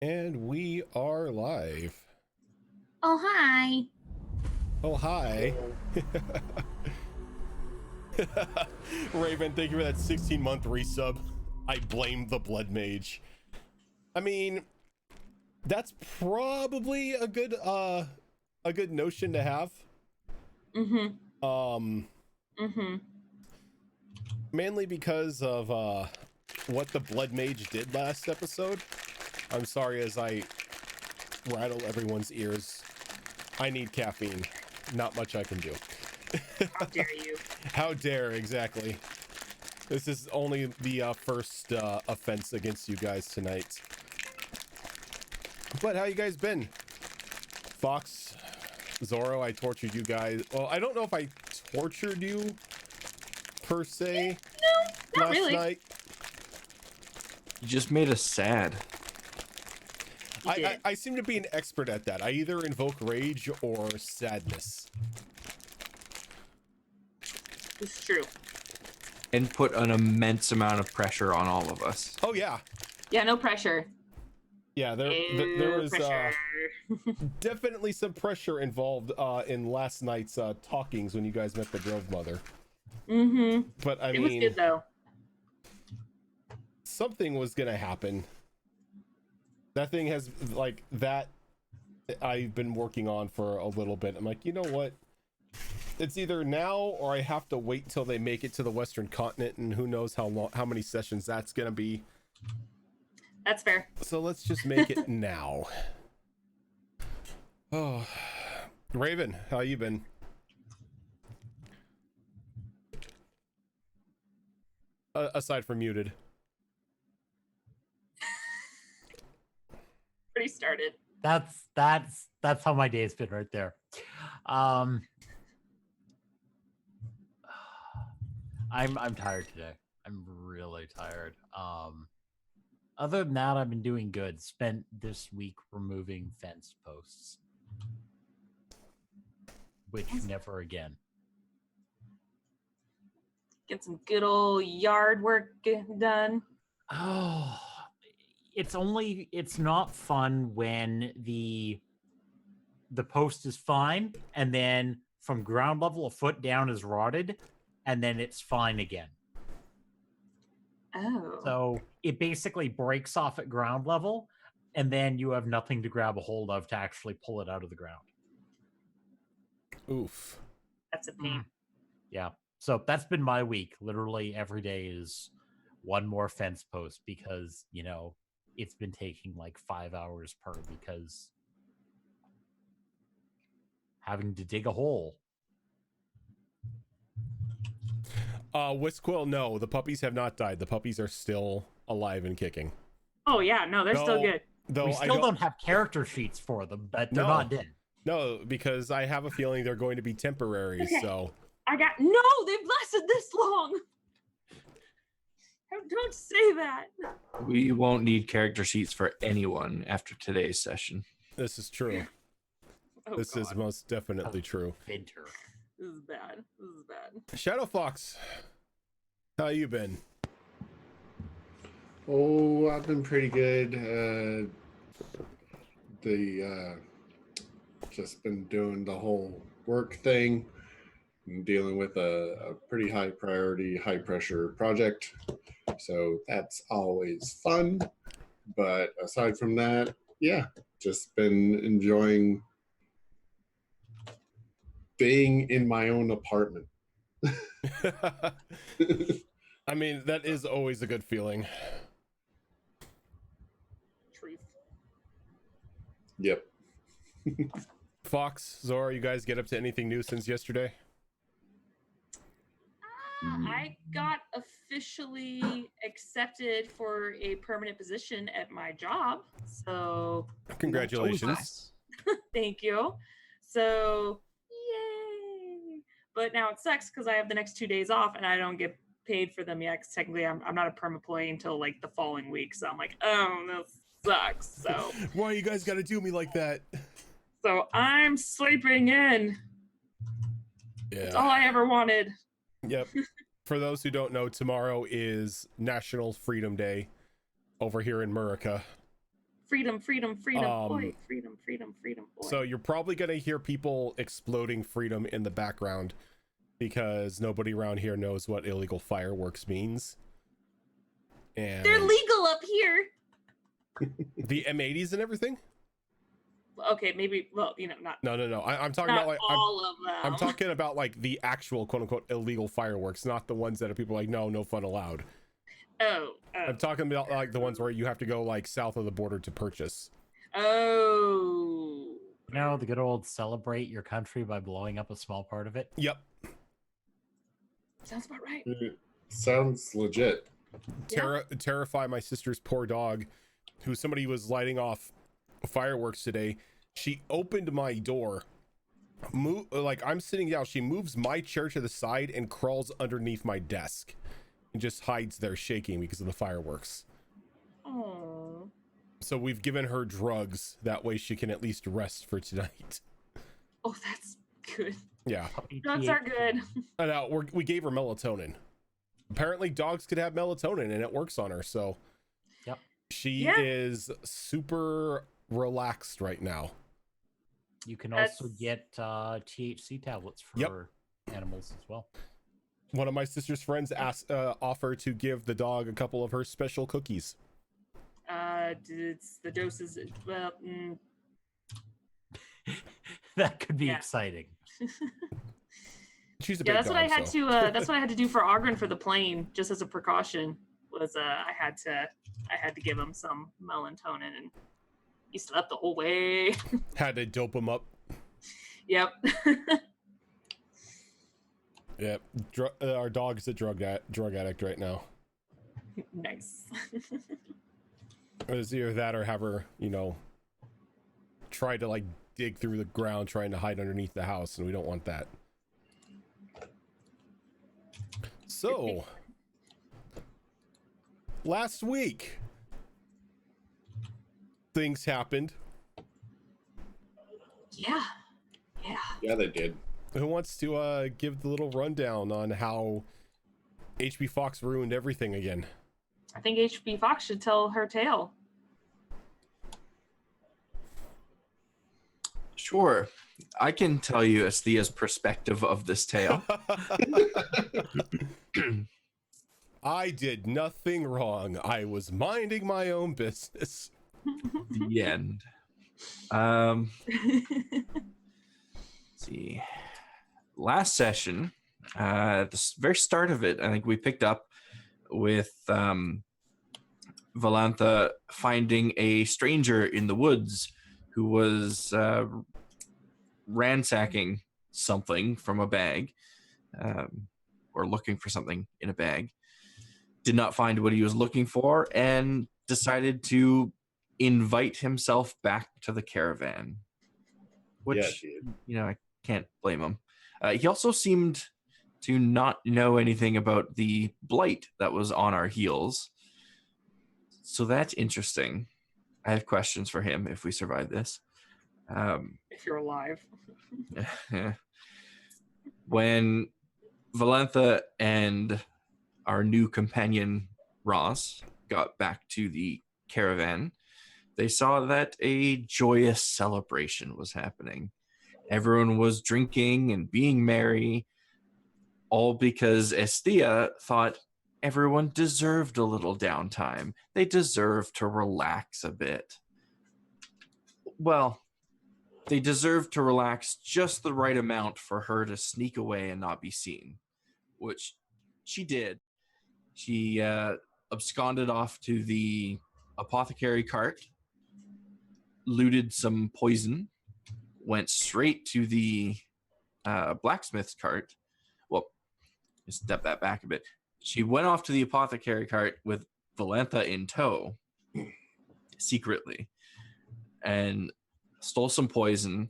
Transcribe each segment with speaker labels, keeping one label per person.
Speaker 1: And we are live.
Speaker 2: Oh, hi.
Speaker 1: Oh, hi. Raven, thank you for that 16-month resub. I blame the Blood Mage. I mean, that's probably a good notion to have. Mainly because of what the Blood Mage did last episode. I'm sorry as I rattle everyone's ears. I need caffeine. Not much I can do.
Speaker 2: How dare you?
Speaker 1: How dare, exactly. This is only the first offense against you guys tonight. But how you guys been? Fox, Zorro, I tortured you guys. Well, I don't know if I tortured you per se.
Speaker 2: No, not
Speaker 1: last
Speaker 2: really.
Speaker 1: night.
Speaker 3: You just made us sad.
Speaker 1: I seem to be an expert at that. I either invoke rage or sadness.
Speaker 2: It's true.
Speaker 3: And put an immense amount of pressure on all of us.
Speaker 1: Oh yeah.
Speaker 2: Yeah, no pressure.
Speaker 1: Yeah, there was definitely some pressure involved in last night's talkings when you guys met the Grove Mother. But I mean,
Speaker 2: it was good though.
Speaker 1: Something was gonna happen. That thing has like that I've been working on for a little bit. I'm like, you know what? It's either now or I have to wait till they make it to the Western continent, and who knows how many sessions that's gonna be.
Speaker 2: That's fair.
Speaker 1: So let's just make it now. Oh, Raven, how you been? Aside from muted.
Speaker 2: Already started.
Speaker 4: That's how my day's been right there. I'm tired today. I'm really tired. Other than that, I've been doing good. Spent this week removing fence posts. Which never again.
Speaker 2: Get some good old yard work done.
Speaker 4: Oh, it's not fun when the post is fine and then from ground level a foot down is rotted and then it's fine again.
Speaker 2: Oh.
Speaker 4: So it basically breaks off at ground level and then you have nothing to grab a hold of to actually pull it out of the ground.
Speaker 1: Oof.
Speaker 2: That's a pain.
Speaker 4: Yeah. So that's been my week. Literally every day is one more fence post because, you know, it's been taking like 5 hours per because having to dig a hole.
Speaker 1: Whiskquill, no, the puppies have not died. The puppies are still alive and kicking.
Speaker 2: Oh yeah, no, they're still good.
Speaker 1: Though
Speaker 4: we still don't have character sheets for them, but they're not dead.
Speaker 1: No, because I have a feeling they're going to be temporary,
Speaker 2: Okay.
Speaker 1: so...
Speaker 2: No, they've lasted this long! Don't say that!
Speaker 3: We won't need character sheets for anyone after today's session.
Speaker 1: This is true. This is most definitely true.
Speaker 4: Winter.
Speaker 2: This is bad. This is bad.
Speaker 1: Shadow Fox, how you been?
Speaker 5: Oh, I've been pretty good. Just been doing the whole work thing. I'm dealing with a pretty high priority, high pressure project. So that's always fun. But aside from that, yeah, just been enjoying being in my own apartment.
Speaker 1: I mean, that is always a good feeling.
Speaker 2: Truth.
Speaker 5: Yep.
Speaker 1: Fox, Zora, you guys get up to anything new since yesterday?
Speaker 2: I got officially accepted for a permanent position at my job. So
Speaker 1: Congratulations.
Speaker 2: thank you. So yay. But now it sucks because I have the next 2 days off and I don't get paid for them yet. Cause technically I'm not a perm employee until like the following week. So I'm like, oh, this sucks. So
Speaker 1: why you guys gotta do me like that?
Speaker 2: So I'm sleeping in.
Speaker 1: Yeah.
Speaker 2: That's all I ever wanted.
Speaker 1: Yep. For those who don't know, tomorrow is National Freedom Day over here in America.
Speaker 2: freedom, freedom, freedom,
Speaker 1: Um,
Speaker 2: boy, freedom, freedom, freedom, boy.
Speaker 1: So you're probably going to hear people exploding freedom in the background because nobody around here knows what illegal fireworks means. And
Speaker 2: They're legal up here.
Speaker 1: the M80s and everything?
Speaker 2: Okay, maybe. Well, not
Speaker 1: No. I'm talking
Speaker 2: not
Speaker 1: about like
Speaker 2: all of them.
Speaker 1: I'm talking about like the actual quote unquote illegal fireworks, not the ones that are people like no fun allowed.
Speaker 2: Oh.
Speaker 1: I'm talking about like the ones where you have to go like south of the border to purchase.
Speaker 2: Oh.
Speaker 4: The good old celebrate your country by blowing up a small part of it.
Speaker 1: Yep.
Speaker 2: Sounds about right.
Speaker 5: Sounds legit.
Speaker 1: Terrify my sister's poor dog, who somebody was lighting off fireworks today. She opened my door, like I'm sitting down, she moves my chair to the side and crawls underneath my desk and just hides there shaking because of the fireworks.
Speaker 2: Oh.
Speaker 1: So we've given her drugs, that way she can at least rest for tonight.
Speaker 2: Oh, that's good.
Speaker 1: Yeah.
Speaker 2: Drugs are good.
Speaker 1: And we gave her melatonin. Apparently dogs could have melatonin and it works on her, so
Speaker 4: Yep.
Speaker 1: she is super relaxed right now.
Speaker 4: You can also get THC tablets for animals as well.
Speaker 1: One of my sister's friends offered to give the dog a couple of her special cookies.
Speaker 2: It's the doses. Well,
Speaker 4: That could be
Speaker 2: Yeah.
Speaker 4: exciting.
Speaker 1: She's a
Speaker 2: yeah,
Speaker 1: big
Speaker 2: that's
Speaker 1: dog,
Speaker 2: what I had
Speaker 1: so.
Speaker 2: to. That's what I had to do for Ogren for the plane, just as a precaution. Was I had to give him some melatonin, and he slept the whole way.
Speaker 1: Had to dope him up.
Speaker 2: Yep.
Speaker 1: Yeah, our dog is a drug addict right now.
Speaker 2: Nice.
Speaker 1: It was either that or have her, try to like dig through the ground trying to hide underneath the house, and we don't want that. So, last week, things happened.
Speaker 2: Yeah.
Speaker 5: Yeah, they did.
Speaker 1: Who wants to give the little rundown on how HB Fox ruined everything again?
Speaker 2: I think HB Fox should tell her tale.
Speaker 3: Sure. I can tell you Astia's perspective of this tale.
Speaker 1: I did nothing wrong. I was minding my own business.
Speaker 3: The end. Let's see. Last session, the very start of it, I think we picked up with Valantha finding a stranger in the woods who was ransacking something from a bag, or looking for something in a bag. Did not find what he was looking for and decided to invite himself back to the caravan, which, I can't blame him. He also seemed to not know anything about the blight that was on our heels. So that's interesting. I have questions for him if we survive this.
Speaker 2: If you're alive.
Speaker 3: When Valantha and our new companion Ross got back to the caravan, they saw that a joyous celebration was happening. Everyone was drinking and being merry, all because Estia thought everyone deserved a little downtime. They deserved to relax a bit. Well, they deserved to relax just the right amount for her to sneak away and not be seen, which she did. She absconded off to the apothecary cart, looted some poison, went straight to the blacksmith's cart. Well, step that back a bit. She went off to the apothecary cart with Valantha in tow, secretly, and stole some poison,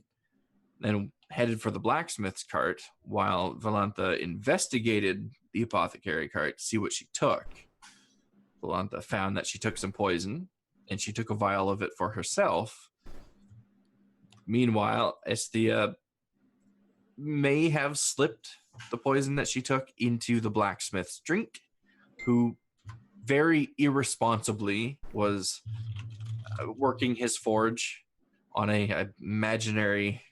Speaker 3: then headed for the blacksmith's cart while Valantha investigated the apothecary cart to see what she took. Valantha found that she took some poison, and she took a vial of it for herself. Meanwhile, Estia may have slipped the poison that she took into the blacksmith's drink, who very irresponsibly was working his forge on a imaginary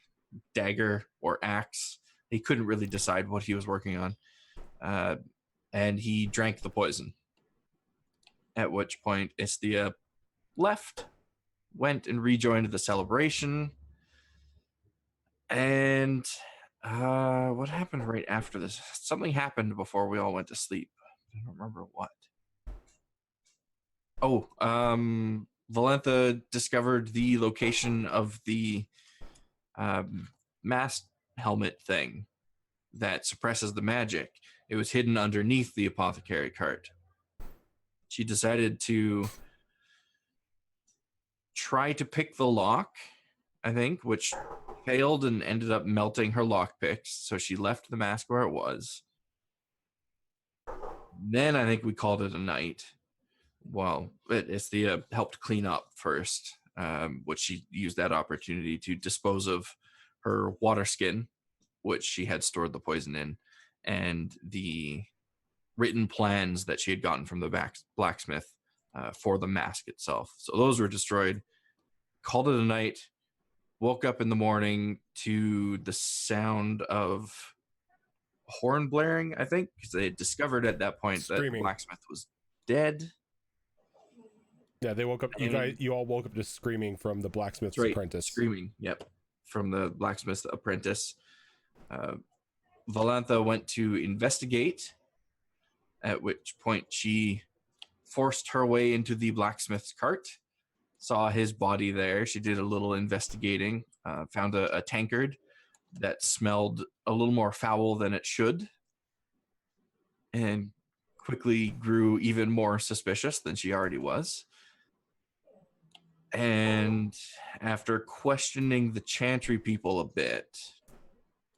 Speaker 3: dagger or axe. He couldn't really decide what he was working on. And he drank the poison. At which point Isthia left, went and rejoined the celebration. And what happened right after this? Something happened before we all went to sleep. I don't remember what. Oh, Valentha discovered the location of the mask helmet thing that suppresses the magic. It was hidden underneath the apothecary cart. She decided to try to pick the lock, I think, which failed and ended up melting her lockpicks. So she left the mask where it was. Then I think we called it a night. Well, it's the helped clean up first, which she used that opportunity to dispose of her water skin, which she had stored the poison in, and the written plans that she had gotten from the blacksmith for the mask itself. So those were destroyed. Called it a night. Woke up in the morning to the sound of horn blaring, I think, because they had discovered at that point
Speaker 1: Screaming.
Speaker 3: that the blacksmith was dead.
Speaker 1: Yeah, they woke up. You all woke up just screaming from the blacksmith's apprentice.
Speaker 3: Screaming, yep, from the blacksmith's apprentice. Valentha went to investigate, at which point she forced her way into the blacksmith's cart, saw his body there. She did a little investigating, found a tankard that smelled a little more foul than it should, and quickly grew even more suspicious than she already was. And after questioning the Chantry people a bit,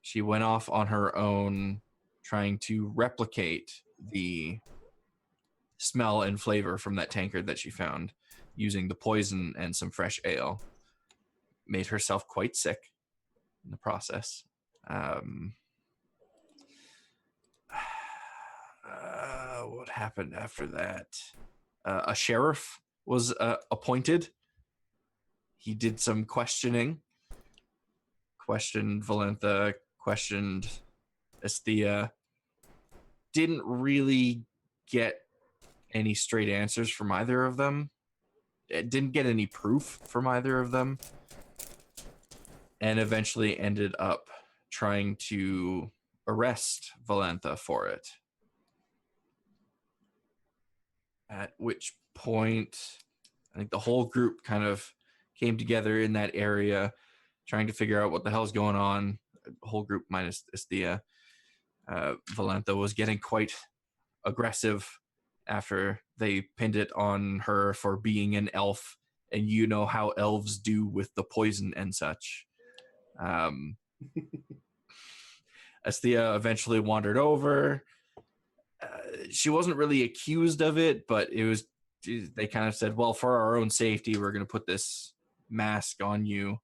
Speaker 3: she went off on her own, trying to replicate the smell and flavor from that tankard that she found, using the poison and some fresh ale. Made herself quite sick in the process. What happened after that? A sheriff was appointed. He did some questioning. Questioned Valentha, questioned Isthia. Didn't really get any straight answers from either of them. It didn't get any proof from either of them. And eventually ended up trying to arrest Valentha for it. At which point, I think the whole group kind of came together in that area, trying to figure out what the hell's going on. The whole group minus Isthia. Valentha was getting quite aggressive after they pinned it on her for being an elf, and you know how elves do with the poison and such. Isthia eventually wandered over. She wasn't really accused of it, but it was. They kind of said, "Well, for our own safety, we're going to put this mask on you."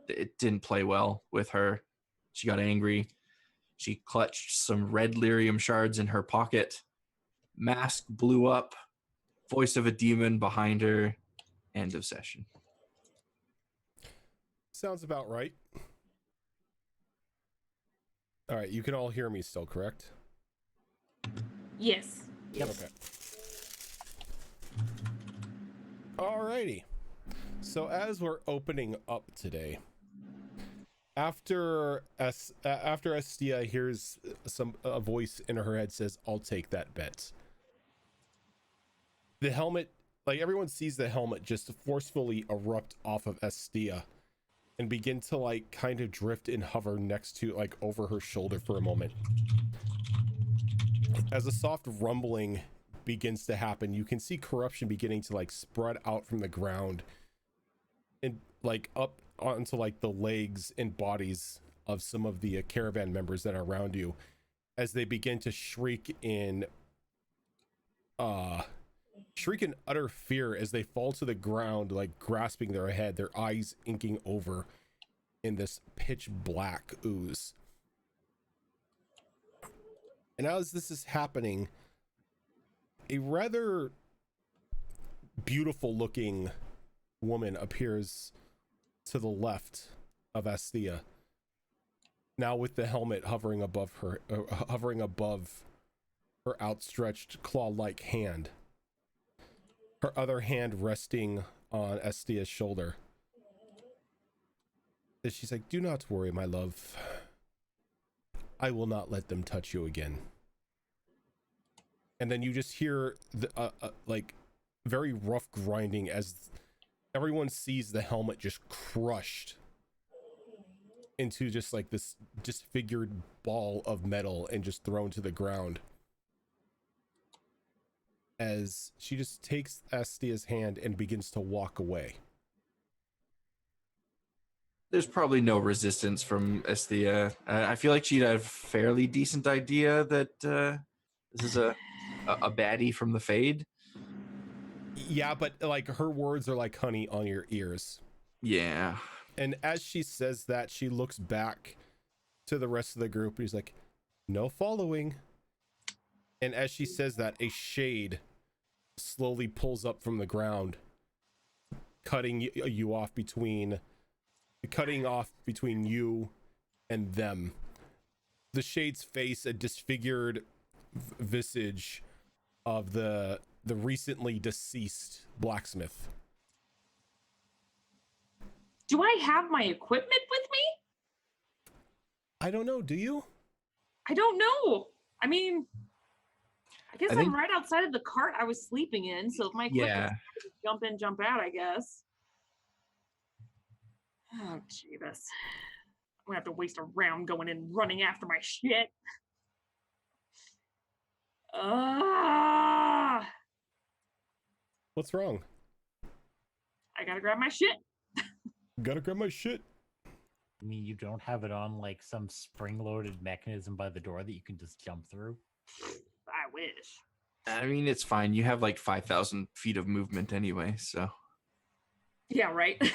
Speaker 3: It didn't play well with her. She got angry. She clutched some red lyrium shards in her pocket. Mask blew up. Voice of a demon behind her. End of session.
Speaker 1: Sounds about right. All right, you can all hear me still, correct?
Speaker 2: Yes.
Speaker 4: Yep.
Speaker 1: Okay. Alrighty. So as we're opening up today, after Estia hears a voice in her head says, "I'll take that bet." The helmet, like everyone sees the helmet just forcefully erupt off of Estia and begin to like kind of drift and hover next to like over her shoulder for a moment. As a soft rumbling begins to happen, you can see corruption beginning to like spread out from the ground and like up onto like the legs and bodies of some of the caravan members that are around you as they begin to shriek in utter fear as they fall to the ground, like grasping their head, their eyes inking over in this pitch black ooze. And as this is happening, a rather beautiful looking woman appears to the left of Astia, now with the helmet hovering above her, hovering above her outstretched claw-like hand, her other hand resting on Astia's shoulder. And she's like, "Do not worry, my love. I will not let them touch you again." And then you just hear the like very rough grinding as everyone sees the helmet just crushed into just like this disfigured ball of metal and just thrown to the ground. As she just takes Astia's hand and begins to walk away.
Speaker 3: There's probably no resistance from Esthea. I feel like she'd have a fairly decent idea that this is a baddie from the Fade.
Speaker 1: Yeah, but like her words are like honey on your ears.
Speaker 3: Yeah.
Speaker 1: And as she says that, she looks back to the rest of the group and he's like, "No following." And as she says that, a shade slowly pulls up from the ground, cutting off between you and them. The shade's face, a disfigured visage of the recently deceased blacksmith.
Speaker 2: Do I have my equipment with me?
Speaker 1: I don't know, do you?
Speaker 2: I don't know. I mean, I guess
Speaker 3: I think-
Speaker 2: I'm right outside of the cart I was sleeping in, so if my equipment's jump in, jump out, I guess. Oh, Jesus. I'm gonna have to waste a round going in running after my shit.
Speaker 1: What's wrong?
Speaker 2: I gotta grab my shit.
Speaker 1: Gotta grab my shit.
Speaker 4: I mean, you don't have it on like some spring-loaded mechanism by the door that you can just jump through?
Speaker 2: I wish.
Speaker 3: I mean, it's fine. You have like 5,000 feet of movement anyway, so.
Speaker 2: Yeah, right. If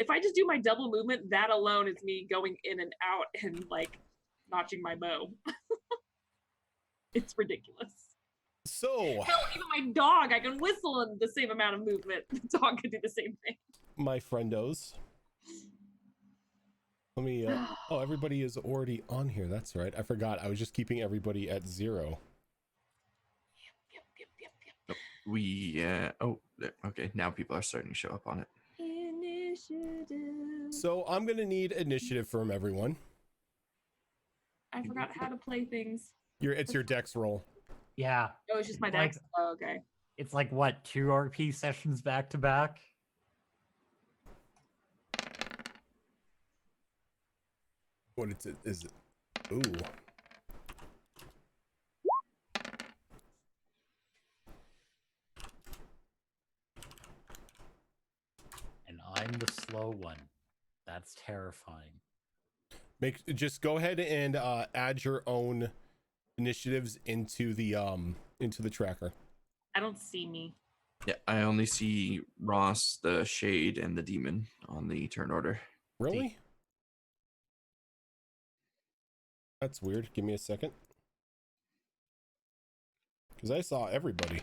Speaker 2: I just do my double movement, that alone is me going in and out and like notching my bow. It's ridiculous.
Speaker 1: So,
Speaker 2: Hell, even my dog, I can whistle in the same amount of movement. The dog can do the same thing.
Speaker 1: my friendos. Let me, oh, everybody is already on here. That's right. I forgot. I was just keeping everybody at 0.
Speaker 2: Yep.
Speaker 3: We, okay. Now people are starting to show up on it.
Speaker 2: Initiative.
Speaker 1: So I'm going to need initiative from everyone.
Speaker 2: I forgot how to play things.
Speaker 1: It's your dex roll.
Speaker 4: Yeah.
Speaker 2: Oh, it's just my
Speaker 4: Like-
Speaker 2: dex. Oh, okay.
Speaker 4: It's like, what, 2 RP sessions back to back?
Speaker 1: What is it? Ooh.
Speaker 4: And I'm the slow one. That's terrifying.
Speaker 1: Just go ahead and add your own initiatives into the tracker.
Speaker 2: I don't see me.
Speaker 3: Yeah, I only see Ross, the Shade, and the Demon on the turn order.
Speaker 1: Really? That's weird. Give me a second. Because I saw everybody.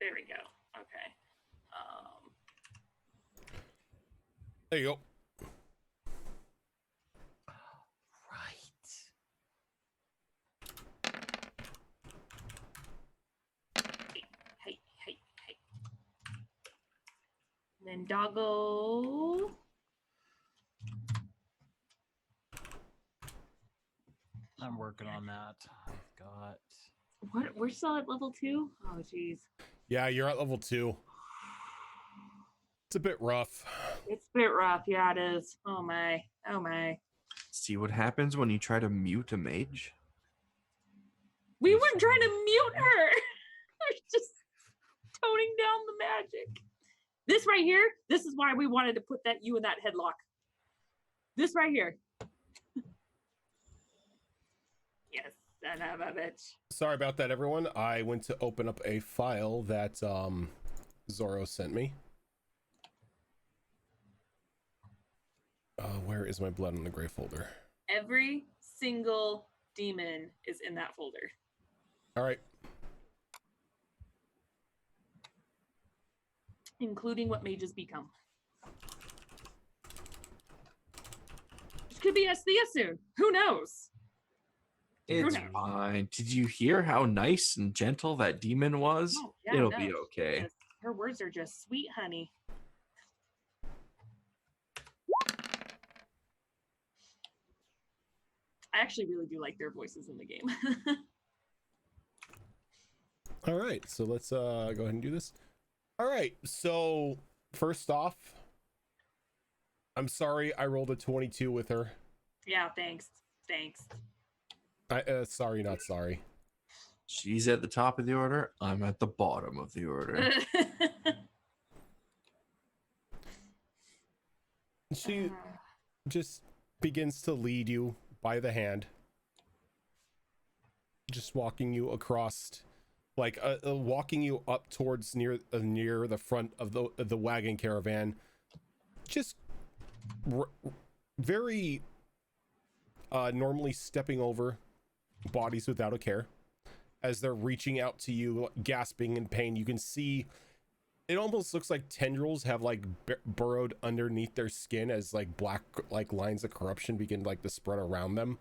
Speaker 2: There we go. Okay.
Speaker 1: There you go.
Speaker 4: Right.
Speaker 2: Hey. Then doggo.
Speaker 4: I'm working on that. I've got...
Speaker 2: What? We're still at level 2? Oh, jeez.
Speaker 1: Yeah, you're at level 2. It's a bit rough.
Speaker 2: It's a bit rough. Yeah, it is. Oh, my.
Speaker 3: See what happens when you try to mute a mage?
Speaker 2: We weren't trying to mute her. We're just toning down the magic. This right here, this is why we wanted to put you in that headlock. This right here. Yes, Son of a bitch.
Speaker 1: Sorry about that, everyone. I went to open up a file that Zorro sent me. Where is my blood on the gray folder?
Speaker 2: Every single demon is in that folder.
Speaker 1: All right.
Speaker 2: Including what mages become. This could be Esthea soon. Who knows?
Speaker 3: It's
Speaker 2: knows?
Speaker 3: fine. Did you hear how nice and gentle that demon was?
Speaker 2: Oh, yeah,
Speaker 3: It'll
Speaker 2: no,
Speaker 3: be
Speaker 2: she
Speaker 3: okay.
Speaker 2: is. Her words are just sweet, honey. I actually really do like their voices in the game.
Speaker 1: All right. So let's go ahead and do this. All right. So first off, I'm sorry I rolled a 22 with her.
Speaker 2: Yeah, thanks. Thanks.
Speaker 1: Sorry, not sorry.
Speaker 3: She's at the top of the order. I'm at the bottom of the order.
Speaker 1: She just begins to lead you by the hand, just walking you across, like walking you up towards near the front of the wagon caravan, just very normally stepping over bodies without a care as they're reaching out to you, gasping in pain. You can see it almost looks like tendrils have like burrowed underneath their skin as like black like lines of corruption begin like to spread around them.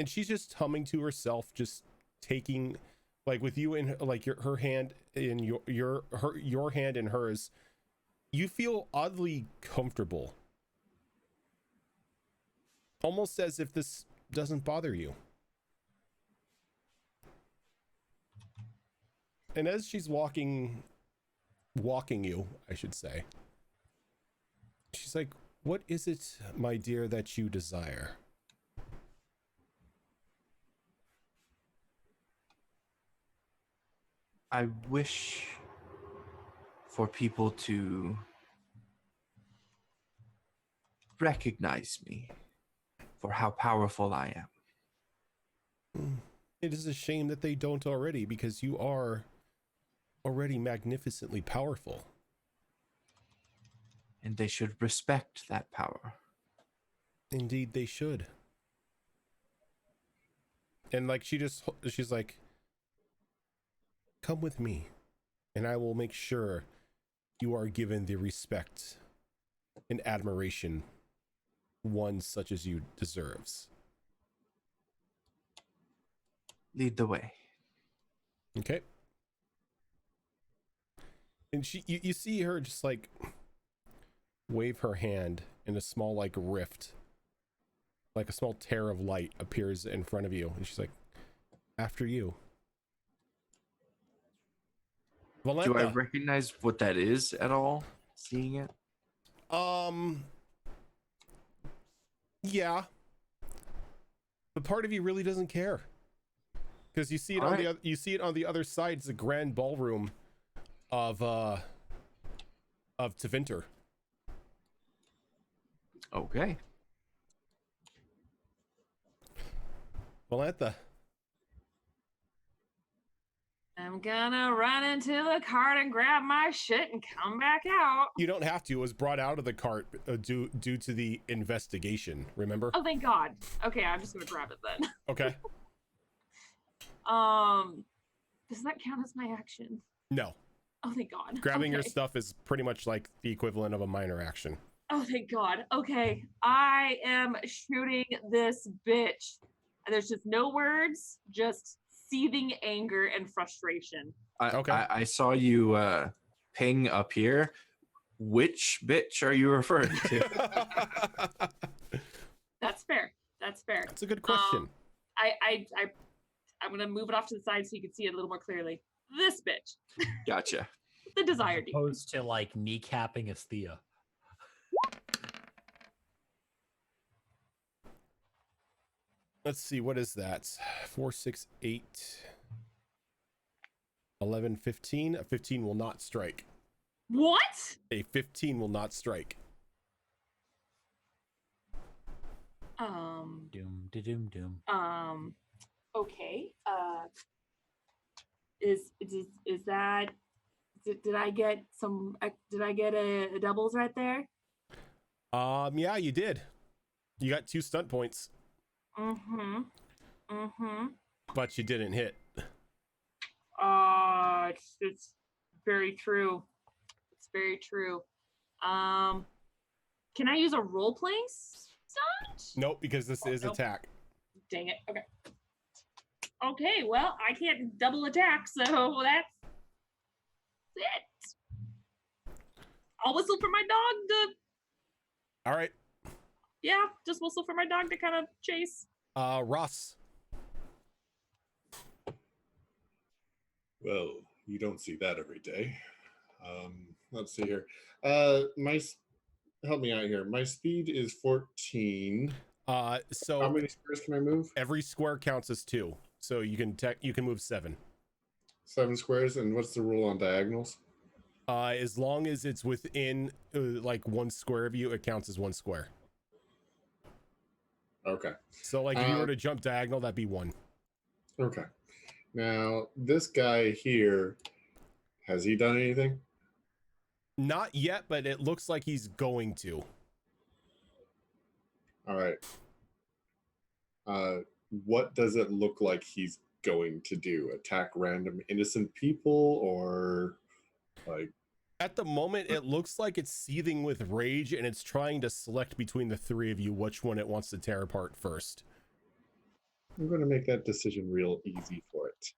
Speaker 1: And she's just humming to herself, just taking like with you in like her hand in your hand in hers. You feel oddly comfortable, almost as if this doesn't bother you. And as she's walking you, I should say, she's like, "What is it, my dear, that you desire?"
Speaker 3: I wish for people to recognize me for how powerful I am.
Speaker 1: It is a shame that they don't already, because you are already magnificently powerful.
Speaker 3: And they should respect that power.
Speaker 1: Indeed, they should. And like she's like, "Come with me, and I will make sure you are given the respect and admiration one such as you deserves."
Speaker 3: Lead the way.
Speaker 1: Okay. And you see her just like wave her hand, and a small like rift, like a small tear of light appears in front of you, and she's like, "After you." Valenta.
Speaker 3: Do I recognize what that is at all? Seeing it?
Speaker 1: Yeah. But part of you really doesn't care, because you see it you see it on the other side. It's a grand ballroom of Tevinter.
Speaker 3: Okay.
Speaker 1: Valenta.
Speaker 2: I'm gonna run into the cart and grab my shit and come back out.
Speaker 1: You don't have to. It was brought out of the cart due to the investigation. Remember?
Speaker 2: Oh, thank God. Okay, I'm just gonna grab it then.
Speaker 1: Okay.
Speaker 2: Does that count as my action?
Speaker 1: No.
Speaker 2: Oh, thank God.
Speaker 1: Grabbing your
Speaker 2: Okay.
Speaker 1: stuff is pretty much like the equivalent of a minor action.
Speaker 2: Oh, thank God. Okay, I am shooting this bitch. And there's just no words, just seething anger and frustration.
Speaker 1: Okay.
Speaker 3: I saw you ping up here. Which bitch are you referring to?
Speaker 2: That's fair. That's fair.
Speaker 1: That's a good question.
Speaker 2: I'm gonna move it off to the side so you can see it a little more clearly. This bitch,
Speaker 3: Gotcha.
Speaker 2: the desire demon.
Speaker 4: Opposed to like kneecapping Esthea.
Speaker 1: Let's see, what is that? 4, 6, 8, 11, 15. A 15 will not strike.
Speaker 2: What?
Speaker 1: A 15 will not strike.
Speaker 4: Doom Doom.
Speaker 2: Okay. Is that? Did I get some? Did I get a doubles right there?
Speaker 1: Yeah, you did. You got 2 stunt points,
Speaker 2: Mm-hmm. Mm-hmm.
Speaker 1: but you didn't hit.
Speaker 2: It's very true. It's very true. Can I use a role playing stunt?
Speaker 1: Nope, because this is
Speaker 2: nope.
Speaker 1: attack.
Speaker 2: Dang it. Okay. Okay, well, I can't double attack, so that's it. I'll whistle for my dog to,
Speaker 1: All right.
Speaker 2: yeah, just whistle for my dog to kind of chase.
Speaker 1: Ross.
Speaker 5: Well, you don't see that every day. Let's see here. Help me out here. My speed is 14.
Speaker 1: So
Speaker 5: How many squares can I move?
Speaker 1: every square counts as 2, so you can move 7.
Speaker 5: 7 squares. And what's the rule on diagonals?
Speaker 1: As long as it's within like 1 square of you, it counts as 1 square.
Speaker 5: Okay.
Speaker 1: So like if you were to jump diagonal, that'd be 1.
Speaker 5: Okay. Now this guy here, has he done anything?
Speaker 1: Not yet, but it looks like he's going to.
Speaker 5: All right. What does it look like he's going to do? Attack random innocent people, or like?
Speaker 1: At the moment, it looks like it's seething with rage, and it's trying to select between the 3 of you which one it wants to tear apart first.
Speaker 5: I'm going to make that decision real easy for it.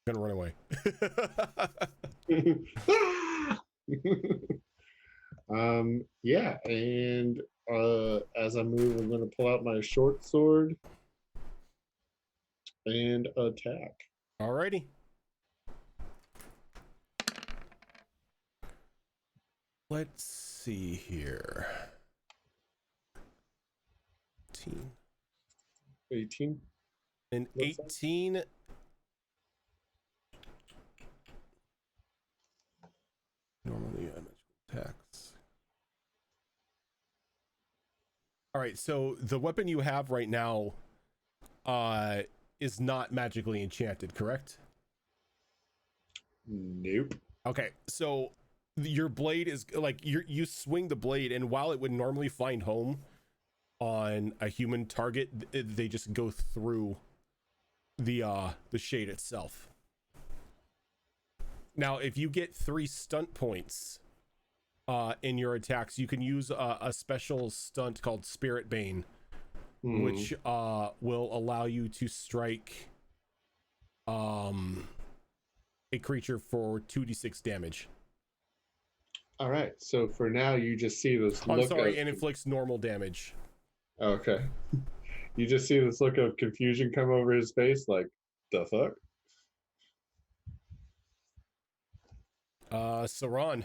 Speaker 1: I'm gonna run away.
Speaker 5: Yeah, and as I move, I'm going to pull out my short sword and attack.
Speaker 1: Alrighty. Let's see here.
Speaker 5: 18.
Speaker 1: An
Speaker 5: What's that?
Speaker 1: 18. Normally, magical attacks. All right, so the weapon you have right now is not magically enchanted, correct?
Speaker 5: Nope.
Speaker 1: Okay, so your blade is like you swing the blade, and while it would normally find home on a human target, they just go through the shade itself. Now, if you get 3 stunt points in your attacks, you can use a special stunt called Spirit Bane, which will allow you to strike a creature for 2d6 damage.
Speaker 5: All right. So for now, you just see this
Speaker 1: I'm
Speaker 5: look
Speaker 1: sorry,
Speaker 5: of...
Speaker 1: and inflicts normal damage.
Speaker 5: Okay. You just see this look of confusion come over his face, like, the fuck?
Speaker 1: Saran.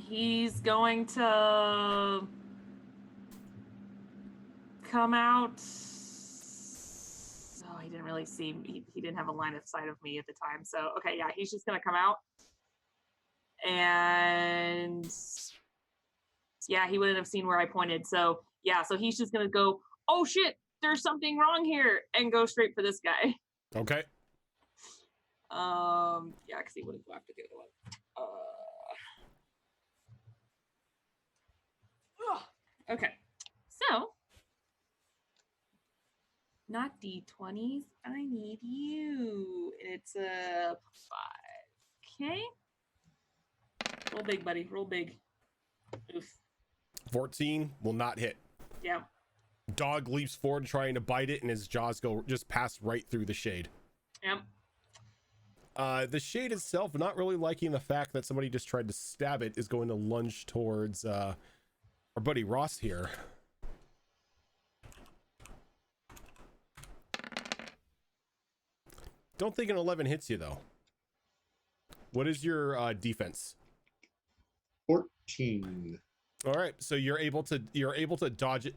Speaker 2: He's going to come out. Oh, he didn't really see me. He didn't have a line of sight of me at the time. So, okay, yeah, he's just going to come out. And yeah, he wouldn't have seen where I pointed. So, yeah, so he's just going to go, oh shit, there's something wrong here, and go straight for this guy.
Speaker 1: Okay.
Speaker 2: Yeah, because he wouldn't go after the other one. Okay, so not D20s. I need you. It's a 5. Okay. Roll big, buddy. Roll big. Oof.
Speaker 1: 14 will not hit.
Speaker 2: Yeah.
Speaker 1: Dog leaps forward trying to bite it, and his jaws go just pass right through the shade.
Speaker 2: Yep.
Speaker 1: The shade itself, not really liking the fact that somebody just tried to stab it, is going to lunge towards our buddy Ross here. Don't think an 11 hits you though. What is your defense?
Speaker 5: 14.
Speaker 1: All right, so you're able to dodge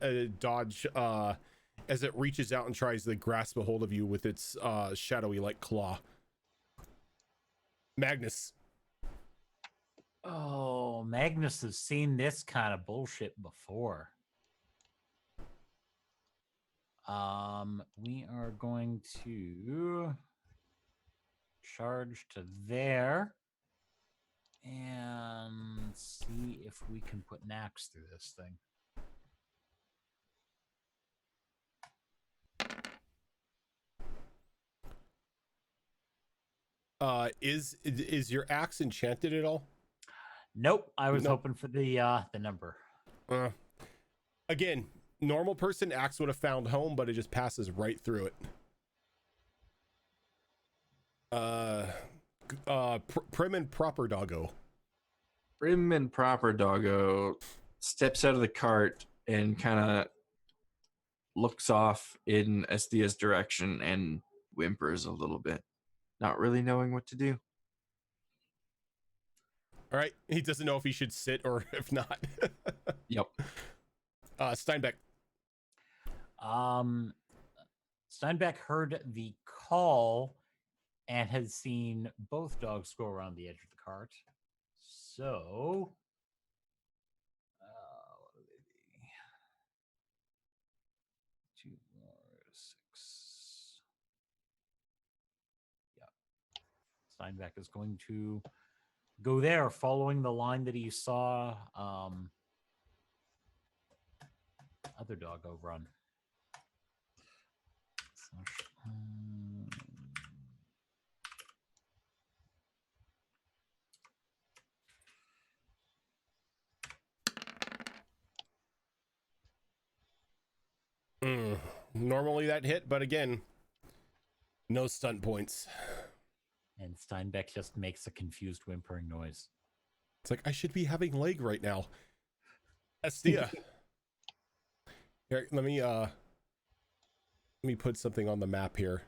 Speaker 1: as it reaches out and tries to grasp a hold of you with its shadowy like claw. Magnus.
Speaker 4: Oh, Magnus has seen this kind of bullshit before. We are going to charge to there and see if we can put an axe through this thing.
Speaker 1: Is your axe enchanted at all?
Speaker 4: Nope, I was
Speaker 1: Nope.
Speaker 4: hoping for the number.
Speaker 1: Again, normal person axe would have found home, but it just passes right through it. Prim and proper doggo.
Speaker 3: Prim and proper doggo steps out of the cart and kind of looks off in Estia's direction and whimpers a little bit, not really knowing what to do.
Speaker 1: All right, he doesn't know if he should sit or if not.
Speaker 3: Yep.
Speaker 1: Steinbeck.
Speaker 4: Steinbeck heard the call and has seen both dogs go around the edge of the cart. So, what would they be? 2 more 6. Yeah. Steinbeck is going to go there, following the line that he saw other doggo run.
Speaker 1: Normally that hit, but again, no stunt points.
Speaker 4: And Steinbeck just makes a confused whimpering noise.
Speaker 1: It's like, I should be having leg right now. Estia. Here, let me put something on the map here.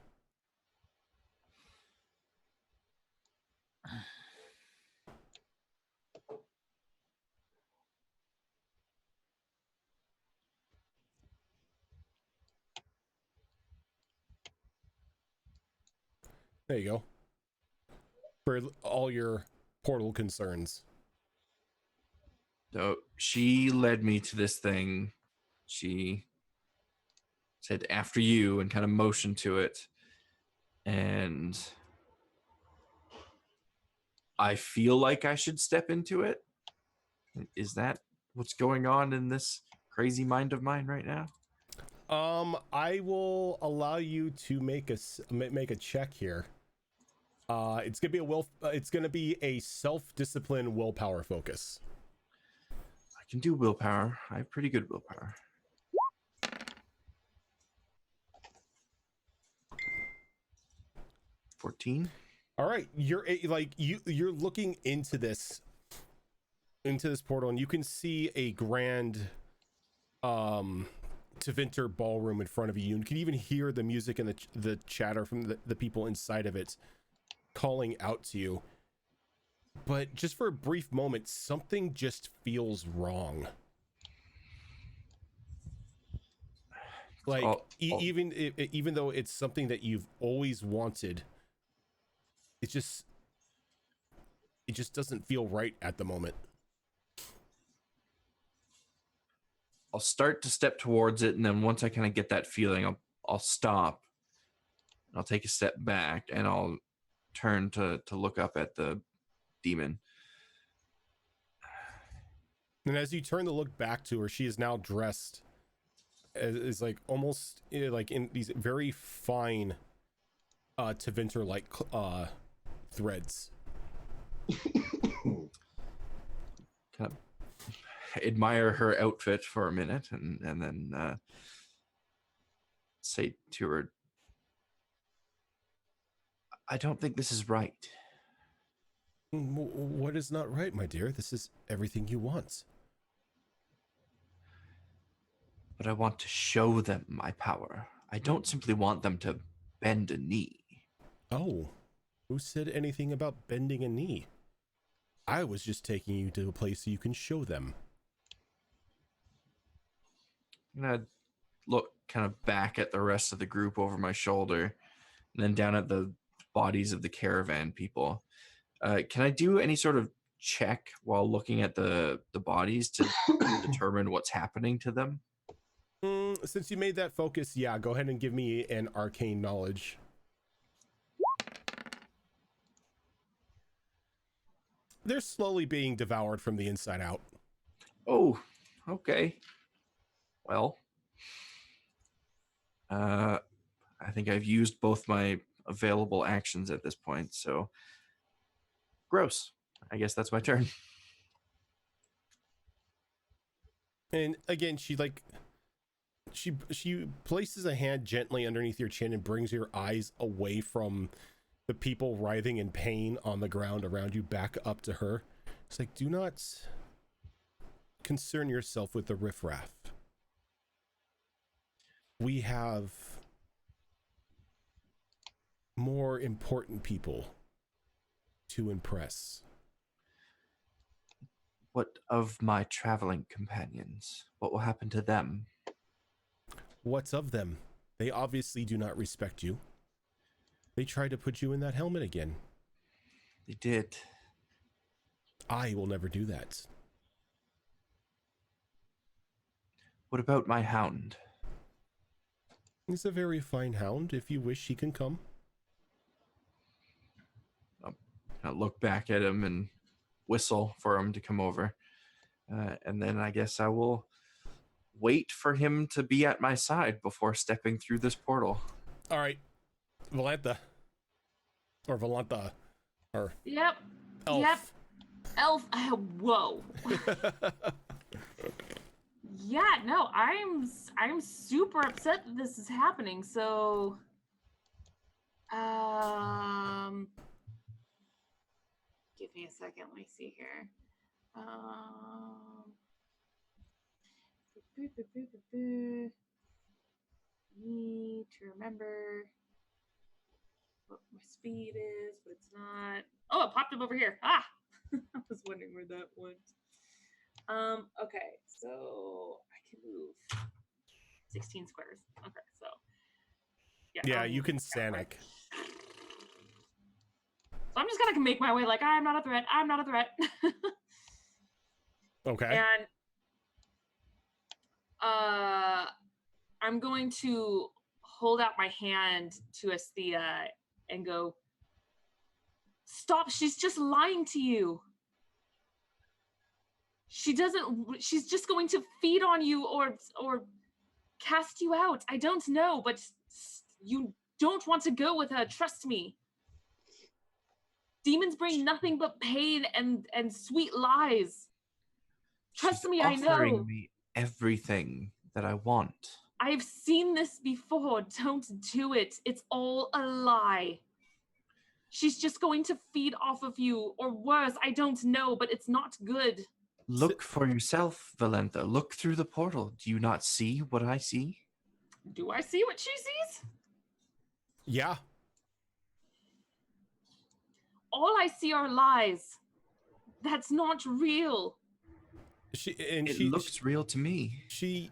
Speaker 1: There you go. For all your portal concerns.
Speaker 3: So she led me to this thing. She said, after you, and kind of motioned to it. And I feel like I should step into it. Is that what's going on in this crazy mind of mine right now?
Speaker 1: I will allow you to make a check here. It's gonna be it's gonna be a self-discipline willpower focus.
Speaker 3: I can do willpower. I have pretty good willpower. 14.
Speaker 1: All right, you're looking into this portal, and you can see a grand Tevinter ballroom in front of you. You can even hear the music and the chatter from the people inside of it calling out to you. But just for a brief moment, something just feels wrong. Like, even though it's something that you've always wanted, it just doesn't feel right at the moment.
Speaker 3: I'll start to step towards it, and then once I kind of get that feeling, I'll stop. I'll take a step back, and I'll turn to look up at the demon.
Speaker 1: And as you turn to look back to her, she is now dressed as like almost like in these very fine Tevinter like threads.
Speaker 3: Kind of admire her outfit for a minute, and then say to her, I don't think this is right.
Speaker 1: What is not right, my dear? This is everything you want.
Speaker 3: But I want to show them my power. I don't simply want them to bend a knee.
Speaker 1: Oh, who said anything about bending a knee? I was just taking you to a place so you can show them.
Speaker 3: I'm gonna look kind of back at the rest of the group over my shoulder, and then down at the bodies of the caravan people. Can I do any sort of check while looking at the bodies to determine what's happening to them?
Speaker 1: since you made that focus, yeah, go ahead and give me an arcane knowledge. They're slowly being devoured from the inside out.
Speaker 3: Oh, okay. Well, I think I've used both my available actions at this point, so gross. I guess that's my turn.
Speaker 1: And again, she places a hand gently underneath your chin and brings your eyes away from the people writhing in pain on the ground around you back up to her. It's like, do not concern yourself with the riffraff. We have more important people to impress.
Speaker 3: What of my traveling companions? What will happen to them?
Speaker 1: What's of them? They obviously do not respect you. They tried to put you in that helmet again.
Speaker 3: They did.
Speaker 1: I will never do that.
Speaker 3: What about my hound?
Speaker 1: He's a very fine hound. If you wish, he can come.
Speaker 3: I'll look back at him and whistle for him to come over. And then I guess I will wait for him to be at my side before stepping through this portal.
Speaker 1: All right. Valentha. Or Valentha. Or
Speaker 2: Yep.
Speaker 1: Elf.
Speaker 2: Yep. Elf. Whoa. Yeah, no, I'm super upset that this is happening. So, give me a second. Let me see here. Need to remember what my speed is, but it's not. Oh, it popped up over here. Ah, I was wondering where that went. Okay, so I can move 16 squares. Okay, so
Speaker 1: Yeah,
Speaker 2: I'll
Speaker 1: you can
Speaker 2: move that way.
Speaker 1: Sanic.
Speaker 2: So I'm just gonna make my way like I'm not a threat. I'm not a threat.
Speaker 1: Okay.
Speaker 2: And I'm going to hold out my hand to Asthea and go, stop, she's just lying to you. She's just going to feed on you or cast you out. I don't know, but you don't want to go with her, trust me. Demons bring nothing but pain and sweet lies. Trust
Speaker 3: She's
Speaker 2: me, I
Speaker 3: offering
Speaker 2: know.
Speaker 3: me everything that I want.
Speaker 2: I've seen this before. Don't do it. It's all a lie. She's just going to feed off of you, or worse, I don't know, but it's not good.
Speaker 3: Look for yourself, Valentha. Look through the portal. Do you not see what I see?
Speaker 2: Do I see what she sees?
Speaker 1: Yeah.
Speaker 2: All I see are lies. That's not real.
Speaker 3: It looks real to me.
Speaker 1: She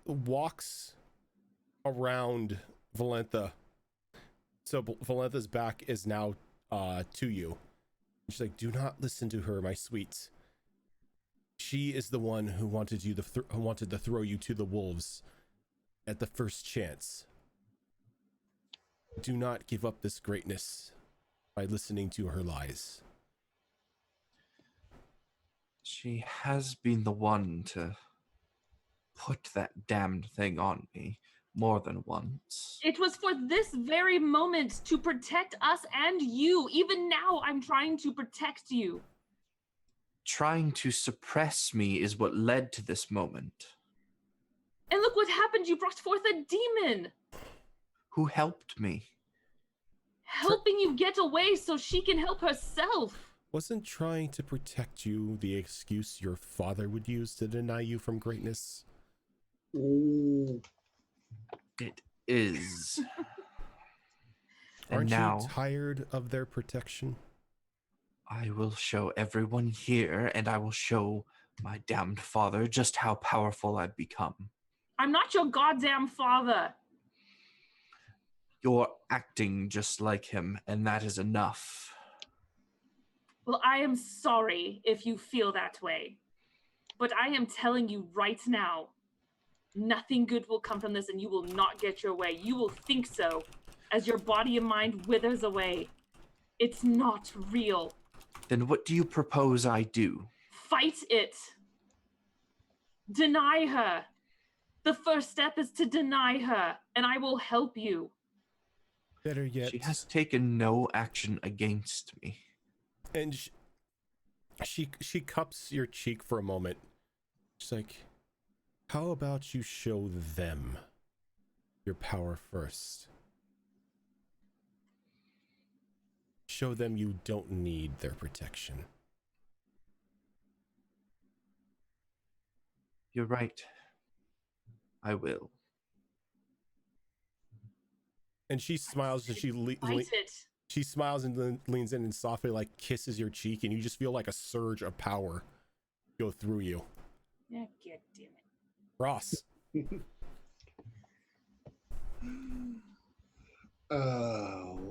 Speaker 1: walks around Valentha. So Valentha's back is now to you. She's like, do not listen to her, my sweet. She is the one who wanted you who wanted to throw you to the wolves at the first chance. Do not give up this greatness by listening to her lies.
Speaker 3: She has been the one to put that damned thing on me more than once.
Speaker 2: It was for this very moment to protect us and you. Even now, I'm trying to protect you.
Speaker 3: Trying to suppress me is what led to this moment.
Speaker 2: And look what happened. You brought forth a demon.
Speaker 3: Who helped me?
Speaker 2: Helping you get away so she can help herself.
Speaker 1: Wasn't trying to protect you the excuse your father would use to deny you from greatness?
Speaker 5: Ooh.
Speaker 3: It is.
Speaker 1: Aren't
Speaker 3: And now
Speaker 1: you tired of their protection?
Speaker 3: I will show everyone here, and I will show my damned father just how powerful I've become.
Speaker 2: I'm not your goddamn father.
Speaker 3: You're acting just like him, and that is enough.
Speaker 2: Well, I am sorry if you feel that way. But I am telling you right now, Nothing good will come from this, and you will not get your way. You will think so as your body and mind withers away. It's not real.
Speaker 3: Then what do you propose I do?
Speaker 2: Fight it. Deny her. The first step is to deny her, and I will help you.
Speaker 1: Better yet,
Speaker 3: She has taken no action against me.
Speaker 1: and she cups your cheek for a moment. She's like, how about you show them your power first? Show them you don't need their protection.
Speaker 3: You're right. I will.
Speaker 1: And she smiles, and
Speaker 2: Fight it.
Speaker 1: she smiles and then leans in and softly like kisses your cheek, and you just feel like a surge of power go through you.
Speaker 2: Yeah, God damn it.
Speaker 1: Ross.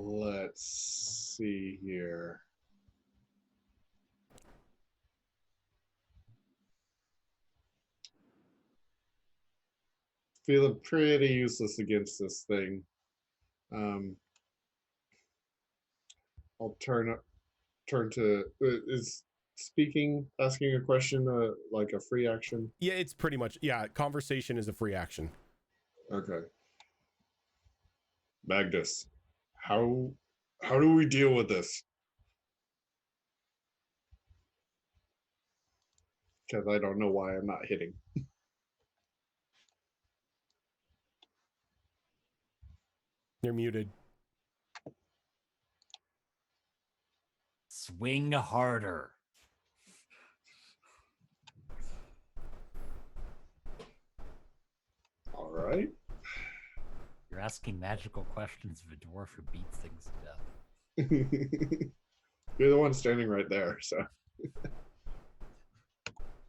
Speaker 5: Let's see here. Feeling pretty useless against this thing. I'll turn to is asking a question like a free action?
Speaker 1: Yeah, it's pretty much, yeah, conversation is a free action.
Speaker 5: Okay. Magnus, how do we deal with this? Because I don't know why I'm not hitting.
Speaker 1: You're muted.
Speaker 4: Swing harder.
Speaker 5: All right.
Speaker 4: You're asking magical questions of a dwarf who beats things to death.
Speaker 5: You're the one standing right there, so.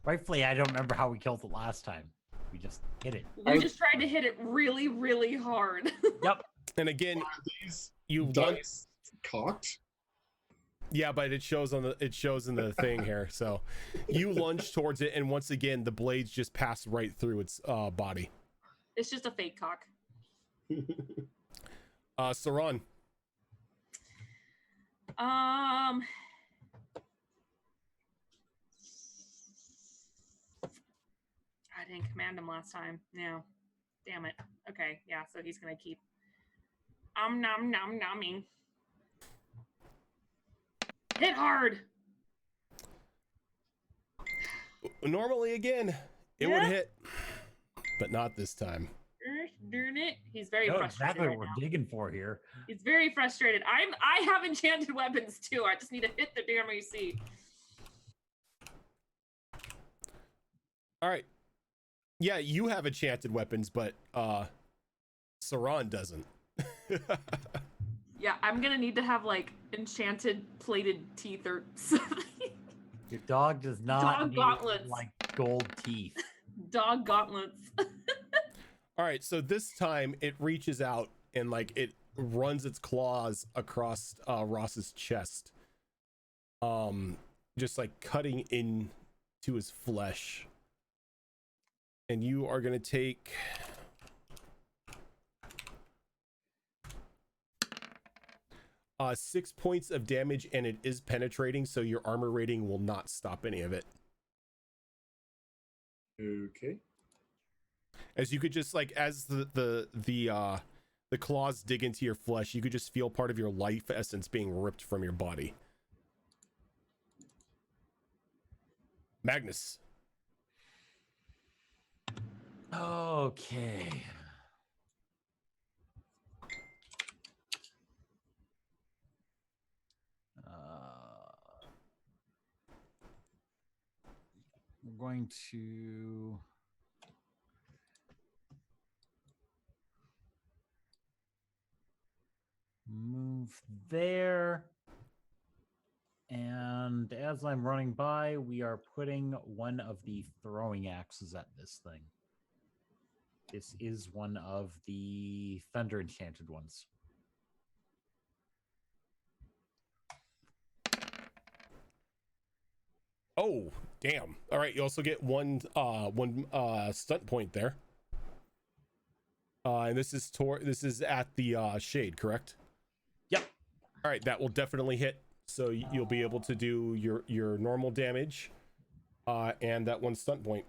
Speaker 4: Rightfully, I don't remember how we killed it last time. We just hit it.
Speaker 2: We just tried to hit it really, really hard.
Speaker 4: Yep.
Speaker 1: And again,
Speaker 5: These
Speaker 1: you
Speaker 5: dice cocked.
Speaker 1: yeah, but it shows in the thing here. So you lunge towards it, and once again, the blades just pass right through its body.
Speaker 2: It's just a fake cock.
Speaker 1: Saran.
Speaker 2: I didn't command him last time. Yeah. Damn it. Okay, yeah, so he's gonna keep nom nomming. Hit hard.
Speaker 1: Normally, again, it would hit, but not this time.
Speaker 2: Darn it. He's very
Speaker 4: Know
Speaker 2: frustrated.
Speaker 4: exactly
Speaker 2: Right
Speaker 4: what
Speaker 2: now.
Speaker 4: we're digging for here.
Speaker 2: He's very frustrated. I have enchanted weapons too. I just need to hit the damn AC.
Speaker 1: All right. Yeah, you have enchanted weapons, but Saran doesn't.
Speaker 2: Yeah, I'm gonna need to have like enchanted plated teeth or something.
Speaker 4: Your dog does not
Speaker 2: Dog
Speaker 4: need
Speaker 2: gauntlets.
Speaker 4: like gold teeth.
Speaker 2: Dog gauntlets.
Speaker 1: All right, so this time it reaches out and like it runs its claws across Ross's chest, just like cutting into his flesh. And you are gonna take 6 points of damage, and it is penetrating, so your armor rating will not stop any of it.
Speaker 5: Okay.
Speaker 1: As you could just like, as the claws dig into your flesh, you could just feel part of your life essence being ripped from your body. Magnus.
Speaker 4: Okay. We're going to move there. And as I'm running by, we are putting one of the throwing axes at this thing. This is one of the thunder enchanted ones.
Speaker 1: Oh, damn. All right, you also get one stunt point there. And this is at the shade, correct?
Speaker 4: Yep.
Speaker 1: All right, that will definitely hit. So you'll be able to do your normal damage, and that one stunt point.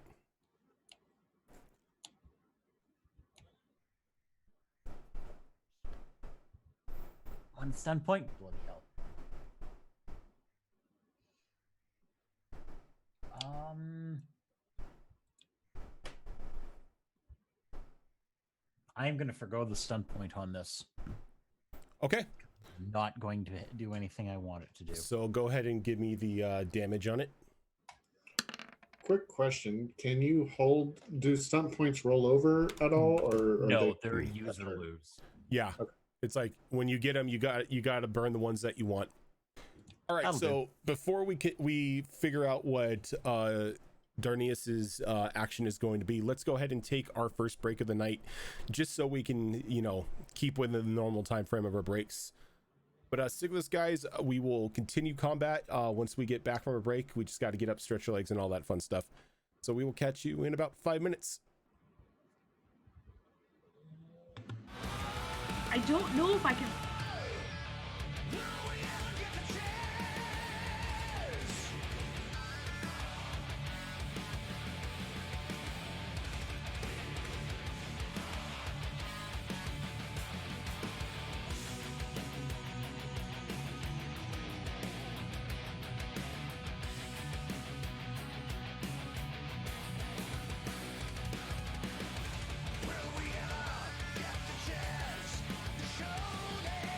Speaker 4: One stun point. Bloody hell. I am going to forgo the stun point on this.
Speaker 1: Okay.
Speaker 4: Not going to do anything I want it to do.
Speaker 1: So go ahead and give me the damage on it.
Speaker 5: Quick question: can you do stunt points roll over at all, or
Speaker 4: No, they're use or lose.
Speaker 1: Yeah.
Speaker 5: Okay.
Speaker 1: It's like when you get them, you got to burn the ones that you want. All right.
Speaker 4: That'll
Speaker 1: So before we figure out what Darnius's action is going to be, let's go ahead and take our first break of the night, just so we can keep within the normal time frame of our breaks. But stick with us, guys. We will continue combat once we get back from a break. We just got to get up, stretch your legs, and all that fun stuff. So we will catch you in about 5 minutes.
Speaker 2: I don't know if I can.
Speaker 6: Will we ever get the chance to show them?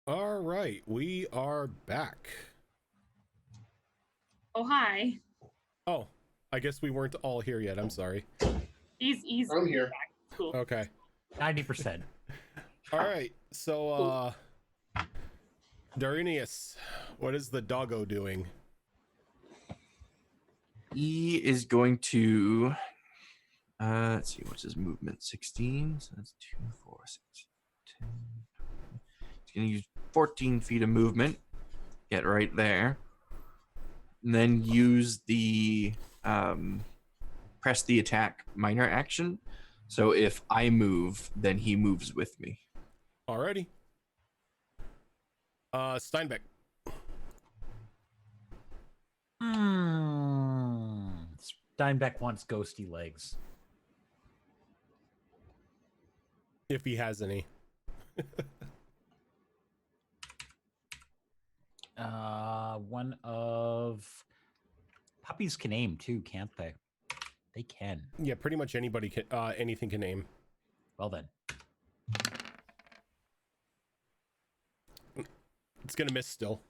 Speaker 1: All right, we are back.
Speaker 2: Oh, hi.
Speaker 1: Oh, I guess we weren't all here yet. I'm sorry.
Speaker 2: He's
Speaker 5: I'm here.
Speaker 2: back. Cool.
Speaker 1: Okay.
Speaker 4: 90%.
Speaker 1: All right. So, Darinius, what is the doggo doing?
Speaker 3: He is going to let's see, what's his movement? 16. So that's 2, 4, 6, 10. He's gonna use 14 feet of movement. Get right there. And then use the press the attack minor action. So if I move, then he moves with me.
Speaker 1: Alrighty. Steinbeck.
Speaker 4: Steinbeck wants ghosty legs.
Speaker 1: If he has any.
Speaker 4: One of puppies can aim too, can't they? They can.
Speaker 1: Yeah, pretty much anybody can. Anything can aim.
Speaker 4: Well then.
Speaker 1: It's gonna miss still.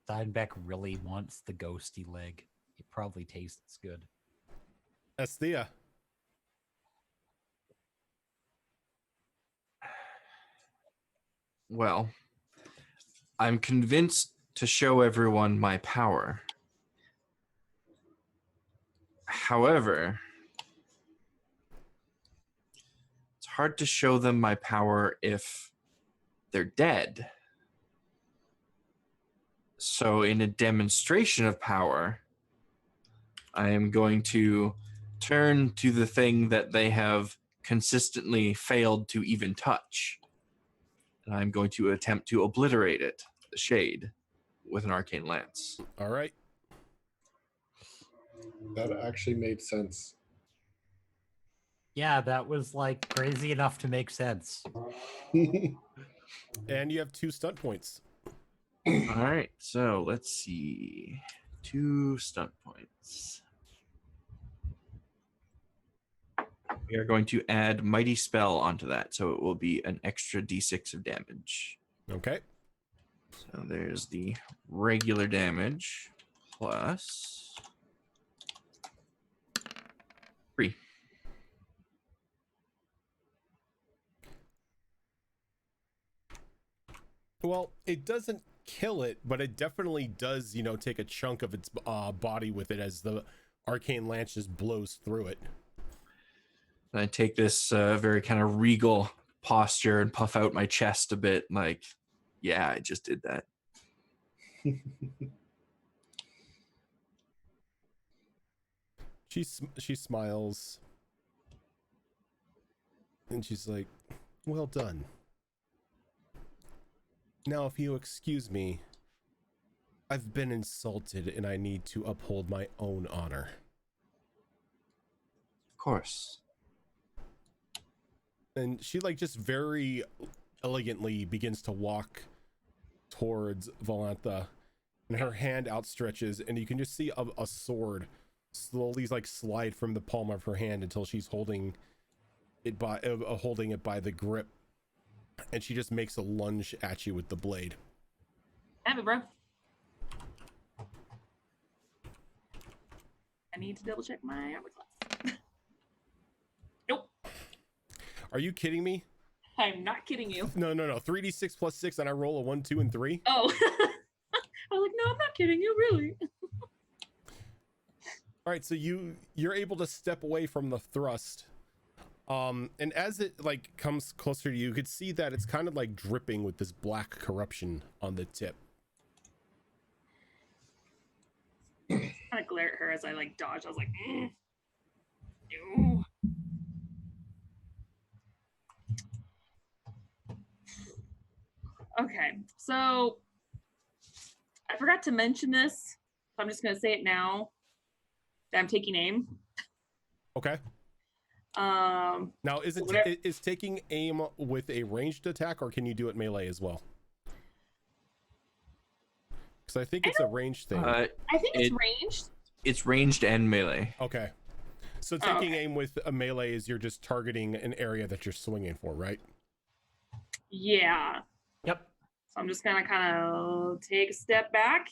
Speaker 4: Steinbeck really wants the ghosty leg. It probably tastes good.
Speaker 1: Esthea.
Speaker 3: Well, I'm convinced to show everyone my power. However, it's hard to show them my power if they're dead. So in a demonstration of power, I am going to turn to the thing that they have consistently failed to even touch. And I'm going to attempt to obliterate it, the shade, with an arcane lance.
Speaker 1: All right.
Speaker 5: That actually made sense.
Speaker 4: Yeah, that was like crazy enough to make sense.
Speaker 1: And you have 2 stunt points.
Speaker 3: All right, so let's see. 2 stunt points. We are going to add Mighty Spell onto that, so it will be an extra d6 of damage.
Speaker 1: Okay.
Speaker 3: So there's the regular damage plus 3.
Speaker 1: Well, it doesn't kill it, but it definitely does, take a chunk of its body with it as the arcane lance just blows through it.
Speaker 3: And I take this very kind of regal posture and puff out my chest a bit, like, yeah, I just did that.
Speaker 1: She smiles, and she's like, "Well done. Now, if you excuse me, I've been insulted, and I need to uphold my own honor."
Speaker 3: Of course.
Speaker 1: And she just very elegantly begins to walk towards Valantha, and her hand outstretches, and you can just see a sword slowly slide from the palm of her hand until she's holding it by the grip, and she just makes a lunge at you with the blade.
Speaker 2: Have it, bro. I need to double check my armor class. Nope.
Speaker 1: Are you kidding me?
Speaker 2: I'm not kidding you.
Speaker 1: No. 3d6 plus 6, and I roll a 1, 2, and 3.
Speaker 2: Oh. I was like, no, I'm not kidding you, really.
Speaker 1: All right, so you're able to step away from the thrust, and as it comes closer to you, you could see that it's kind of dripping with this black corruption on the tip.
Speaker 2: Kind of glare at her as I dodge. I was like, Ew. Okay, so I forgot to mention this, so I'm just gonna say it now. That I'm taking aim.
Speaker 1: Okay.
Speaker 2: Now
Speaker 1: Is taking aim with a ranged attack, or can you do it melee as well? Because I think it's a ranged thing.
Speaker 2: I think it's ranged.
Speaker 3: It's ranged and melee.
Speaker 1: Okay. So taking aim with a melee is you're just targeting an area that you're swinging for, right?
Speaker 2: Yeah.
Speaker 4: Yep.
Speaker 2: So I'm just gonna kind of take a step back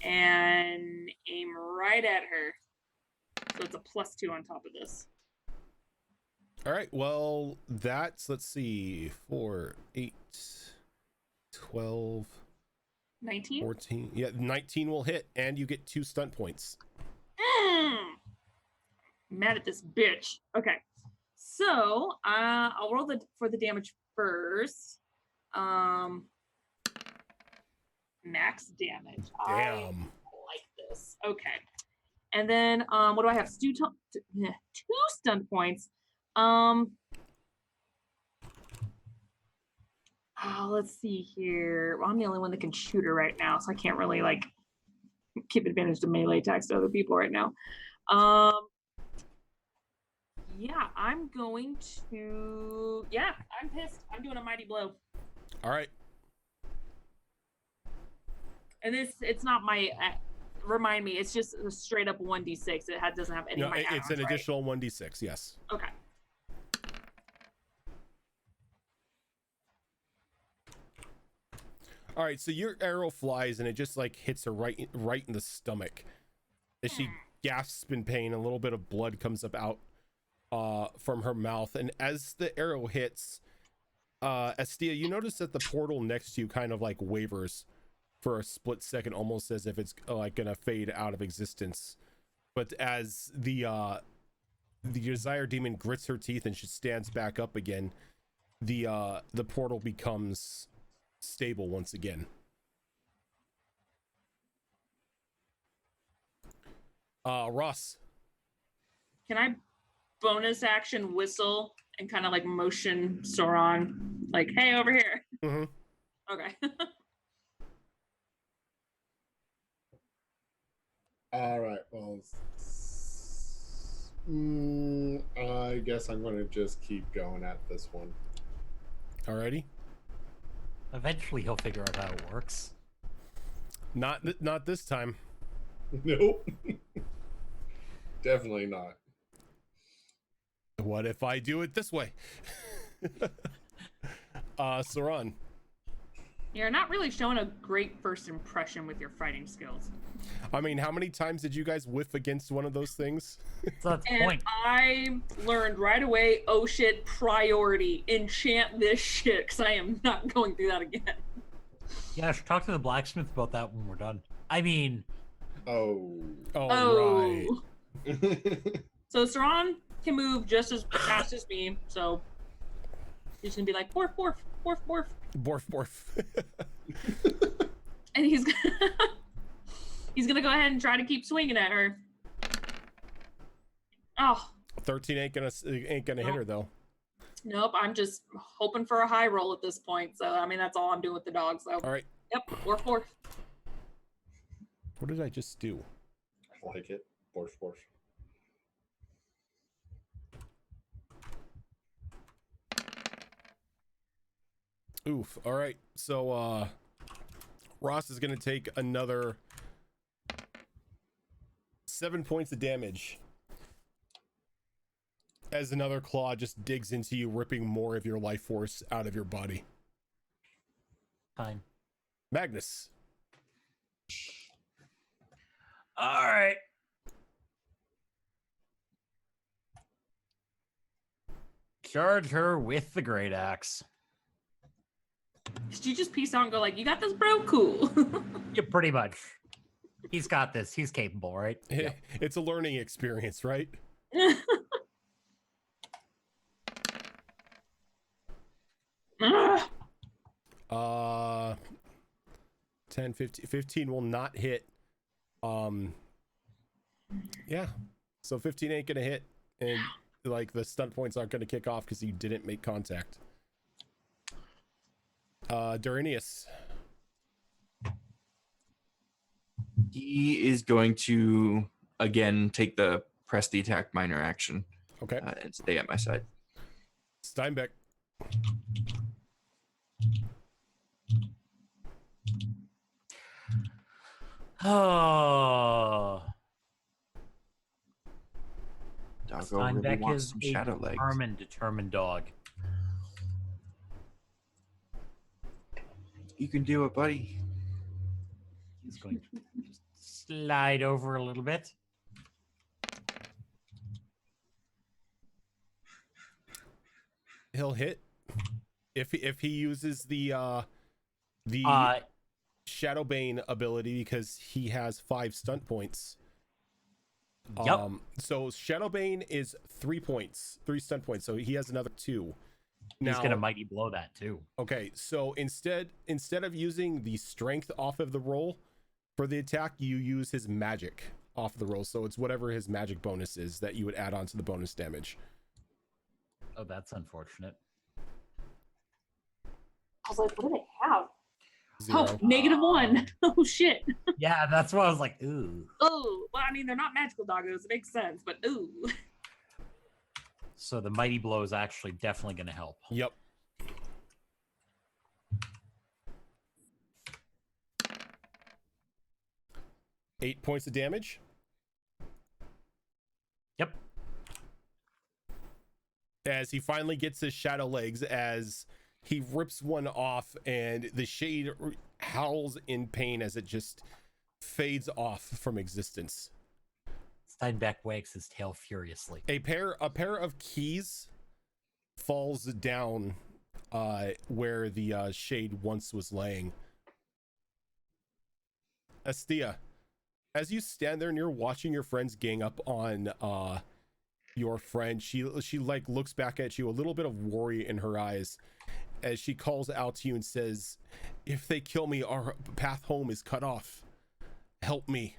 Speaker 2: and aim right at her. So it's a +2 on top of this.
Speaker 1: All right. Well, that's, let's see, 4, 8, 12,
Speaker 2: 19.
Speaker 1: 14. Yeah, 19 will hit, and you get 2 stunt points.
Speaker 2: Mad at this bitch. Okay. So I'll roll for the damage first. Max damage. I
Speaker 1: Damn.
Speaker 2: like this. Okay. And then what do I have? Two stunt points. Let's see here. Well, I'm the only one that can shoot her right now, so I can't really like keep advantage to melee attacks to other people right now. Yeah, I'm going to. Yeah, I'm pissed. I'm doing a mighty blow.
Speaker 1: All right.
Speaker 2: And it's not my. Remind me, it's just a straight up 1d6. It doesn't have any
Speaker 1: No,
Speaker 2: of my
Speaker 1: it's an
Speaker 2: add-ons, right?
Speaker 1: additional 1d6, yes.
Speaker 2: Okay.
Speaker 1: All right, so your arrow flies and it just like hits her right in the stomach. As she gasps in pain, a little bit of blood comes up out from her mouth, and as the arrow hits, Estia, you notice that the portal next to you kind of like wavers for a split second, almost as if it's like gonna fade out of existence. But as the desire demon grits her teeth and she stands back up again, the portal becomes stable once again. Ross.
Speaker 2: Can I bonus action whistle and kind of like motion Sauron, like, hey, over here?
Speaker 1: Mm-hmm.
Speaker 2: Okay.
Speaker 5: All right. Well, I guess I'm going to just keep going at this one.
Speaker 1: Alrighty.
Speaker 4: Eventually, he'll figure out how it works.
Speaker 1: Not this time.
Speaker 5: Nope. Definitely not.
Speaker 1: What if I do it this way? Sauron.
Speaker 2: You're not really showing a great first impression with your fighting skills.
Speaker 1: I mean, how many times did you guys whiff against one of those things?
Speaker 4: So that's the
Speaker 2: And
Speaker 4: point.
Speaker 2: I learned right away, oh shit, priority, enchant this shit, because I am not going through that again.
Speaker 4: Yeah, I should talk to the blacksmith about that when we're done. I mean,
Speaker 5: Oh.
Speaker 1: Right.
Speaker 2: So Sauron can move just as fast as me, so he's gonna be like, borf, borf, borf, borf.
Speaker 1: Borf, borf.
Speaker 2: And he's gonna go ahead and try to keep swinging at her. Oh,
Speaker 1: 13 ain't gonna hit her though.
Speaker 2: nope, I'm just hoping for a high roll at this point. So, I mean, that's all I'm doing with the dog. So,
Speaker 1: All right.
Speaker 2: yep, borf, borf.
Speaker 1: What did I just do?
Speaker 5: I like it. Borf, borf.
Speaker 1: Oof. All right. So Ross is gonna take another 7 points of damage as another claw just digs into you, ripping more of your life force out of your body.
Speaker 4: fine.
Speaker 1: Magnus.
Speaker 4: All right. Charge her with the great axe.
Speaker 2: Did you just peace out and go like, you got this, bro? Cool.
Speaker 4: Yeah, pretty much. He's got this. He's capable, right? Yeah.
Speaker 1: It's a learning experience, right? 10, 15, 15 will not hit. Yeah. So 15 ain't gonna hit, and like the stunt points aren't gonna kick off because you didn't make contact. Duranius.
Speaker 3: He is going to again take the press the attack minor action
Speaker 1: Okay.
Speaker 3: and stay at my side.
Speaker 1: Steinbeck.
Speaker 4: Oh,
Speaker 3: Doggo really
Speaker 4: Steinbeck
Speaker 3: wants
Speaker 4: is
Speaker 3: some
Speaker 4: a
Speaker 3: shadow legs.
Speaker 4: determined dog.
Speaker 3: You can do it, buddy.
Speaker 4: He's going to just slide over a little bit.
Speaker 1: He'll hit if he uses the Shadowbane ability because he has 5 stunt points.
Speaker 4: Yep.
Speaker 1: So Shadowbane is 3 points, 3 stunt points. So he has another 2.
Speaker 4: He's gonna mighty blow that too.
Speaker 1: Okay, so instead of using the strength off of the roll for the attack, you use his magic off the roll. So it's whatever his magic bonus is that you would add on to the bonus damage.
Speaker 4: Oh, that's unfortunate.
Speaker 2: I was like, what do they have?
Speaker 1: 0.
Speaker 2: Oh, -1. Oh shit.
Speaker 4: Yeah, that's why I was like, ooh.
Speaker 2: Oh, well, I mean, they're not magical doggos. It makes sense, but ooh.
Speaker 4: So the mighty blow is actually definitely going to help.
Speaker 1: Yep. Eight points of damage.
Speaker 4: Yep.
Speaker 1: As he finally gets his shadow legs, as he rips one off, and the shade howls in pain as it just fades off from existence.
Speaker 4: Steinbeck wags his tail furiously.
Speaker 1: A pair of keys falls down where the shade once was laying. Estia, as you stand there and you're watching your friends gang up on your friend, she like looks back at you, a little bit of worry in her eyes, as she calls out to you and says, "If they kill me, our path home is cut off. Help me."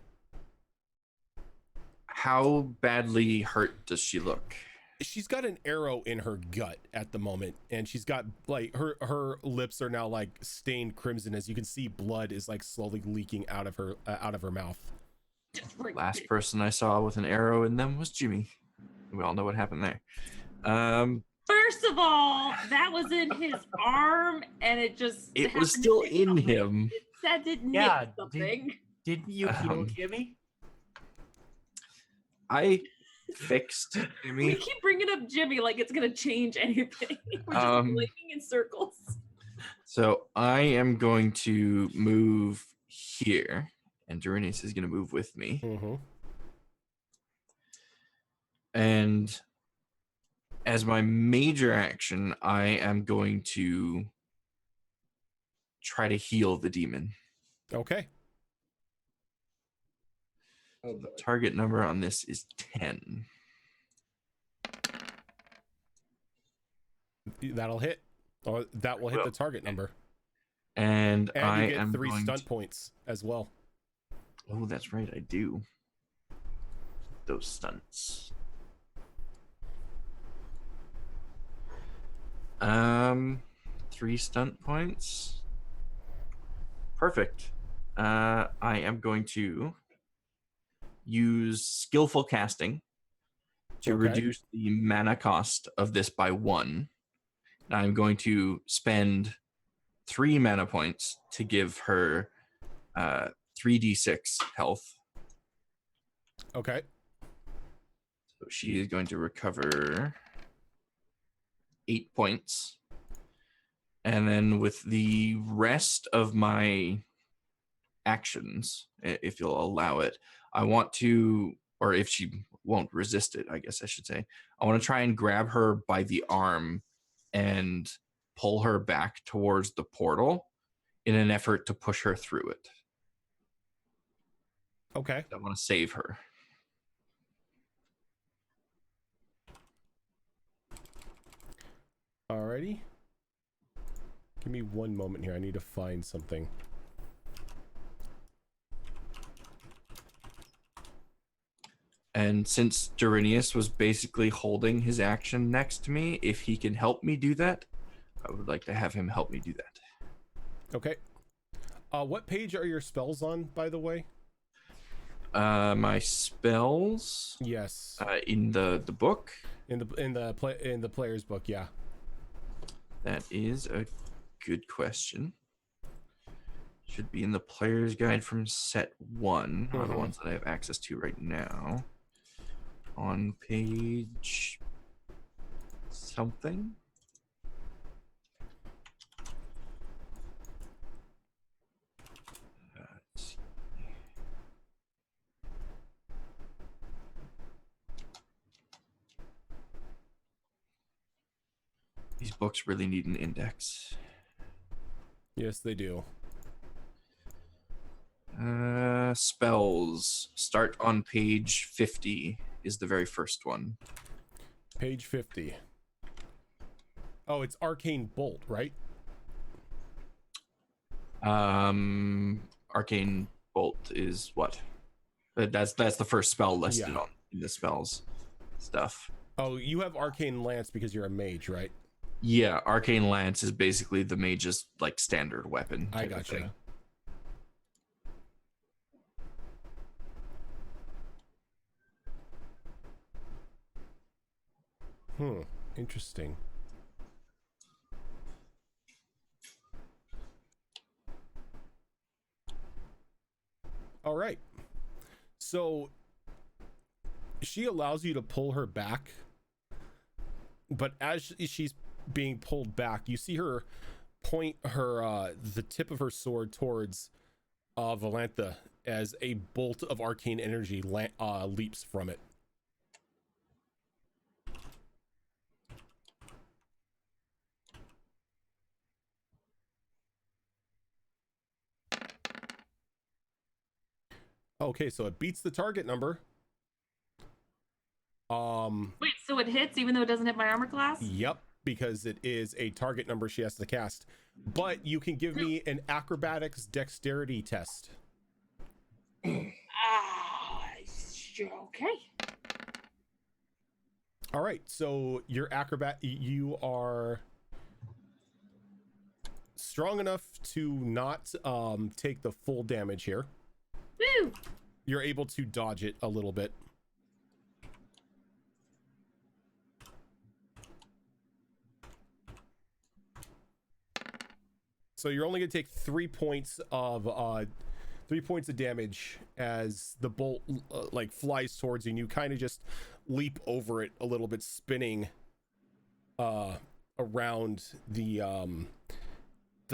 Speaker 3: How badly hurt does she look?
Speaker 1: She's got an arrow in her gut at the moment, and she's got like her lips are now like stained crimson, as you can see blood is like slowly leaking out of her mouth.
Speaker 3: Last person I saw with an arrow in them was Jimmy. We all know what happened there.
Speaker 2: First of all, that was in his arm, and it just
Speaker 3: It was
Speaker 2: happened
Speaker 3: still
Speaker 2: to hit
Speaker 3: in
Speaker 2: something.
Speaker 3: him.
Speaker 2: That didn't
Speaker 4: Yeah,
Speaker 2: hit something.
Speaker 4: Didn't you heal Jimmy?
Speaker 3: I fixed
Speaker 2: We
Speaker 3: Jimmy.
Speaker 2: keep bringing up Jimmy like it's gonna change anything. We're just blaming in circles.
Speaker 3: So I am going to move here, and Duranius is going to move with me.
Speaker 1: Mm-hmm.
Speaker 3: And as my major action, I am going to try to heal the demon.
Speaker 1: Okay.
Speaker 5: Oh,
Speaker 3: The
Speaker 5: boy.
Speaker 3: target number on this is 10.
Speaker 1: That'll hit. Or that will hit the target number.
Speaker 3: And
Speaker 1: And
Speaker 3: I
Speaker 1: you get
Speaker 3: am
Speaker 1: 3
Speaker 3: going
Speaker 1: stunt points as well.
Speaker 3: Oh, that's right, I do. Those stunts. 3 stunt points. Perfect. I am going to use skillful casting to
Speaker 1: Okay.
Speaker 3: reduce the mana cost of this by 1. I'm going to spend 3 mana points to give her 3d6 health.
Speaker 1: Okay.
Speaker 3: So she is going to recover 8 points. And then with the rest of my actions, if you'll allow it, I want to, or if she won't resist it, I guess I should say, I want to try and grab her by the arm and pull her back towards the portal in an effort to push her through it.
Speaker 1: Okay.
Speaker 3: I want to save her.
Speaker 1: Alrighty. Give me one moment here. I need to find something.
Speaker 3: And since Duranius was basically holding his action next to me, if he can help me do that, I would like to have him help me do that.
Speaker 1: Okay. What page are your spells on, by the way?
Speaker 3: My spells
Speaker 1: Yes.
Speaker 3: in the book.
Speaker 1: In the player's book, yeah.
Speaker 3: That is a good question. Should be in the player's guide from set 1, or the ones that I have access to right now. On page something. These books really need an index.
Speaker 1: Yes, they do.
Speaker 3: Spells. Start on page 50 is the very first one.
Speaker 1: Page 50. Oh, it's Arcane Bolt, right?
Speaker 3: Arcane Bolt is what? That's the first spell listed
Speaker 1: Yeah.
Speaker 3: on the spells stuff.
Speaker 1: Oh, you have Arcane Lance because you're a mage, right?
Speaker 3: Yeah, Arcane Lance is basically the mage's like standard weapon.
Speaker 1: I
Speaker 3: type of thing.
Speaker 1: gotcha. Interesting. All right. So she allows you to pull her back, but as she's being pulled back, you see her point her the tip of her sword towards Valantha as a bolt of arcane energy leaps from it. Okay, so it beats the target number.
Speaker 2: Wait, so it hits even though it doesn't hit my armor class?
Speaker 1: Yep, because it is a target number she has to cast. But you can give me an acrobatics dexterity test.
Speaker 2: Okay.
Speaker 1: All right, so your you are strong enough to not take the full damage here.
Speaker 2: Woo!
Speaker 1: You're able to dodge it a little bit. So you're only gonna take 3 points of damage as the bolt like flies towards you, and you kind of just leap over it a little bit, spinning around the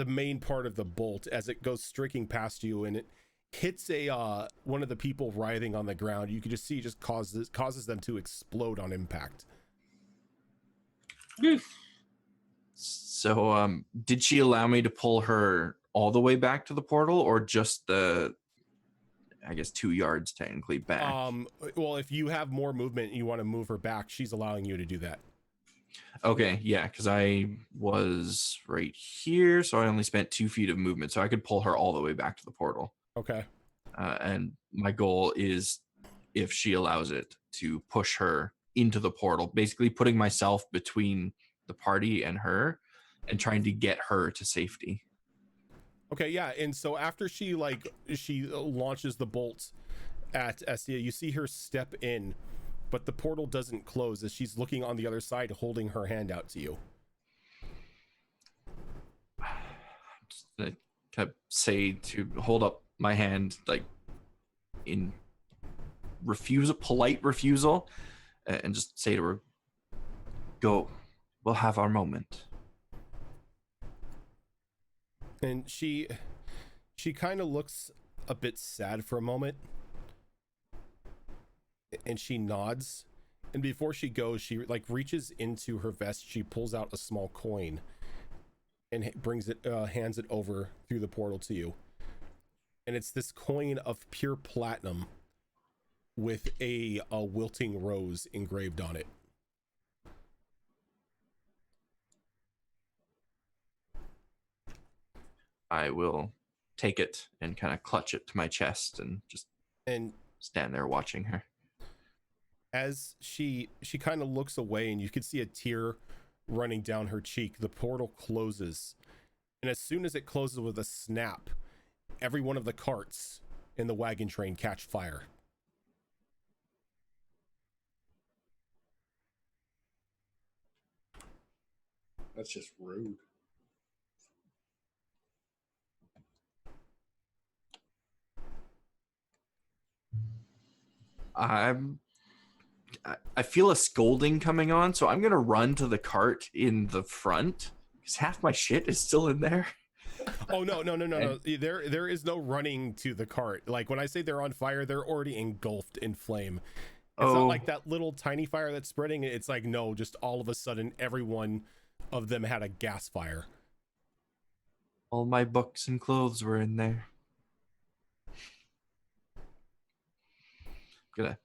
Speaker 1: main part of the bolt as it goes streaking past you, and it hits a one of the people writhing on the ground. You can just see it just causes them to explode on impact.
Speaker 3: So, did she allow me to pull her all the way back to the portal, or just the, I guess, 2 yards technically back?
Speaker 1: Well, if you have more movement and you want to move her back, she's allowing you to do that.
Speaker 3: Okay, yeah, because I was right here, so I only spent 2 feet of movement, so I could pull her all the way back to the portal.
Speaker 1: Okay.
Speaker 3: And my goal is, if she allows it, to push her into the portal, basically putting myself between the party and her and trying to get her to safety.
Speaker 1: Okay, yeah, and so after she launches the bolt at Estia, you see her step in, but the portal doesn't close as she's looking on the other side, holding her hand out to you.
Speaker 3: Just kind of say to hold up my hand, like in polite refusal, and just say to her, "Go, we'll have our moment."
Speaker 1: And she kind of looks a bit sad for a moment, and she nods, and before she goes, she like reaches into her vest, she pulls out a small coin and brings it hands it over through the portal to you, and it's this coin of pure platinum with a wilting rose engraved on it.
Speaker 3: I will take it and kind of clutch it to my chest and just stand there watching her.
Speaker 1: As she kind of looks away, and you can see a tear running down her cheek, the portal closes, and as soon as it closes with a snap, every one of the carts in the wagon train catch fire.
Speaker 5: That's just rude.
Speaker 3: I feel a scolding coming on, so I'm gonna run to the cart in the front because half my shit is still in there.
Speaker 1: Oh no. There is no running to the cart. Like when I say they're on fire, they're already engulfed in flame. It's not like that little tiny fire that's spreading. It's like, no, just all of a sudden everyone of them had a gas fire.
Speaker 3: All my books and clothes were in there. Gonna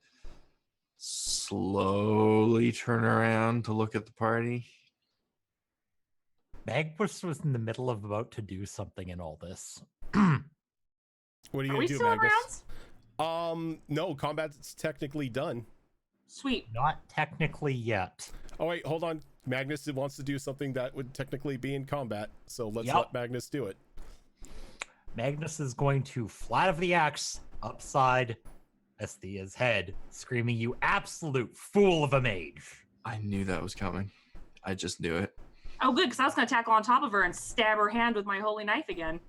Speaker 3: slowly turn around to look at the party.
Speaker 4: Magnus was in the middle of about to do something in all this.
Speaker 1: What are you
Speaker 2: Are
Speaker 1: gonna
Speaker 2: we
Speaker 1: do,
Speaker 2: still
Speaker 1: Magnus?
Speaker 2: around?
Speaker 1: No, combat's technically done.
Speaker 2: Sweet.
Speaker 4: Not technically yet.
Speaker 1: Oh wait, hold on. Magnus wants to do something that would technically be in combat, so let's
Speaker 4: Yep.
Speaker 1: let Magnus do it.
Speaker 4: Magnus is going to flat of the axe upside Esthea's head, screaming, "You absolute fool of a mage!"
Speaker 3: I knew that was coming. I just knew it.
Speaker 2: Oh, good, because I was going to tackle on top of her and stab her hand with my holy knife again.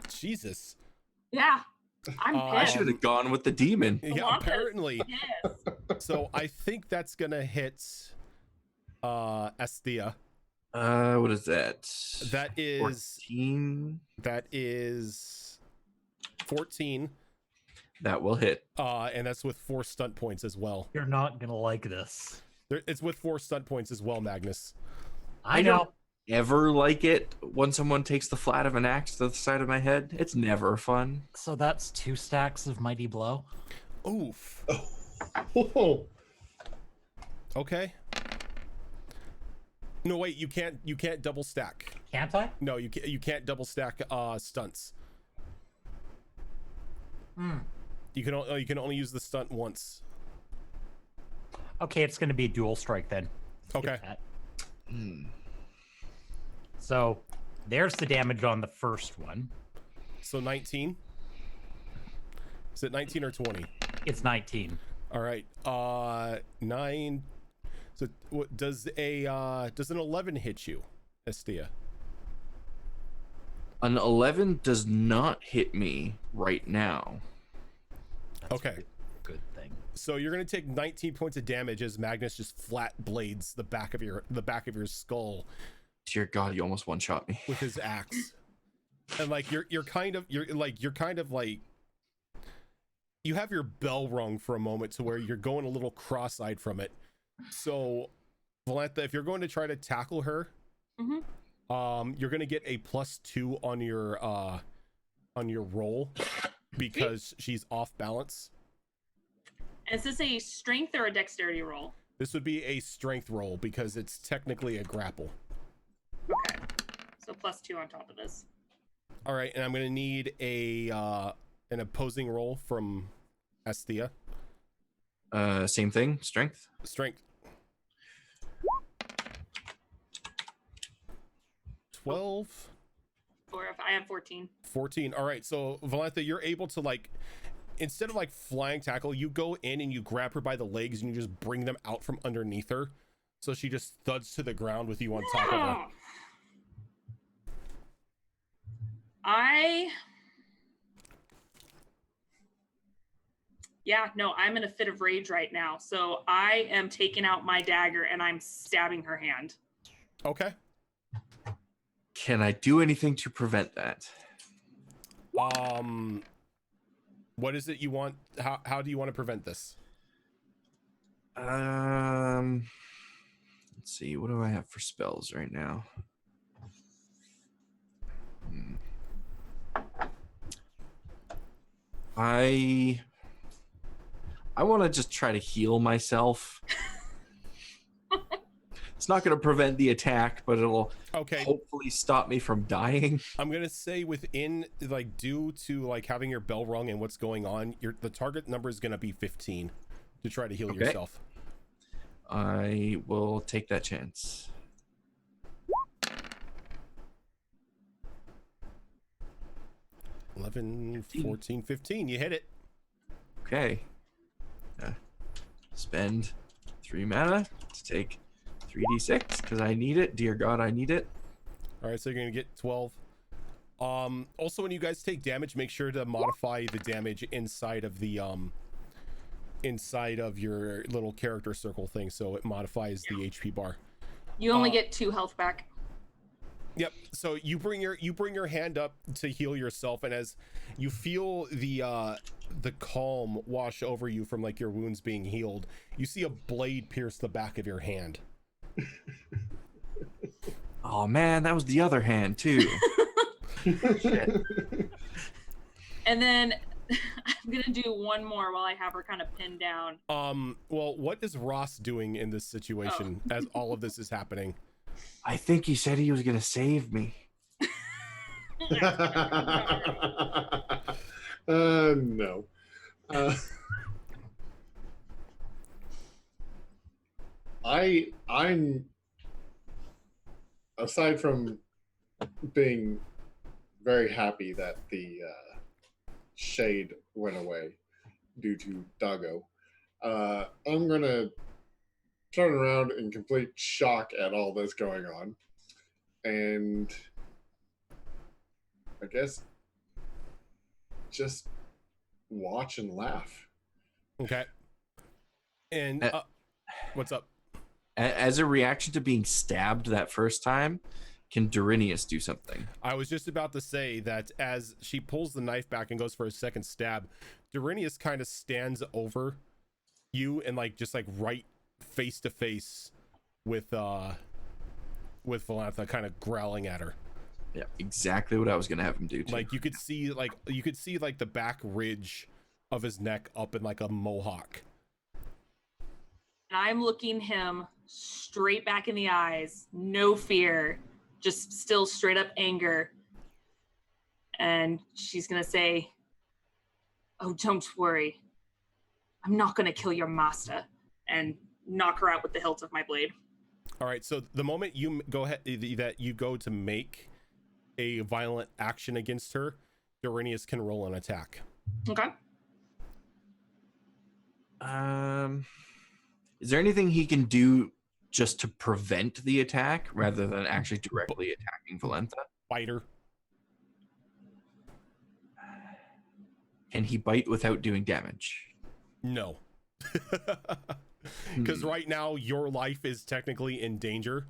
Speaker 1: Jesus.
Speaker 2: Yeah, I'm
Speaker 3: I
Speaker 2: pissed.
Speaker 3: should have gone with the demon.
Speaker 1: Yeah,
Speaker 2: Womp is
Speaker 1: apparently.
Speaker 2: pissed.
Speaker 1: So I think that's gonna hit Esthea.
Speaker 3: What is that?
Speaker 1: That is
Speaker 3: 14.
Speaker 1: 14.
Speaker 3: That will hit.
Speaker 1: And that's with 4 stunt points as well.
Speaker 4: You're not gonna like this.
Speaker 1: It's with 4 stunt points as well, Magnus.
Speaker 4: I know.
Speaker 3: Ever like it when someone takes the flat of an axe to the side of my head? It's never fun.
Speaker 4: So that's 2 stacks of mighty blow.
Speaker 1: Oof.
Speaker 5: Oh,
Speaker 1: Okay. No, wait, you can't double stack.
Speaker 4: Can't I?
Speaker 1: No, you can't double stack stunts.
Speaker 4: Hmm.
Speaker 1: You can only use the stunt once.
Speaker 4: Okay, it's gonna be a dual strike then. Skip
Speaker 1: Okay.
Speaker 4: that.
Speaker 3: Hmm.
Speaker 4: So there's the damage on the first one.
Speaker 1: So 19. Is it 19 or 20?
Speaker 4: It's 19.
Speaker 1: All right. 9. So what does an 11 hit you, Estia?
Speaker 3: An 11 does not hit me right now.
Speaker 4: That's
Speaker 1: Okay.
Speaker 4: a good thing.
Speaker 1: So you're gonna take 19 points of damage as Magnus just flat blades the back of your skull
Speaker 3: Dear God, you almost one-shot me.
Speaker 1: with his axe. And like you're kind of like you have your bell rung for a moment to where you're going a little cross-eyed from it. So Valentha, if you're going to try to tackle her, you're gonna get a +2 on your roll because she's off balance.
Speaker 2: Is this a strength or a dexterity roll?
Speaker 1: This would be a strength roll because it's technically a grapple.
Speaker 2: Okay. So +2 on top of this.
Speaker 1: All right, and I'm gonna need an opposing roll from Esthea.
Speaker 3: Same thing, strength.
Speaker 1: Strength. 12,
Speaker 2: Or if I have 14.
Speaker 1: 14. All right, so Valentha, you're able to like, instead of like flying tackle, you go in and you grab her by the legs and you just bring them out from underneath her, so she just thuds to the ground with you on top of her.
Speaker 2: I'm in a fit of rage right now. So I am taking out my dagger and I'm stabbing her hand.
Speaker 1: Okay.
Speaker 3: Can I do anything to prevent that?
Speaker 1: What is it you want? How do you want to prevent this?
Speaker 3: Let's see. What do I have for spells right now? I want to just try to heal myself. It's not going to prevent the attack, but it'll hopefully stop me from dying.
Speaker 1: I'm gonna say within, like, due to like having your bell rung and what's going on, the target number is gonna be 15 to try to heal yourself.
Speaker 3: I will take that chance.
Speaker 1: $11, 14, 15. You hit it.
Speaker 3: Okay. Spend 3 mana to take 3d6 because I need it. Dear God, I need it.
Speaker 1: All right, so you're gonna get 12. Also, when you guys take damage, make sure to modify the damage inside of the inside of your little character circle thing, so it modifies the HP bar.
Speaker 2: You only get 2 health back.
Speaker 1: Yep. So you bring your hand up to heal yourself, and as you feel the calm wash over you from like your wounds being healed, you see a blade pierce the back of your hand.
Speaker 3: Oh man, that was the other hand too. Shit.
Speaker 2: And then I'm gonna do one more while I have her kind of pinned down.
Speaker 1: Well, what is Ross doing in this situation as all of this is happening?
Speaker 3: I think he said he was gonna save me.
Speaker 5: No. I'm aside from being very happy that the shade went away due to Doggo. I'm gonna turn around in complete shock at all this going on, and I guess just watch and laugh.
Speaker 1: Okay. And what's up?
Speaker 3: As a reaction to being stabbed that first time, can Dorinius do something?
Speaker 1: I was just about to say that as she pulls the knife back and goes for a second stab, Dorinius kind of stands over you and like just like right face to face with Valantha, kind of growling at her.
Speaker 3: Yeah, exactly what I was gonna have him do too.
Speaker 1: Like you could see like the back ridge of his neck up in like a mohawk.
Speaker 2: And I'm looking him straight back in the eyes, no fear, just still straight up anger. And she's gonna say, "Oh, don't worry. I'm not gonna kill your master," and knock her out with the hilt of my blade.
Speaker 1: All right, so the moment you go ahead that you go to make a violent action against her, Dorinius can roll an attack.
Speaker 2: Okay.
Speaker 3: Is there anything he can do just to prevent the attack rather than actually directly attacking Valentha?
Speaker 1: Biter.
Speaker 3: Can he bite without doing damage?
Speaker 1: No. Because right now your life is technically in danger.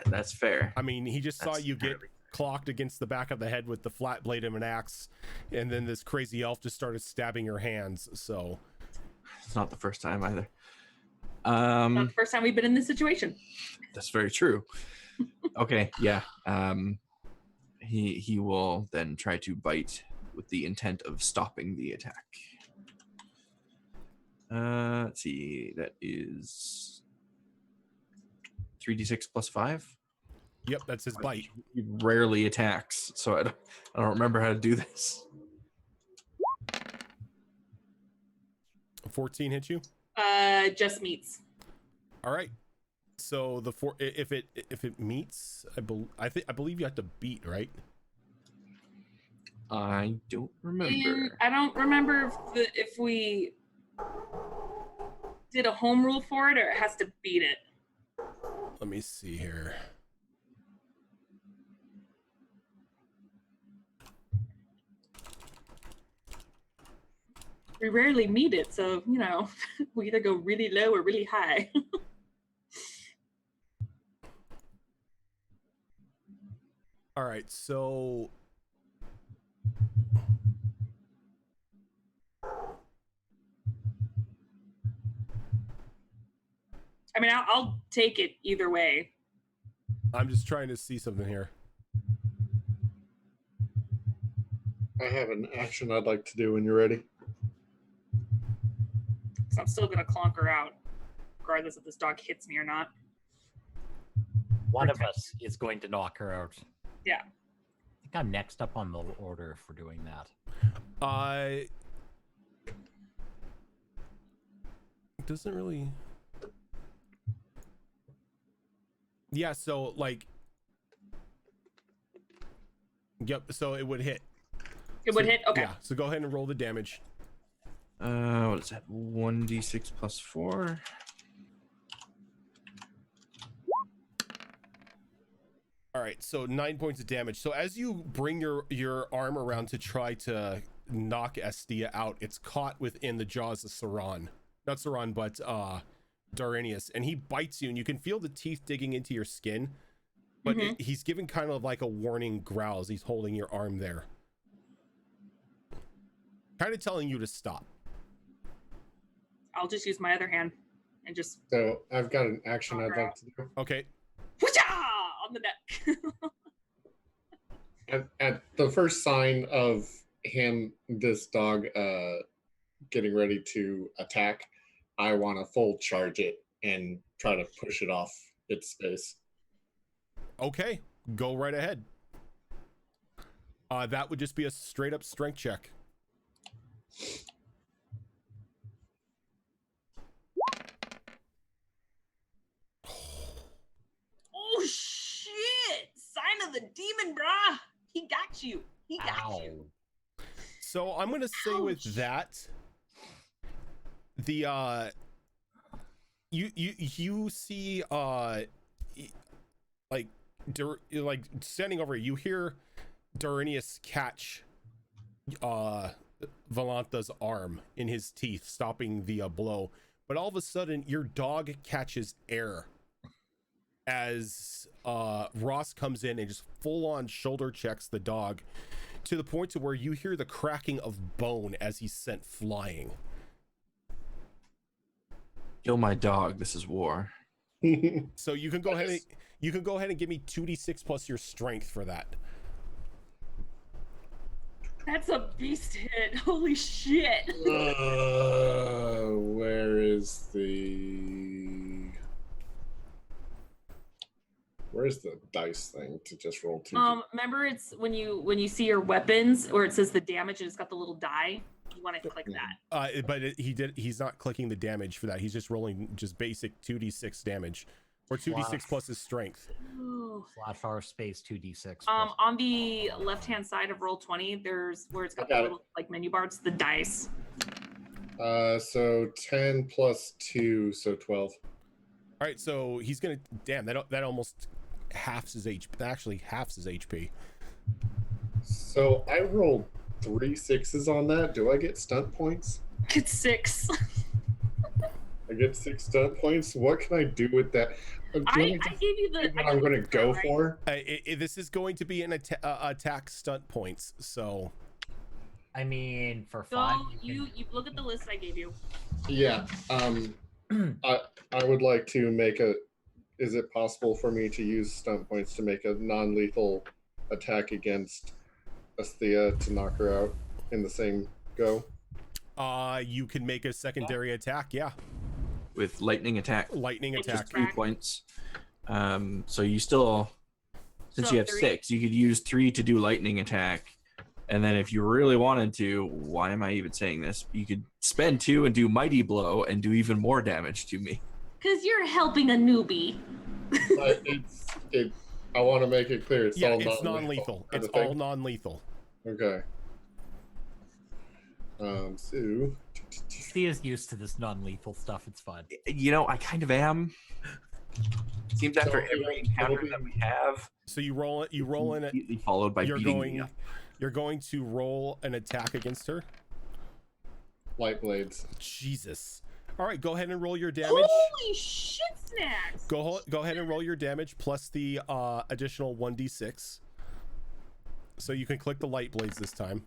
Speaker 3: That's fair.
Speaker 1: I mean, he just saw
Speaker 3: That's
Speaker 1: you get
Speaker 3: fairly-
Speaker 1: clocked against the back of the head with the flat blade of an axe, and then this crazy elf just started stabbing your hands. So
Speaker 3: It's not the first time either.
Speaker 2: Not the first time we've been in this situation.
Speaker 3: That's very true. Okay, yeah. He will then try to bite with the intent of stopping the attack. Let's see. That is 3d6 plus 5.
Speaker 1: yep, that's his bite.
Speaker 3: He rarely attacks, so I don't remember how to do this.
Speaker 1: 14 hit you.
Speaker 2: Just meets.
Speaker 1: All right. So the if it meets, I believe you have to beat, right?
Speaker 3: I don't remember.
Speaker 2: I don't remember if we did a home rule for it or it has to beat it.
Speaker 1: Let me see here.
Speaker 2: We rarely meet it, so you know, we either go really low or really high.
Speaker 1: All right, so
Speaker 2: I mean, I'll take it either way.
Speaker 1: I'm just trying to see something here.
Speaker 5: I have an action I'd like to do when you're ready.
Speaker 2: So I'm still gonna clonk her out, regardless if this dog hits me or not.
Speaker 4: One of us is going to knock her out.
Speaker 2: Yeah.
Speaker 4: I think I'm next up on the order for doing that.
Speaker 1: It doesn't really. Yeah, so like, yep. So it would hit.
Speaker 2: It would
Speaker 1: So-
Speaker 2: hit? Okay.
Speaker 1: Yeah. So go ahead and roll the damage.
Speaker 3: What is that? 1d6 plus 4.
Speaker 1: All right. So 9 points of damage. So as you bring your arm around to try to knock Estia out, it's caught within the jaws of Saran. Not Saran, but Darinius, and he bites you, and you can feel the teeth digging into your skin. But he's giving kind of like a warning growl as he's holding your arm there, kind of telling you to stop.
Speaker 2: I'll just use my other hand and just
Speaker 5: So I've got an action I'd like to do.
Speaker 1: Okay.
Speaker 2: whoosh-ah! I'll on the deck.
Speaker 5: At the first sign of this dog getting ready to attack, I want to full charge it and try to push it off its space.
Speaker 1: Okay, go right ahead. That would just be a straight up strength check.
Speaker 2: Oh shit! Sign of the demon, brah. He got you. He got you.
Speaker 1: So I'm gonna say with
Speaker 2: Ouch.
Speaker 1: that, the you see like standing over, you hear Duranius catch Valantha's arm in his teeth, stopping the blow. But all of a sudden, your dog catches air as Ross comes in and just full on shoulder checks the dog to the point to where you hear the cracking of bone as he's sent flying.
Speaker 3: Kill my dog. This is war.
Speaker 1: So you can go ahead and give me 2d6 plus your strength for that.
Speaker 2: That's a beast hit. Holy shit.
Speaker 5: Where is the... Where's the dice thing to just roll 2?
Speaker 2: Remember it's when you see your weapons where it says the damage and it's got the little die. You want to click that.
Speaker 1: But he's not clicking the damage for that. He's just rolling just basic 2d6 damage, or 2d6 plus his strength.
Speaker 2: Ooh.
Speaker 4: /r space 2d6.
Speaker 2: On the left hand side of roll 20, there's where it's got the little like menu bars, the dice.
Speaker 5: So 10 plus 2, so 12.
Speaker 1: All right, so he's gonna that almost halves his HP. Actually, halves his HP.
Speaker 5: So I rolled 3 6s on that. Do I get stunt points?
Speaker 2: Get 6.
Speaker 5: I get 6 stunt points. What can I do with that?
Speaker 2: I gave you the.
Speaker 5: What I'm going to go
Speaker 2: right?
Speaker 5: for.
Speaker 1: This is going to be an attack stunt points. So,
Speaker 4: I mean, for
Speaker 2: So
Speaker 4: fun,
Speaker 2: you look at the list I gave you.
Speaker 5: Yeah. I would like to make a. Is it possible for me to use stunt points to make a non-lethal attack against Asthea to knock her out in the same go?
Speaker 1: you can make a secondary attack. Yeah,
Speaker 3: With lightning attack.
Speaker 1: lightning
Speaker 2: It's
Speaker 1: attack.
Speaker 2: just
Speaker 3: 3 points. So you still, since
Speaker 2: So
Speaker 3: you have
Speaker 2: 3.
Speaker 3: 6, you could use 3 to do lightning attack. And then if you really wanted to, why am I even saying this? You could spend 2 and do mighty blow and do even more damage to me.
Speaker 2: Because you're helping a newbie.
Speaker 5: But I want to make it clear. It's all
Speaker 1: It's
Speaker 5: non-lethal.
Speaker 1: non-lethal.
Speaker 5: kind
Speaker 1: It's
Speaker 5: of thing.
Speaker 1: all non-lethal.
Speaker 5: Okay. So
Speaker 4: Thea's used to this non-lethal stuff. It's fun.
Speaker 3: You know, I kind of am. Seems after
Speaker 5: So
Speaker 3: every
Speaker 5: it'll
Speaker 3: encounter
Speaker 5: be-
Speaker 3: that we have,
Speaker 1: So you roll it. You roll in it.
Speaker 3: immediately followed by
Speaker 1: You're
Speaker 3: beating
Speaker 1: going.
Speaker 3: me up.
Speaker 1: You're going to roll an attack against her.
Speaker 5: light blades.
Speaker 1: Jesus. All right, go ahead and roll your damage.
Speaker 2: Holy shit snacks.
Speaker 1: Go ahead and roll your damage plus the additional 1d6. So you can click the light blades this time,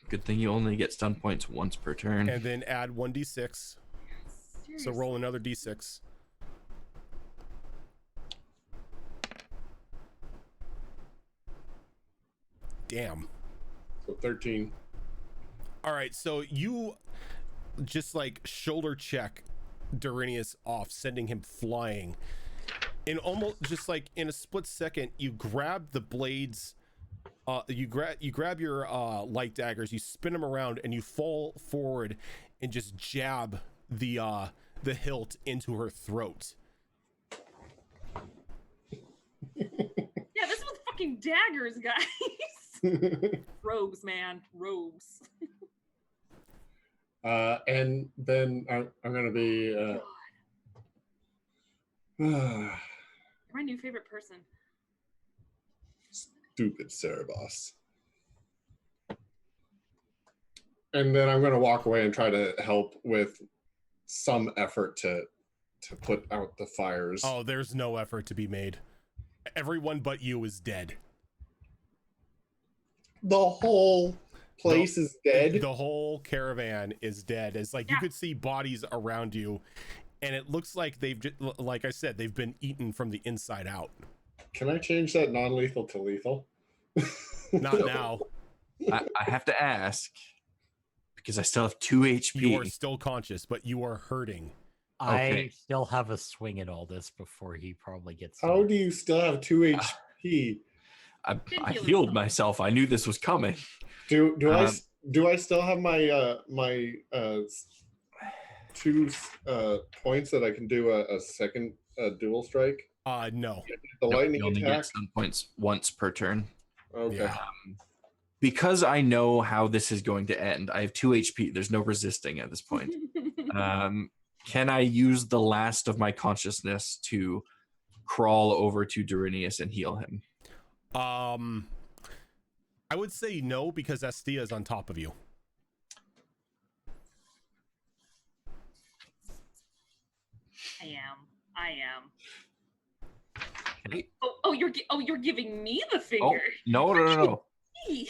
Speaker 3: Good thing you only get stun points once per turn.
Speaker 1: and then add 1d6. So
Speaker 2: Seriously.
Speaker 1: roll another d6. Damn.
Speaker 5: So 13.
Speaker 1: All right, so you just like shoulder check Duranius off, sending him flying. In almost just like in a split second, you grab the blades. You grab your light daggers, you spin them around, and you fall forward and just jab the hilt into her throat.
Speaker 2: Yeah, this is with fucking daggers, guys. Rogues, man. Rogues.
Speaker 5: And then I'm going to be.
Speaker 2: God, you're my new favorite person.
Speaker 5: Stupid Cerebos. And then I'm going to walk away and try to help with some effort to put out the fires.
Speaker 1: Oh, there's no effort to be made. Everyone but you is dead.
Speaker 5: The whole place is dead.
Speaker 1: The whole caravan is dead. It's like you
Speaker 2: Yeah.
Speaker 1: could see bodies around you, and it looks like like I said, they've been eaten from the inside out.
Speaker 5: Can I change that non-lethal to lethal?
Speaker 1: Not now.
Speaker 3: I have to ask because I still have 2 HP.
Speaker 1: You are still conscious, but you are hurting.
Speaker 3: Okay.
Speaker 4: I still have a swing at all this before he probably gets.
Speaker 5: How
Speaker 4: to
Speaker 5: do you still have 2 HP?
Speaker 3: I
Speaker 2: Didn't heal
Speaker 3: healed
Speaker 2: himself.
Speaker 3: myself. I knew this was coming.
Speaker 5: Do
Speaker 3: Um,
Speaker 5: I still have my my 2 points that I can do a second dual strike?
Speaker 1: No.
Speaker 5: The
Speaker 3: Nope,
Speaker 5: lightning
Speaker 3: you only
Speaker 5: attack.
Speaker 3: get stun points once per turn.
Speaker 5: Okay.
Speaker 1: Yeah.
Speaker 3: Because I know how this is going to end, I have 2 HP. There's no resisting at this point. Can I use the last of my consciousness to crawl over to Durinius and heal him?
Speaker 1: I would say no because Estia is on top of you.
Speaker 2: I am.
Speaker 3: Okay.
Speaker 2: You're giving me the
Speaker 3: Oh,
Speaker 2: finger.
Speaker 3: no.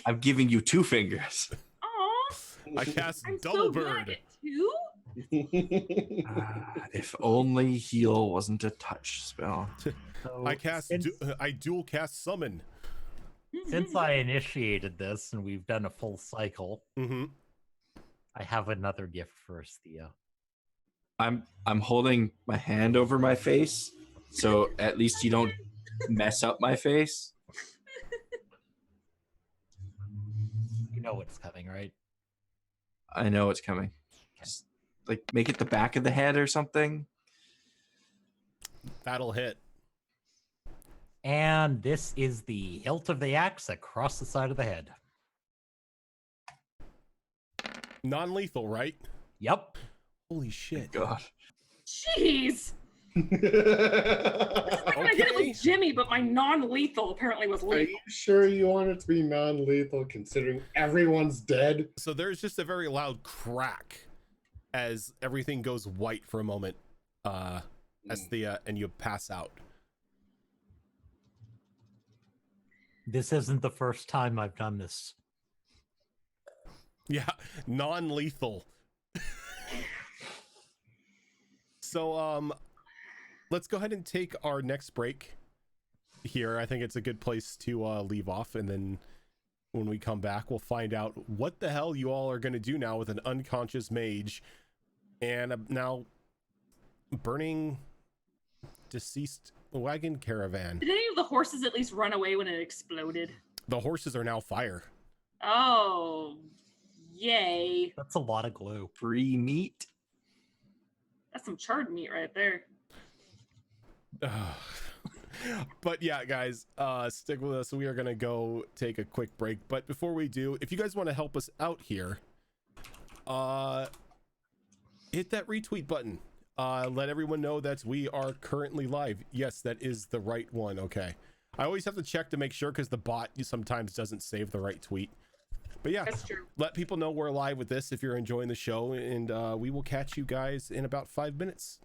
Speaker 3: I'm giving you 2 fingers.
Speaker 2: Aw,
Speaker 1: I cast
Speaker 2: I'm
Speaker 1: double
Speaker 2: so good
Speaker 1: bird.
Speaker 2: at it too.
Speaker 3: If only heal wasn't a touch spell.
Speaker 4: So
Speaker 1: I cast I dual cast summon.
Speaker 4: since I initiated this and we've done a full cycle,
Speaker 1: Mm-hmm.
Speaker 4: I have another gift for Estia.
Speaker 3: I'm holding my hand over my face, so at least you don't mess up my face.
Speaker 4: You know what's coming, right?
Speaker 3: I know it's coming. Just, like, make it the back of the head or something.
Speaker 1: That'll hit.
Speaker 4: And this is the hilt of the axe across the side of the head.
Speaker 1: Non-lethal, right?
Speaker 4: Yep.
Speaker 1: Holy shit.
Speaker 3: God.
Speaker 2: Jeez. I did it
Speaker 1: Okay.
Speaker 2: with Jimmy, but my non-lethal apparently was
Speaker 5: Are
Speaker 2: lethal.
Speaker 5: you sure you want it to be non-lethal considering everyone's dead?
Speaker 1: So there's just a very loud crack as everything goes white for a moment. Estia, and you pass out.
Speaker 4: This isn't the first time I've done this.
Speaker 1: Yeah, non-lethal. So let's go ahead and take our next break here. I think it's a good place to leave off, and then when we come back, we'll find out what the hell you all are going to do now with an unconscious mage and a now burning deceased wagon caravan.
Speaker 2: Did any of the horses at least run away when it exploded?
Speaker 1: The horses are now fire.
Speaker 2: Oh, yay.
Speaker 4: That's a lot of glue.
Speaker 3: Free meat.
Speaker 2: That's some charred meat right there.
Speaker 1: But yeah, guys, stick with us. We are gonna go take a quick break, but before we do, if you guys want to help us out here, hit that retweet button. Let everyone know that we are currently live. Yes, that is the right one. Okay, I always have to check to make sure because the bot sometimes doesn't save the right tweet. But yeah,
Speaker 2: That's true.
Speaker 1: let people know we're live with this if you're enjoying the show, and we will catch you guys in about 5 minutes.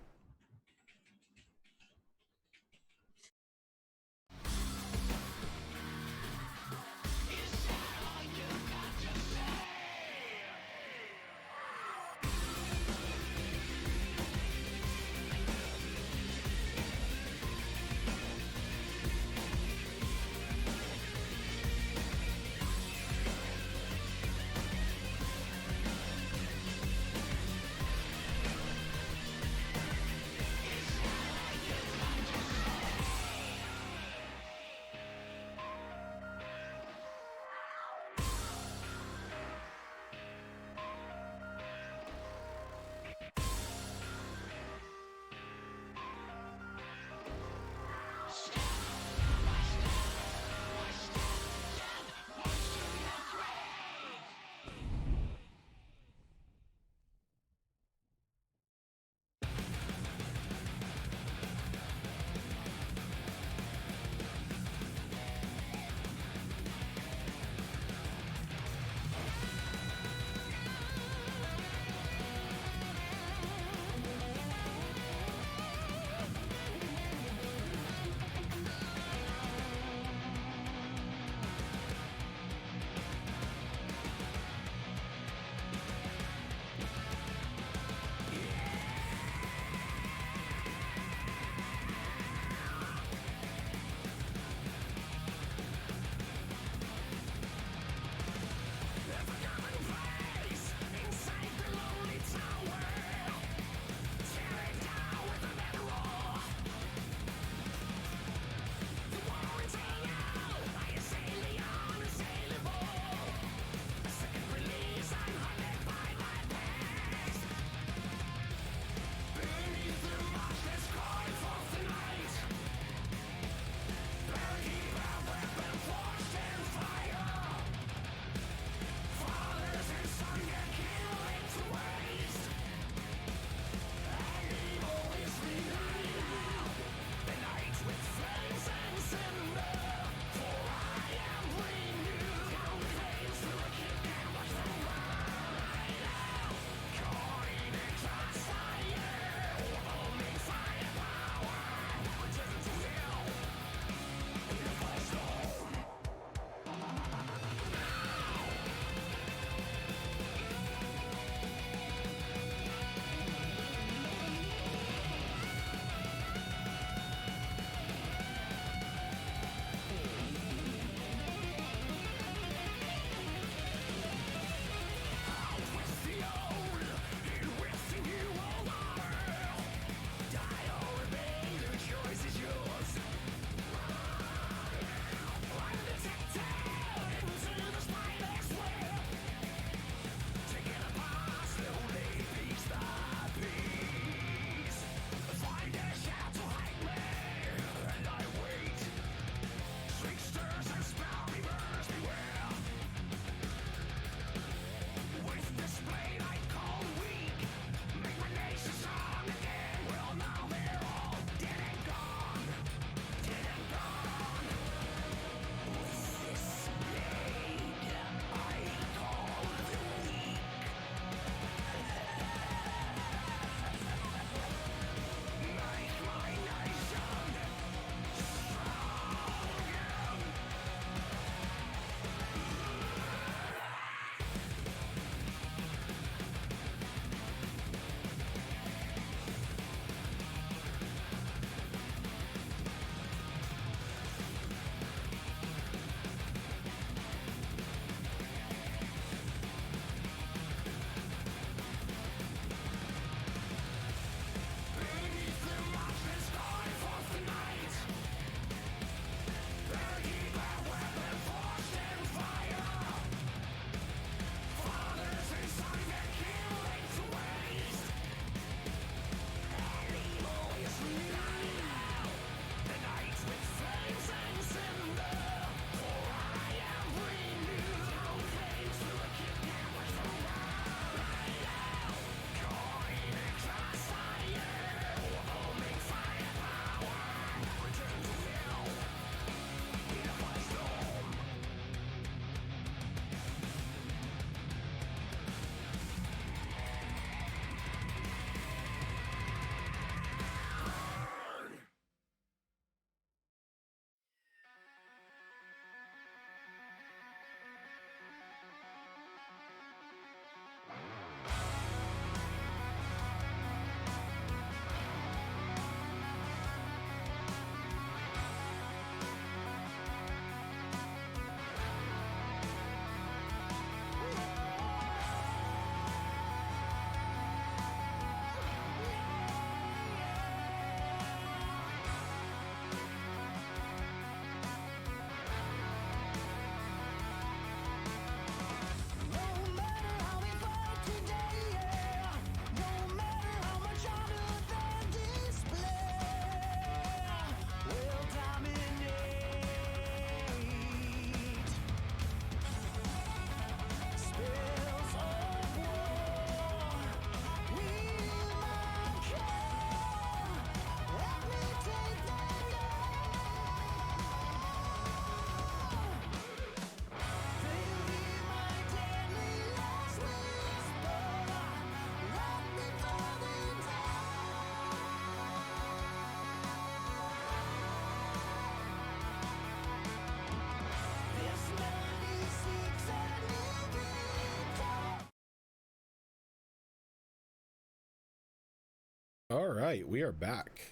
Speaker 1: All right, we are back.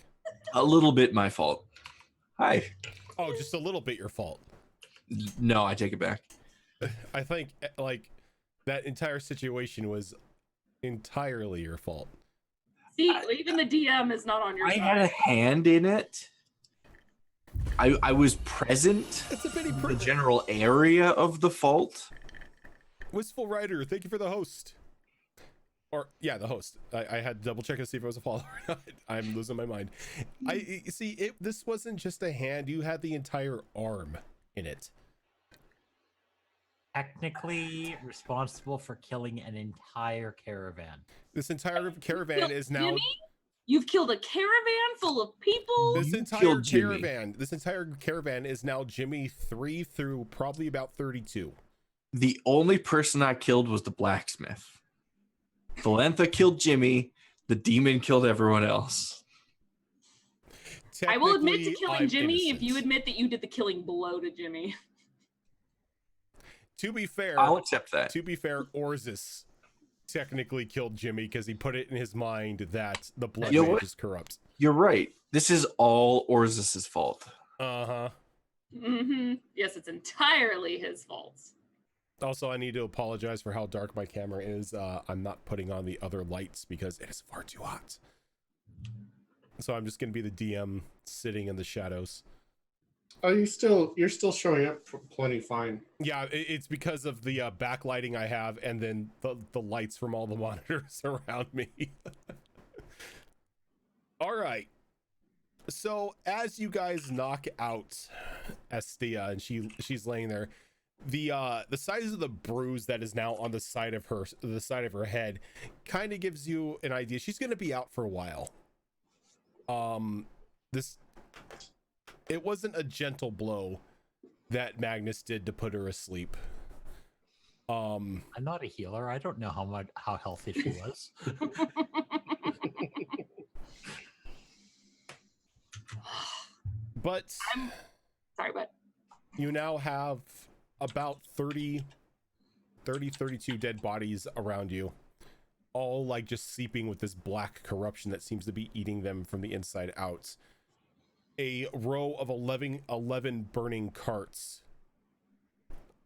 Speaker 3: A little bit my fault. Hi.
Speaker 1: Oh, just a little bit your fault.
Speaker 3: No, I take it back.
Speaker 1: I think like that entire situation was entirely your fault.
Speaker 2: See, even the DM is not on your
Speaker 3: I
Speaker 2: side.
Speaker 3: had a hand in it. I was present
Speaker 1: It's a pity.
Speaker 3: in the general area of the fault.
Speaker 1: Wistful Rider, thank you for the host. Or yeah, the host. I had to double check to see if it was a follower or not. I'm losing my mind. I see. This wasn't just a hand. You had the entire arm in it.
Speaker 4: Technically responsible for killing an entire caravan.
Speaker 1: This entire caravan is now.
Speaker 2: Jimmy? You've killed a caravan full of people.
Speaker 1: This
Speaker 3: You
Speaker 1: entire
Speaker 3: killed Jimmy.
Speaker 1: caravan. This entire caravan is now Jimmy 3 through probably about 32.
Speaker 3: The only person I killed was the blacksmith. Valentha killed Jimmy. The demon killed everyone else.
Speaker 2: I will admit to
Speaker 1: Technically,
Speaker 2: killing
Speaker 1: I'm
Speaker 2: Jimmy if you
Speaker 1: innocent.
Speaker 2: admit that you did the killing blow to Jimmy.
Speaker 1: To be fair,
Speaker 3: I'll accept that.
Speaker 1: Orzus technically killed Jimmy because he put it in his mind that the blood
Speaker 3: You know
Speaker 1: mage
Speaker 3: what?
Speaker 1: is corrupt.
Speaker 3: You're right. This is all Orzus' fault.
Speaker 1: Uh-huh.
Speaker 2: Yes, it's entirely his fault.
Speaker 1: Also, I need to apologize for how dark my camera is. I'm not putting on the other lights because it is far too hot. So I'm just going to be the DM sitting in the shadows.
Speaker 5: Oh, you're still showing up plenty fine.
Speaker 1: Yeah, it's because of the backlighting I have and then the lights from all the monitors around me. All right. So as you guys knock out Estia and she's laying there, the size of the bruise that is now on the side of her head kind of gives you an idea. She's going to be out for a while. It wasn't a gentle blow that Magnus did to put her asleep.
Speaker 4: I'm not a healer. I don't know how healthy she was.
Speaker 1: But
Speaker 2: Sorry, but
Speaker 1: you now have about 32 dead bodies around you, all like just seeping with this black corruption that seems to be eating them from the inside out. A row of 11 burning carts,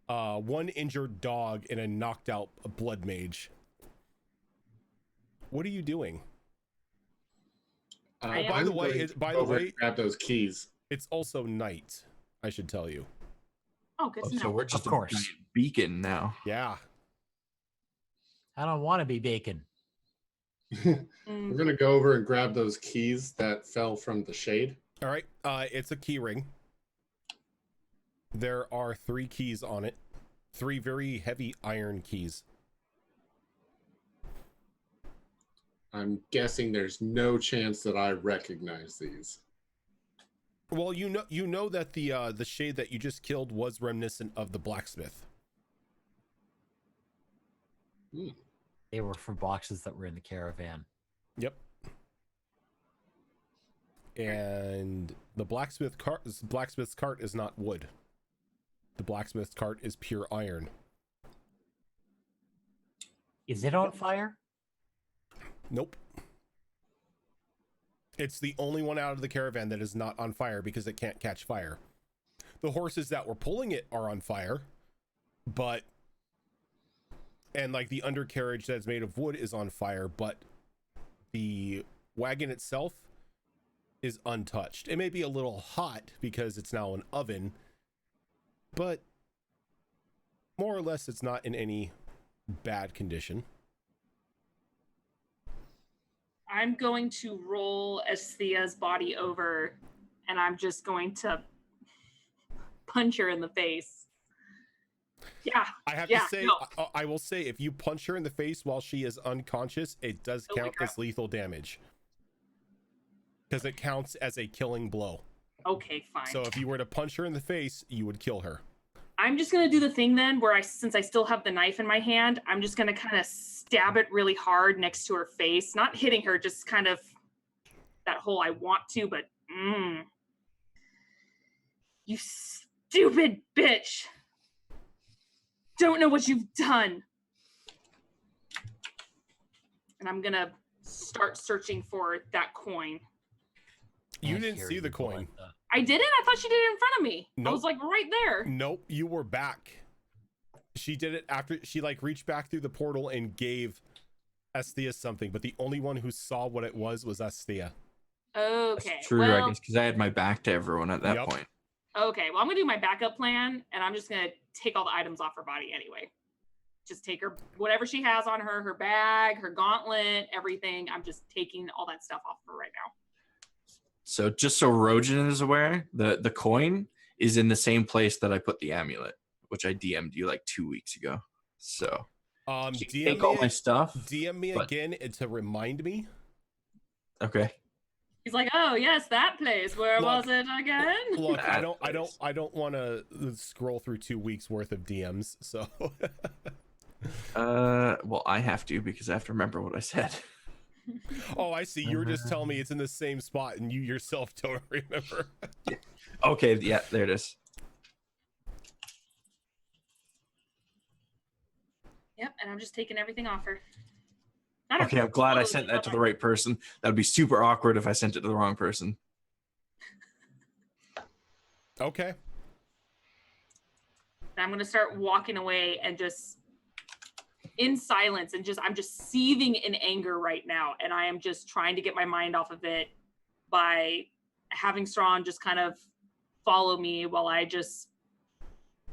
Speaker 1: one injured dog, and a knocked out blood mage. What are you doing?
Speaker 2: I
Speaker 1: by the
Speaker 2: am
Speaker 1: way,
Speaker 5: going to
Speaker 1: by
Speaker 5: go
Speaker 1: the
Speaker 5: over
Speaker 1: way,
Speaker 5: and grab those keys.
Speaker 1: it's also night, I should tell you.
Speaker 2: oh, good to
Speaker 3: So
Speaker 2: know.
Speaker 3: we're just
Speaker 4: Of course.
Speaker 3: a giant beacon now.
Speaker 1: Yeah.
Speaker 4: I don't want to be bacon.
Speaker 5: We're
Speaker 2: Mm,
Speaker 5: gonna go over and grab those keys that fell from the shade.
Speaker 1: All right. It's a key ring. There are 3 keys on it. 3 very heavy iron keys.
Speaker 5: I'm guessing there's no chance that I recognize these.
Speaker 1: Well, you know that the shade that you just killed was reminiscent of the blacksmith.
Speaker 4: They were from boxes that were in the caravan.
Speaker 1: Yep. And the blacksmith's cart is not wood. The blacksmith's cart is pure iron.
Speaker 4: Is it on fire?
Speaker 1: Nope. It's the only one out of the caravan that is not on fire because it can't catch fire. The horses that were pulling it are on fire, and like the undercarriage that's made of wood is on fire, but the wagon itself is untouched. It may be a little hot because it's now an oven, but more or less it's not in any bad condition.
Speaker 2: I'm going to roll Esthea's body over, and I'm just going to punch her in the face. Yeah.
Speaker 1: I have
Speaker 2: Yeah,
Speaker 1: to say,
Speaker 2: no.
Speaker 1: I will say, if you punch her in the face while she is unconscious, it does
Speaker 2: Holy
Speaker 1: count
Speaker 2: crap.
Speaker 1: as lethal damage. Because it counts as a killing blow.
Speaker 2: Okay, fine.
Speaker 1: So if you were to punch her in the face, you would kill her.
Speaker 2: I'm just gonna do the thing then where since I still have the knife in my hand, I'm just gonna kind of stab it really hard next to her face, not hitting her, just kind of that hole I want to, but you stupid bitch. Don't know what you've done. And I'm gonna start searching for that coin.
Speaker 1: You
Speaker 4: I
Speaker 1: didn't
Speaker 4: hear
Speaker 1: see
Speaker 4: you,
Speaker 1: the coin.
Speaker 4: Belinda.
Speaker 2: I didn't. I thought she did it in front of me. I was
Speaker 1: Nope.
Speaker 2: like right there.
Speaker 1: Nope, you were back. She did it after she like reached back through the portal and gave Esthea something, but the only one who saw what it was Esthea.
Speaker 2: Okay.
Speaker 3: That's true, I guess, because I had my back to everyone at that
Speaker 1: Yep.
Speaker 3: point.
Speaker 2: Okay. Well, I'm gonna do my backup plan, and I'm just gonna take all the items off her body anyway. Just take her whatever she has on her, her bag, her gauntlet, everything. I'm just taking all that stuff off of her right now.
Speaker 3: So just so Rojan is aware, the coin is in the same place that I put the amulet, which I DM'd you like 2 weeks ago. So you can take all my stuff.
Speaker 1: DM me
Speaker 3: but-
Speaker 1: again to remind me.
Speaker 3: Okay.
Speaker 2: He's like, "Oh yes, that place. Where
Speaker 1: Look,
Speaker 2: was it again?"
Speaker 1: Look,
Speaker 3: That
Speaker 1: I don't want to scroll through 2 weeks worth of DMs. So
Speaker 3: Well, I have to because I have to remember what I said.
Speaker 1: oh, I see. You were just telling me it's in the same spot and you yourself don't remember.
Speaker 3: Okay, yeah, there it is.
Speaker 2: Yep, and I'm just taking everything off her.
Speaker 3: Okay, I'm glad I sent that to the right person. That would be super awkward if I sent it to the wrong person.
Speaker 1: Okay.
Speaker 2: I'm gonna start walking away and just in silence and I'm just seething in anger right now, and I am just trying to get my mind off of it by having Strawn just kind of follow me while I just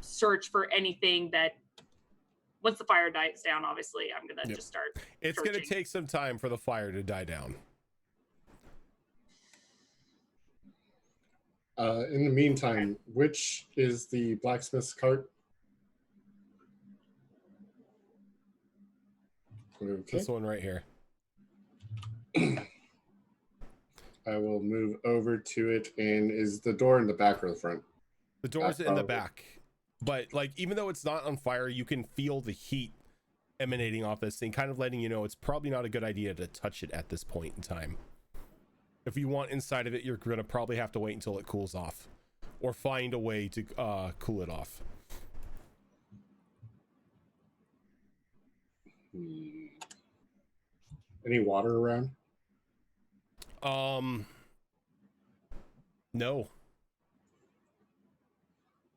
Speaker 2: search for anything that once the fire dies down, obviously I'm gonna just start
Speaker 1: It's
Speaker 2: searching.
Speaker 1: gonna take some time for the fire to die down.
Speaker 5: In the meantime, which is the blacksmith's cart? Okay.
Speaker 1: This one right here.
Speaker 5: I will move over to it. And is the door in the back or the front?
Speaker 1: The door's in the
Speaker 5: probably.
Speaker 1: back, but like even though it's not on fire, you can feel the heat emanating off this thing, kind of letting you know it's probably not a good idea to touch it at this point in time. If you want inside of it, you're gonna probably have to wait until it cools off, or find a way to cool it off.
Speaker 5: Any water around?
Speaker 1: No.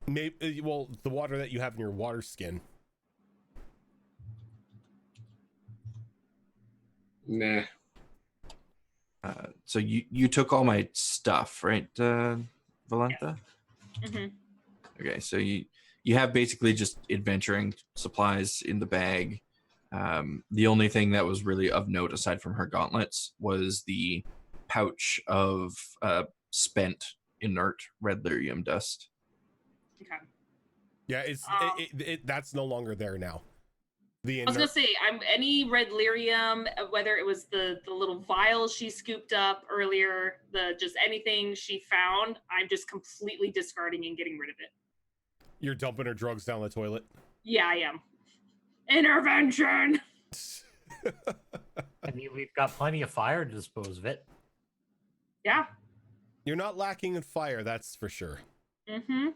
Speaker 1: Maybe, well, the water that you have in your water skin.
Speaker 5: Nah.
Speaker 3: So you took all my stuff, right, Valentha?
Speaker 2: Mm-hmm.
Speaker 3: Okay, so you have basically just adventuring supplies in the bag. The only thing that was really of note aside from her gauntlets was the pouch of spent inert red lyrium dust.
Speaker 2: Okay.
Speaker 1: Yeah, it's that's no longer there now.
Speaker 2: I was gonna say, any red lyrium, whether it was the little vials she scooped up earlier, just anything she found, I'm just completely discarding and getting rid of it.
Speaker 1: You're dumping her drugs down the toilet.
Speaker 2: Yeah, I am. Intervention.
Speaker 4: I mean, we've got plenty of fire to dispose of it.
Speaker 2: Yeah.
Speaker 1: You're not lacking in fire, that's for sure.
Speaker 2: Mm-hmm.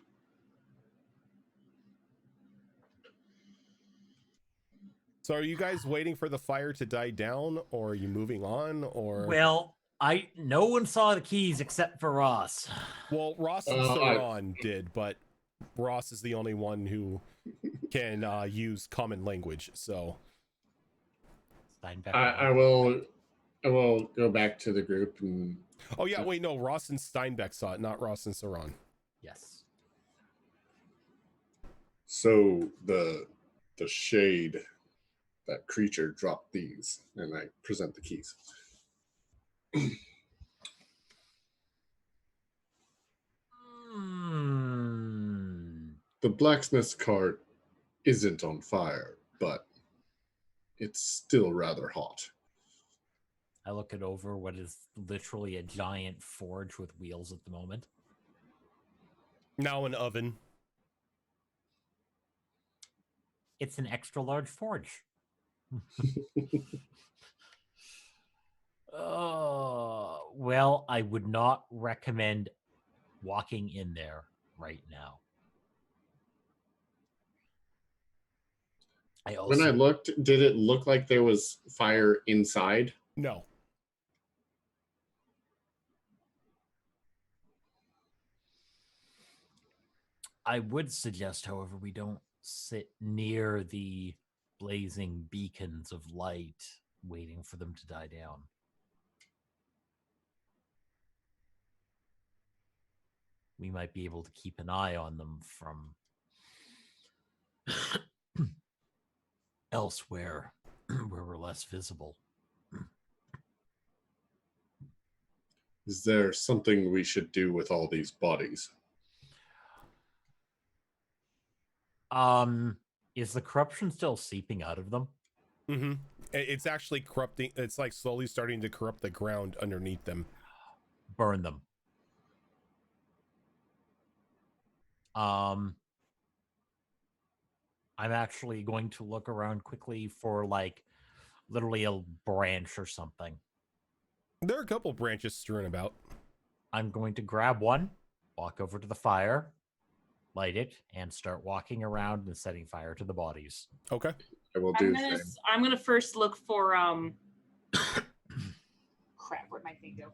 Speaker 1: So are you guys waiting for the fire to die down, or are you moving on, or?
Speaker 4: Well, no one saw the keys except for Ross.
Speaker 1: Well, Ross and Saran did, but Ross is the only one who can use common language. So
Speaker 4: Steinbeck.
Speaker 5: I will go back to the group and.
Speaker 1: oh yeah, wait, no, Ross and Steinbeck saw it, not Ross and Saran.
Speaker 4: Yes.
Speaker 5: So the shade, that creature dropped these, and I present the keys. The blacksmith's cart isn't on fire, but it's still rather hot.
Speaker 4: I look it over what is literally a giant forge with wheels at the moment.
Speaker 1: Now an oven.
Speaker 4: It's an extra large forge. Well, I would not recommend walking in there right now.
Speaker 5: When I looked, did it look like there was fire inside?
Speaker 1: No.
Speaker 4: I would suggest, however, we don't sit near the blazing beacons of light, waiting for them to die down. We might be able to keep an eye on them from elsewhere where we're less visible.
Speaker 5: Is there something we should do with all these bodies?
Speaker 4: Is the corruption still seeping out of them?
Speaker 1: Mm-hmm. It's actually corrupting. It's like slowly starting to corrupt the ground underneath them.
Speaker 4: Burn them. I'm actually going to look around quickly for like literally a branch or something.
Speaker 1: There are a couple branches strewn about.
Speaker 4: I'm going to grab one, walk over to the fire, light it, and start walking around and setting fire to the bodies.
Speaker 1: Okay.
Speaker 5: I will do the same.
Speaker 2: I'm gonna first look for crap, where'd my thing go?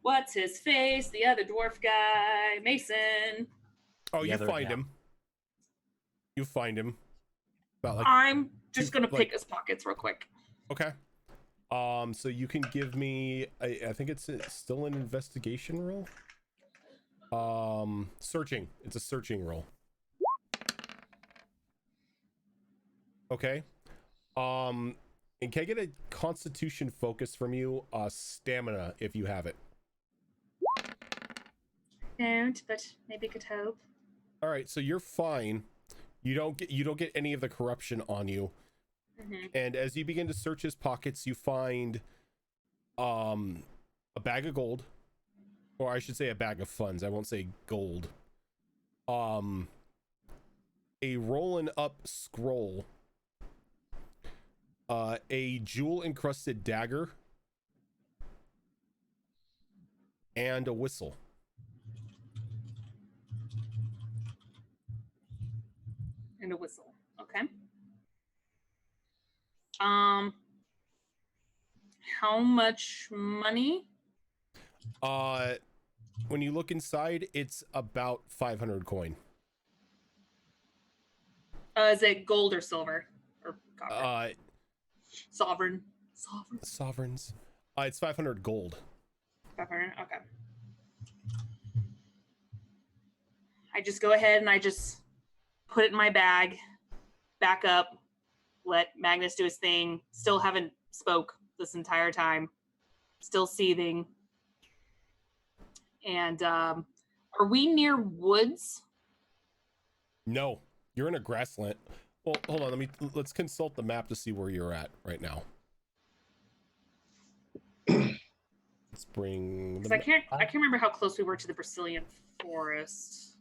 Speaker 2: What's his face? The other dwarf guy, Mason.
Speaker 1: Oh,
Speaker 4: The
Speaker 1: you
Speaker 4: other-
Speaker 1: find
Speaker 4: yeah.
Speaker 1: him. You find him. About like
Speaker 2: I'm just gonna
Speaker 1: like-
Speaker 2: pick his pockets real quick.
Speaker 1: okay. So you can give me. I think it's still an investigation roll. Searching. It's a searching roll. Okay. And can I get a Constitution focus from you? Stamina, if you have it.
Speaker 2: Don't, but maybe could hope.
Speaker 1: All right. So you're fine. You don't get any of the corruption on you.
Speaker 2: Mm-hmm.
Speaker 1: And as you begin to search his pockets, you find a bag of gold, or I should say a bag of funds. I won't say gold. A rolling up scroll, a jewel encrusted dagger, and a whistle.
Speaker 2: And a whistle. Okay. How much money?
Speaker 1: When you look inside, it's about 500 coin.
Speaker 2: Is it gold or silver or copper? Sovereign.
Speaker 1: Sovereigns. It's 500 gold.
Speaker 2: 500. Okay. I just go ahead and I just put it in my bag, back up, let Magnus do his thing. Still haven't spoke this entire time. Still seething. And are we near woods?
Speaker 1: No, you're in a grassland. Well, hold on. Let's consult the map to see where you're at right now. Let's bring.
Speaker 2: Because I can't remember how close we were to the Brazilian forest.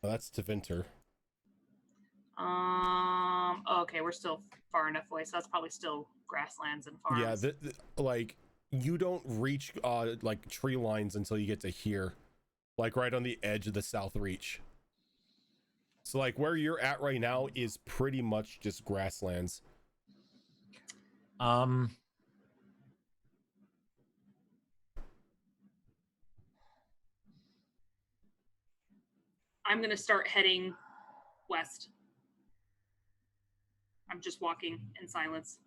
Speaker 1: Oh, that's Tevinter.
Speaker 2: Okay, we're still far enough away, so that's probably still grasslands and farms.
Speaker 1: Yeah, like you don't reach like tree lines until you get to here, like right on the edge of the South Reach. So like where you're at right now is pretty much just grasslands.
Speaker 4: Um,
Speaker 2: I'm gonna start heading west. I'm just walking in silence.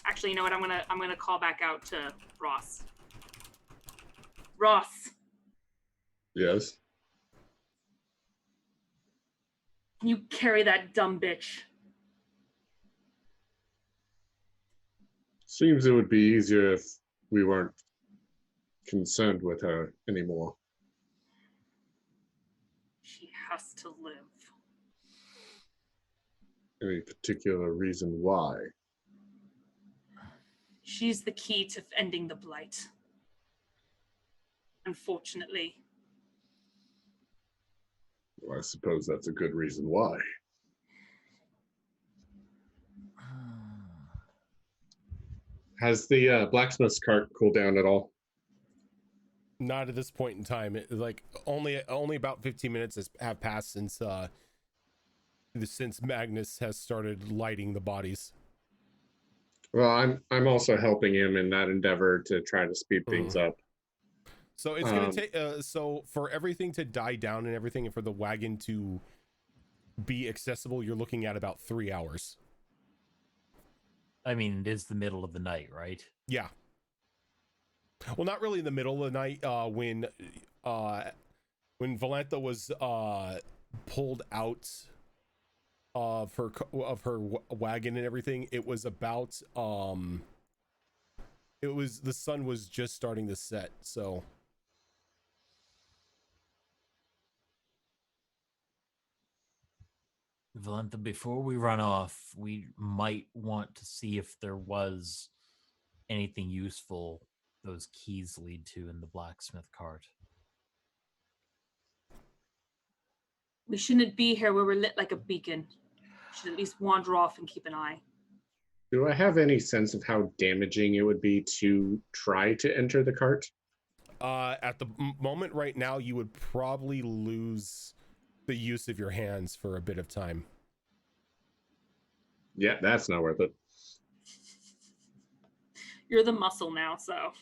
Speaker 2: Actually, you know what? I'm gonna call back out to Ross. Ross,
Speaker 5: Yes.
Speaker 2: can you carry that dumb bitch?
Speaker 5: Seems it would be easier if we weren't concerned with her anymore.
Speaker 2: She has to live.
Speaker 5: Any particular reason why?
Speaker 2: She's the key to ending the blight. Unfortunately.
Speaker 5: Well, I suppose that's a good reason why. Has the blacksmith's cart cooled down at all?
Speaker 1: Not at this point in time. Like only about 15 minutes have passed since Magnus has started lighting the bodies.
Speaker 5: Well, I'm also helping him in that endeavor to try to speed things up.
Speaker 1: So it's gonna take so for everything to die down and everything, and for the wagon to be accessible, you're looking at about 3 hours.
Speaker 4: I mean, it is the middle of the night, right?
Speaker 1: Yeah. Well, not really in the middle of the night. When Valentha was pulled out of her wagon and everything, it was about the sun was just starting to set. So
Speaker 4: Valentha, before we run off, we might want to see if there was anything useful those keys lead to in the blacksmith cart.
Speaker 2: We shouldn't be here where we're lit like a beacon. We should at least wander off and keep an eye.
Speaker 5: Do I have any sense of how damaging it would be to try to enter the cart?
Speaker 1: At the moment right now, you would probably lose the use of your hands for a bit of time.
Speaker 5: Yeah, that's not worth it.
Speaker 2: You're the muscle now, so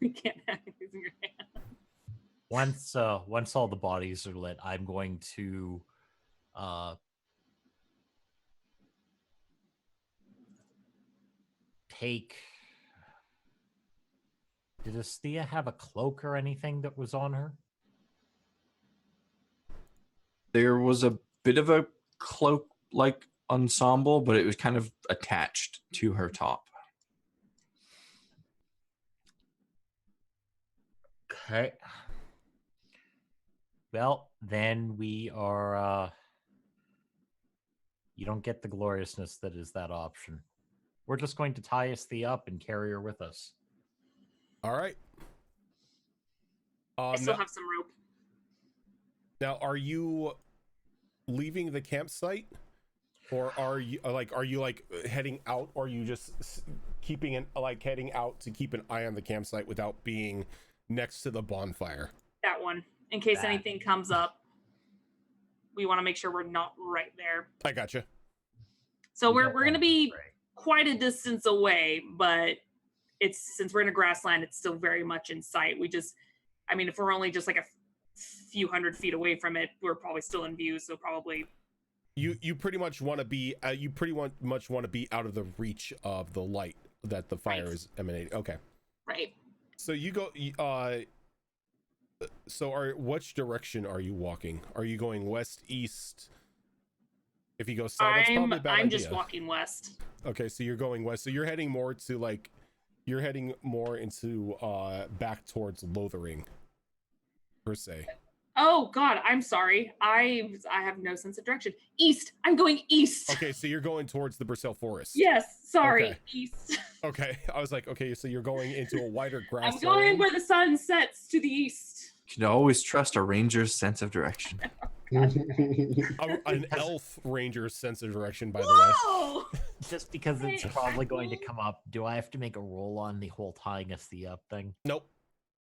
Speaker 2: we can't have you using your hand.
Speaker 4: Once all the bodies are lit, I'm going to take. Did Asthea have a cloak or anything that was on her?
Speaker 3: There was a bit of a cloak-like ensemble, but it was kind of attached to her top.
Speaker 4: Okay. Well, then we are. You don't get the gloriousness that is that option. We're just going to tie Asthea up and carry her with us.
Speaker 1: All right.
Speaker 2: I still have some rope.
Speaker 1: Now, are you leaving the campsite, or are you heading out, or are you just heading out to keep an eye on the campsite without being next to the bonfire?
Speaker 2: That one, in case anything comes up. We want to make sure we're not right there.
Speaker 1: I gotcha.
Speaker 2: So we're going to be quite a distance away, but since we're in a grassland, it's still very much in sight. If we're only just like a few hundred feet away from it, we're probably still in view. So probably
Speaker 1: you pretty much want to be out of the reach of the light that the fire is emanating. Okay.
Speaker 2: Right.
Speaker 1: So you go. Which direction are you walking? Are you going west, east? If you go south, that's probably a bad idea.
Speaker 2: I'm just walking west.
Speaker 1: Okay, so you're going west. So you're heading more into back towards Lothering, per se.
Speaker 2: Oh God, I'm sorry. I have no sense of direction. East. I'm going east.
Speaker 1: Okay, so you're going towards the Brazil Forest.
Speaker 2: Yes, sorry.
Speaker 1: Okay.
Speaker 2: East.
Speaker 1: Okay, I was like, okay, so you're going into a wider grass.
Speaker 2: I'm going where the sun sets to the east.
Speaker 3: You can always trust a ranger's sense of direction.
Speaker 1: An elf ranger's sense of direction, by the
Speaker 2: Whoa!
Speaker 1: way.
Speaker 4: Just because it's probably going to come up, do I have to make a roll on the whole tying Asthea up thing?
Speaker 1: Nope.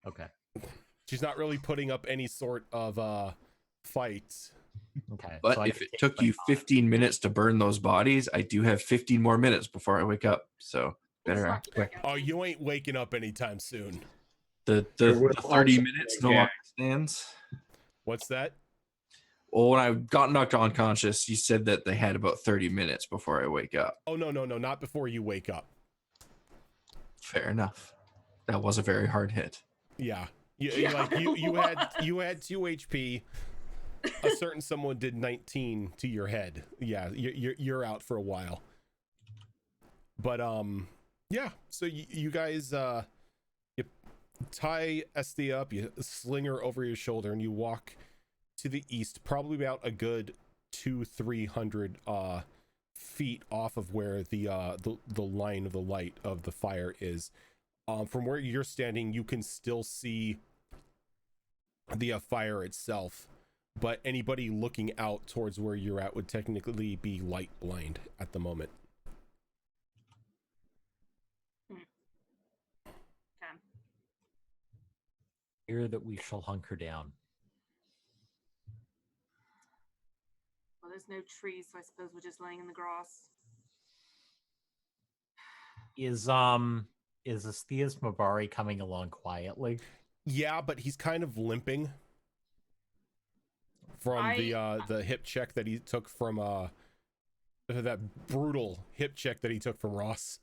Speaker 4: Okay.
Speaker 1: She's not really putting up any sort of fight.
Speaker 4: Okay.
Speaker 3: But
Speaker 4: so
Speaker 3: if it took you 15 minutes to burn those bodies, I do have 15 more minutes before I wake up. So better act quick.
Speaker 1: Oh, you ain't waking up anytime soon.
Speaker 3: The 30 minutes no longer stands.
Speaker 1: What's that?
Speaker 3: Well, when I got knocked unconscious, you said that they had about 30 minutes before I wake up.
Speaker 1: Oh, no, not before you wake up.
Speaker 3: Fair enough. That was a very hard hit.
Speaker 1: Yeah. You had 2 HP. A certain someone did 19 to your head. Yeah, you're out for a while. But yeah. So you guys you tie Asthea up, you sling her over your shoulder, and you walk to the east, probably about a good 200-300 feet off of where the line of the light of the fire is. From where you're standing, you can still see the fire itself, but anybody looking out towards where you're at would technically be light blind at the moment.
Speaker 2: Okay.
Speaker 4: Here that we shall hunker down.
Speaker 2: Well, there's no trees, so I suppose we're just laying in the grass.
Speaker 4: Is Astias Mabari coming along quietly?
Speaker 1: Yeah, but he's kind of limping from the hip check that he took from that brutal hip check that he took from Ross.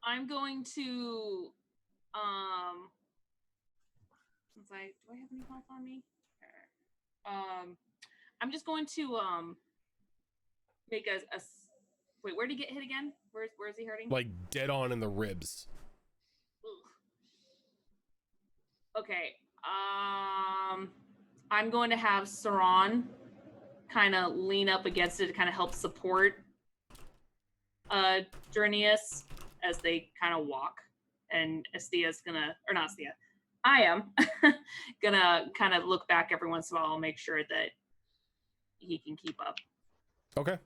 Speaker 2: I'm going to since do I have any health on me? I'm just going to make a wait, where did he get hit again? Where is he hurting?
Speaker 1: Like dead on in the ribs.
Speaker 2: Ugh. Okay. I'm going to have Saran kind of lean up against it to kind of help support Journeus as they kind of walk. And Astia's gonna, or not Astia, I am gonna kind of look back every once in a while and make sure that he can keep up.
Speaker 1: Okay.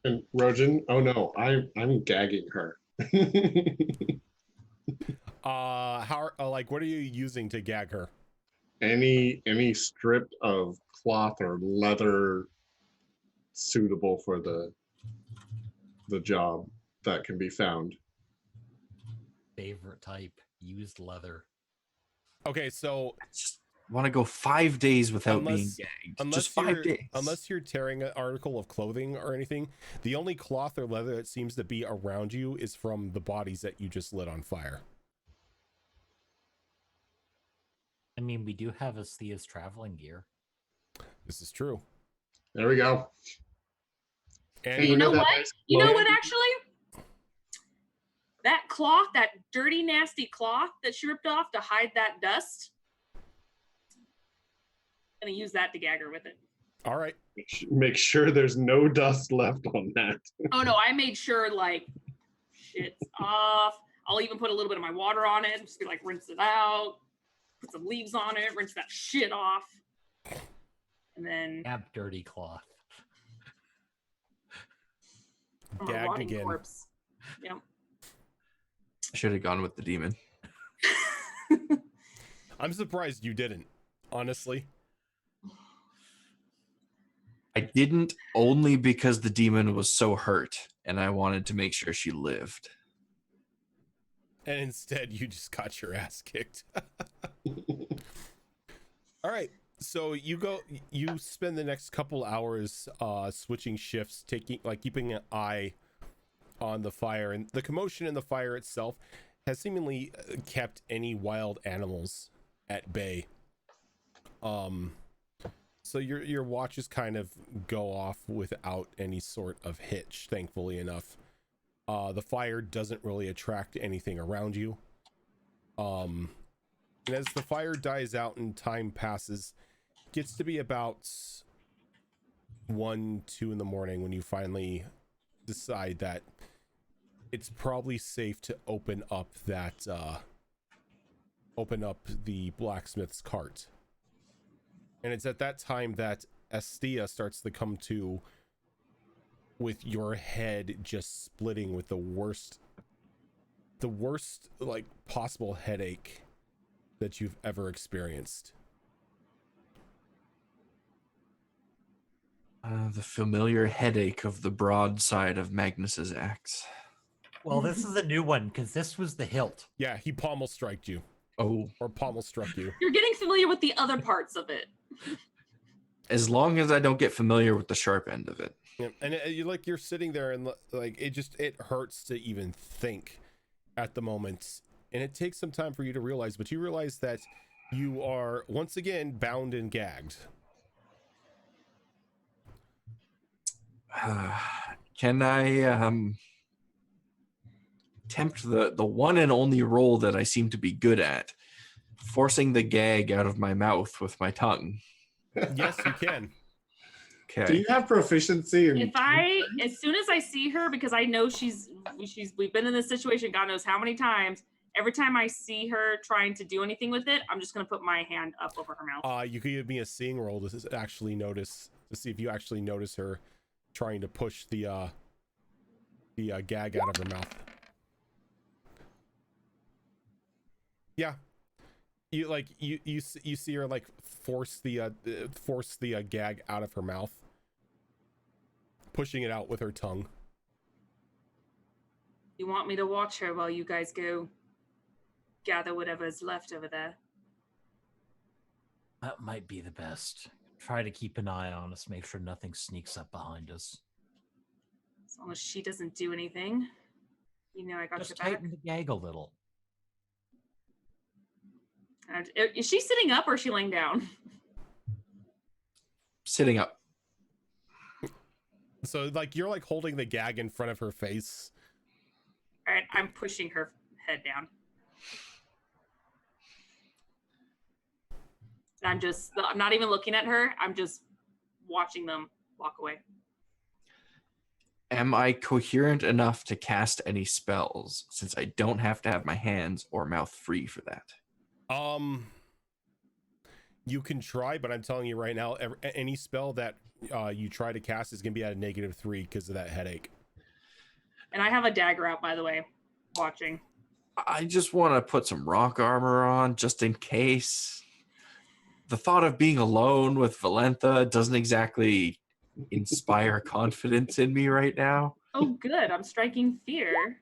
Speaker 5: And Rojan, oh no, I'm gagging her.
Speaker 1: How like what are you using to gag her?
Speaker 5: Any strip of cloth or leather suitable for the job that can be found.
Speaker 4: Favorite type, used leather.
Speaker 1: Okay, so
Speaker 3: I just want to go 5 days without being
Speaker 1: Unless-
Speaker 3: gagged. Just 5 days.
Speaker 1: Unless you're tearing an article of clothing or anything, the only cloth or leather that seems to be around you is from the bodies that you just lit on fire.
Speaker 4: I mean, we do have Astia's traveling gear.
Speaker 1: This is true.
Speaker 5: There we go.
Speaker 1: And
Speaker 5: Hey,
Speaker 2: You know
Speaker 5: that
Speaker 2: what?
Speaker 5: nice
Speaker 2: You know
Speaker 5: cloth?
Speaker 2: what, actually? That cloth, that dirty, nasty cloth that she ripped off to hide that dust. I'm gonna use that to gag her with it.
Speaker 1: all right.
Speaker 5: Make sure there's no dust left on that.
Speaker 2: Oh no, I made sure like shit's off. I'll even put a little bit of my water on it, just be like rinse it out, put some leaves on it, rinse that shit off. And then
Speaker 4: Ab dirty cloth.
Speaker 2: from a
Speaker 1: Gagged
Speaker 2: rotting
Speaker 1: again.
Speaker 2: corpse. Yep.
Speaker 3: I should have gone with the demon.
Speaker 1: I'm surprised you didn't, honestly.
Speaker 3: I didn't only because the demon was so hurt and I wanted to make sure she lived.
Speaker 1: And instead you just got your ass kicked. All right. So you spend the next couple hours switching shifts, keeping an eye on the fire, and the commotion in the fire itself has seemingly kept any wild animals at bay. So your watches kind of go off without any sort of hitch, thankfully enough. The fire doesn't really attract anything around you. And as the fire dies out and time passes, it gets to be about 1, 2 in the morning when you finally decide that it's probably safe to open up the blacksmith's cart. And it's at that time that Astia starts to come to with your head just splitting with the worst like possible headache that you've ever experienced.
Speaker 3: The familiar headache of the broadside of Magnus's axe.
Speaker 4: Well, this is a new one because this was the hilt.
Speaker 1: Yeah, he pommel striked you,
Speaker 3: Oh,
Speaker 1: or pommel struck you.
Speaker 2: You're getting familiar with the other parts of it.
Speaker 3: as long as I don't get familiar with the sharp end of it.
Speaker 1: Yeah, and you're sitting there and like it hurts to even think at the moment, and it takes some time for you to realize, but you realize that you are once again bound and gagged.
Speaker 3: Can I tempt the one and only role that I seem to be good at, forcing the gag out of my mouth with my tongue?
Speaker 1: Yes, you can.
Speaker 3: Okay.
Speaker 5: Do you have proficiency in?
Speaker 2: As soon as I see her, because I know we've been in this situation, God knows how many times. every time I see her trying to do anything with it, I'm just gonna put my hand up over her mouth.
Speaker 1: You could give me a seeing roll to actually notice, to see if you actually notice her trying to push the gag out of her mouth. Yeah, you see her like force the gag out of her mouth, pushing it out with her tongue.
Speaker 2: You want me to watch her while you guys go gather whatever's left over there?
Speaker 4: That might be the best. Try to keep an eye on us, make sure nothing sneaks up behind us.
Speaker 2: As long as she doesn't do anything. You know I got
Speaker 4: Just
Speaker 2: your back.
Speaker 4: tighten the gag a little.
Speaker 2: And is she sitting up or is she laying down?
Speaker 3: Sitting up.
Speaker 1: So like you're like holding the gag in front of her face.
Speaker 2: All right, I'm pushing her head down. And I'm not even looking at her. I'm just watching them walk away.
Speaker 3: Am I coherent enough to cast any spells, since I don't have to have my hands or mouth free for that?
Speaker 1: You can try, but I'm telling you right now, any spell that you try to cast is gonna be at a -3 because of that headache.
Speaker 2: And I have a dagger out, by the way, watching.
Speaker 3: I just want to put some rock armor on just in case. The thought of being alone with Valentha doesn't exactly inspire confidence in me right now.
Speaker 2: Oh, good. I'm striking fear.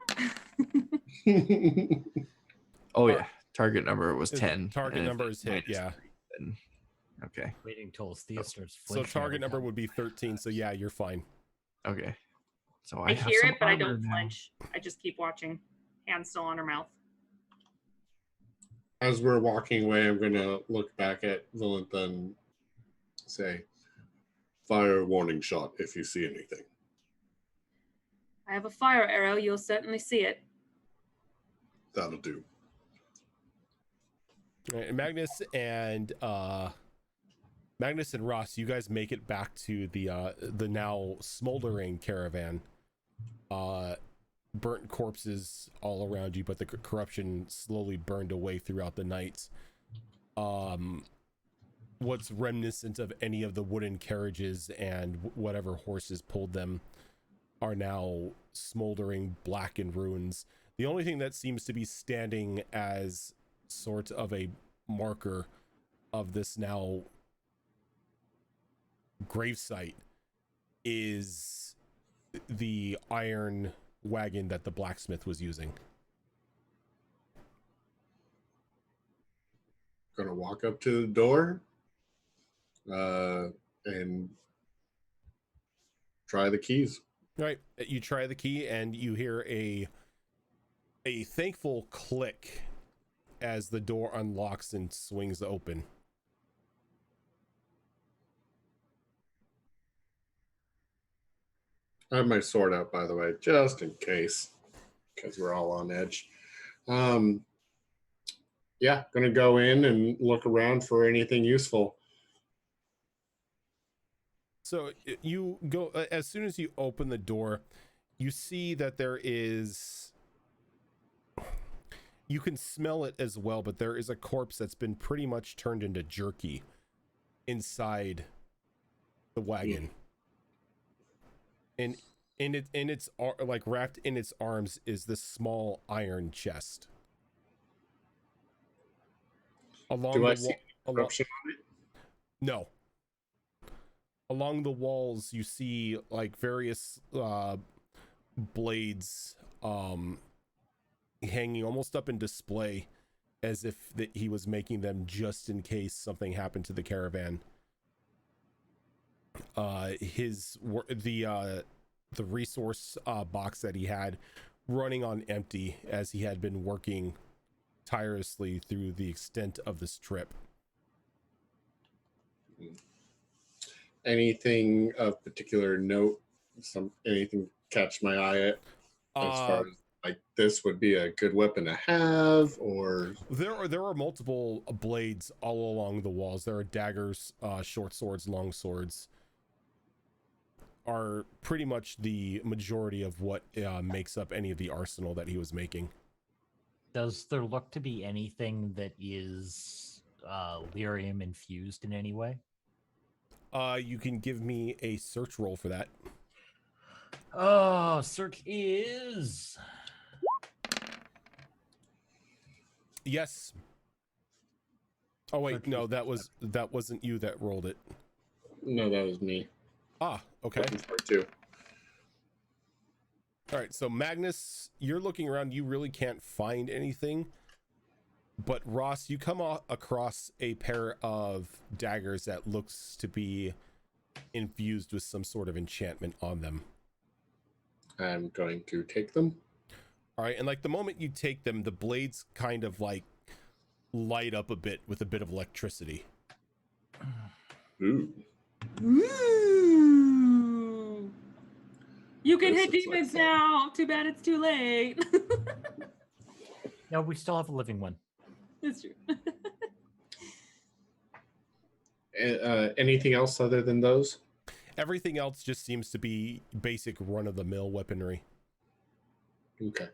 Speaker 3: Oh yeah, target number was 10.
Speaker 1: Target
Speaker 3: and if
Speaker 1: number
Speaker 3: it's
Speaker 1: is hit, yeah.
Speaker 3: then- okay,
Speaker 4: Waiting until Thea starts
Speaker 1: So
Speaker 4: flinching
Speaker 1: target
Speaker 4: every
Speaker 1: number
Speaker 4: time.
Speaker 1: would be 13. So yeah, you're fine.
Speaker 3: okay. So
Speaker 2: I
Speaker 3: have
Speaker 2: hear
Speaker 3: some
Speaker 2: it, but I
Speaker 3: armor
Speaker 2: don't
Speaker 3: now.
Speaker 2: flinch. I just keep watching. Hand still on her mouth.
Speaker 5: As we're walking away, I'm going to look back at Valentha and say, fire warning shot if you see anything.
Speaker 2: I have a fire arrow. You'll certainly see it.
Speaker 5: That'll do.
Speaker 1: All right, Magnus and Ross, you guys make it back to the now smoldering caravan. Burnt corpses all around you, but the corruption slowly burned away throughout the night. What's reminiscent of any of the wooden carriages and whatever horses pulled them are now smoldering black in ruins. The only thing that seems to be standing as sort of a marker of this now gravesite is the iron wagon that the blacksmith was using.
Speaker 5: Gonna walk up to the door and try the keys.
Speaker 1: Right, you try the key and you hear a thankful click as the door unlocks and swings open.
Speaker 5: I have my sword out, by the way, just in case, because we're all on edge. Yeah, gonna go in and look around for anything useful.
Speaker 1: So you go, as soon as you open the door, you see that there is, you can smell it as well, but there is a corpse that's been pretty much turned into jerky inside the wagon. And in its like wrapped in its arms is this small iron chest. Along
Speaker 5: Do I
Speaker 1: the
Speaker 5: see
Speaker 1: wall,
Speaker 5: corruption on it?
Speaker 1: no. Along the walls, you see like various blades hanging almost up in display, as if that he was making them just in case something happened to the caravan. The resource box that he had running on empty, as he had been working tirelessly through the extent of this trip.
Speaker 5: Anything of particular note? Anything catch my eye as far as like this would be a good weapon to have, or
Speaker 1: there are multiple blades all along the walls. There are daggers, short swords, long swords. Are pretty much the majority of what makes up any of the arsenal that he was making.
Speaker 4: Does there look to be anything that is lyrium infused in any way?
Speaker 1: You can give me a search roll for that.
Speaker 4: Oh, search is
Speaker 1: Yes. Oh wait,
Speaker 4: Search
Speaker 1: no,
Speaker 4: is
Speaker 1: that wasn't you that rolled it.
Speaker 5: No, that was me.
Speaker 1: Ah, okay.
Speaker 5: Looking for it too.
Speaker 1: All right, so Magnus, you're looking around, you really can't find anything. But Ross, you come across a pair of daggers that looks to be infused with some sort of enchantment on them.
Speaker 5: I'm going to take them.
Speaker 1: All right, and like the moment you take them, the blades kind of like light up a bit with a bit of electricity.
Speaker 5: Ooh.
Speaker 2: Ooh. You can
Speaker 5: This
Speaker 2: hit
Speaker 5: looks like
Speaker 2: demons
Speaker 5: fun.
Speaker 2: now. Too bad it's too late.
Speaker 4: no, we still have a living one.
Speaker 2: It's true.
Speaker 5: Anything else other than those?
Speaker 1: Everything else just seems to be basic run-of-the-mill weaponry.
Speaker 5: Okay.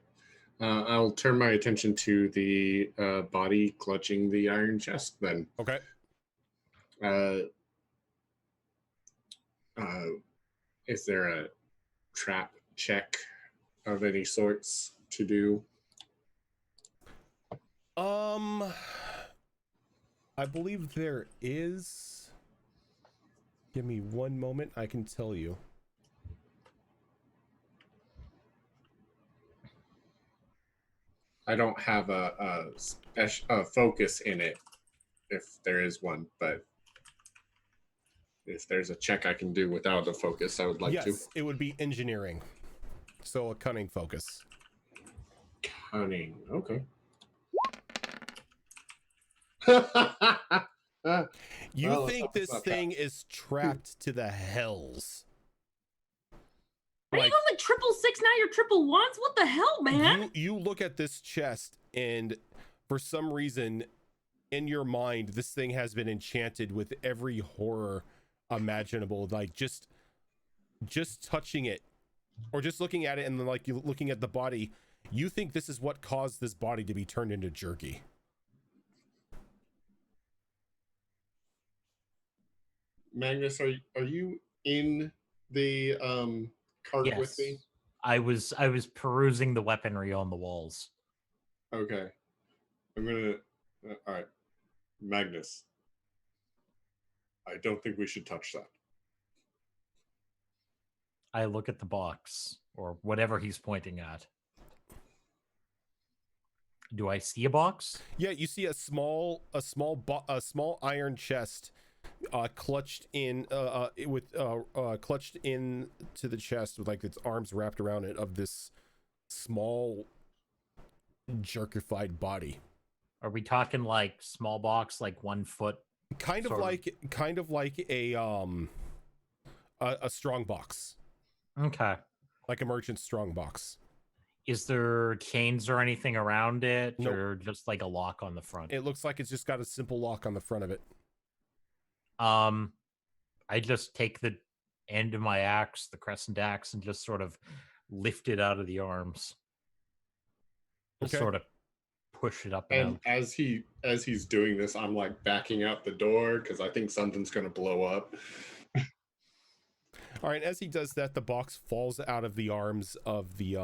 Speaker 5: I'll turn my attention to the body clutching the iron chest then.
Speaker 1: Okay.
Speaker 5: Is there a trap check of any sorts to do?
Speaker 1: I believe there is. Give me one moment, I can tell you.
Speaker 5: I don't have a focus in it, if there is one, but if there's a check I can do without a focus, I would like to.
Speaker 1: Yes, it would be engineering. So a cunning focus.
Speaker 5: Cunning. Okay.
Speaker 1: You
Speaker 5: Well,
Speaker 1: think
Speaker 5: it's
Speaker 1: this
Speaker 5: not
Speaker 1: thing is trapped to the hells?
Speaker 2: Are you going like 666 now? You're 111s? What the hell, man?
Speaker 1: You look at this chest, and for some reason, in your mind, this thing has been enchanted with every horror imaginable. Like just touching it, or just looking at it, and then like you looking at the body, you think this is what caused this body to be turned into jerky.
Speaker 5: Magnus, are you in the cart with
Speaker 4: Yes.
Speaker 5: me?
Speaker 4: I was perusing the weaponry on the walls.
Speaker 5: Okay. I'm gonna. All right, Magnus. I don't think we should touch that.
Speaker 4: I look at the box or whatever he's pointing at. Do I see a box?
Speaker 1: Yeah, you see a small iron chest, clutched in clutched in to the chest with like its arms wrapped around it of this small jerkified body.
Speaker 4: Are we talking like small box, like 1 foot?
Speaker 1: Kind of like a strong box,
Speaker 4: Okay.
Speaker 1: like a merchant strong box.
Speaker 4: Is there chains or anything around it,
Speaker 1: Nope.
Speaker 4: or just like a lock on the front?
Speaker 1: It looks like it's just got a simple lock on the front of it.
Speaker 4: I just take the end of my axe, the crescent axe, and just sort of lift it out of the arms. Just
Speaker 1: Okay.
Speaker 4: sort of push it up and
Speaker 5: And
Speaker 4: out.
Speaker 5: as he's doing this, I'm like backing out the door because I think something's gonna blow up.
Speaker 1: All right, as he does that, the box falls out of the arms of the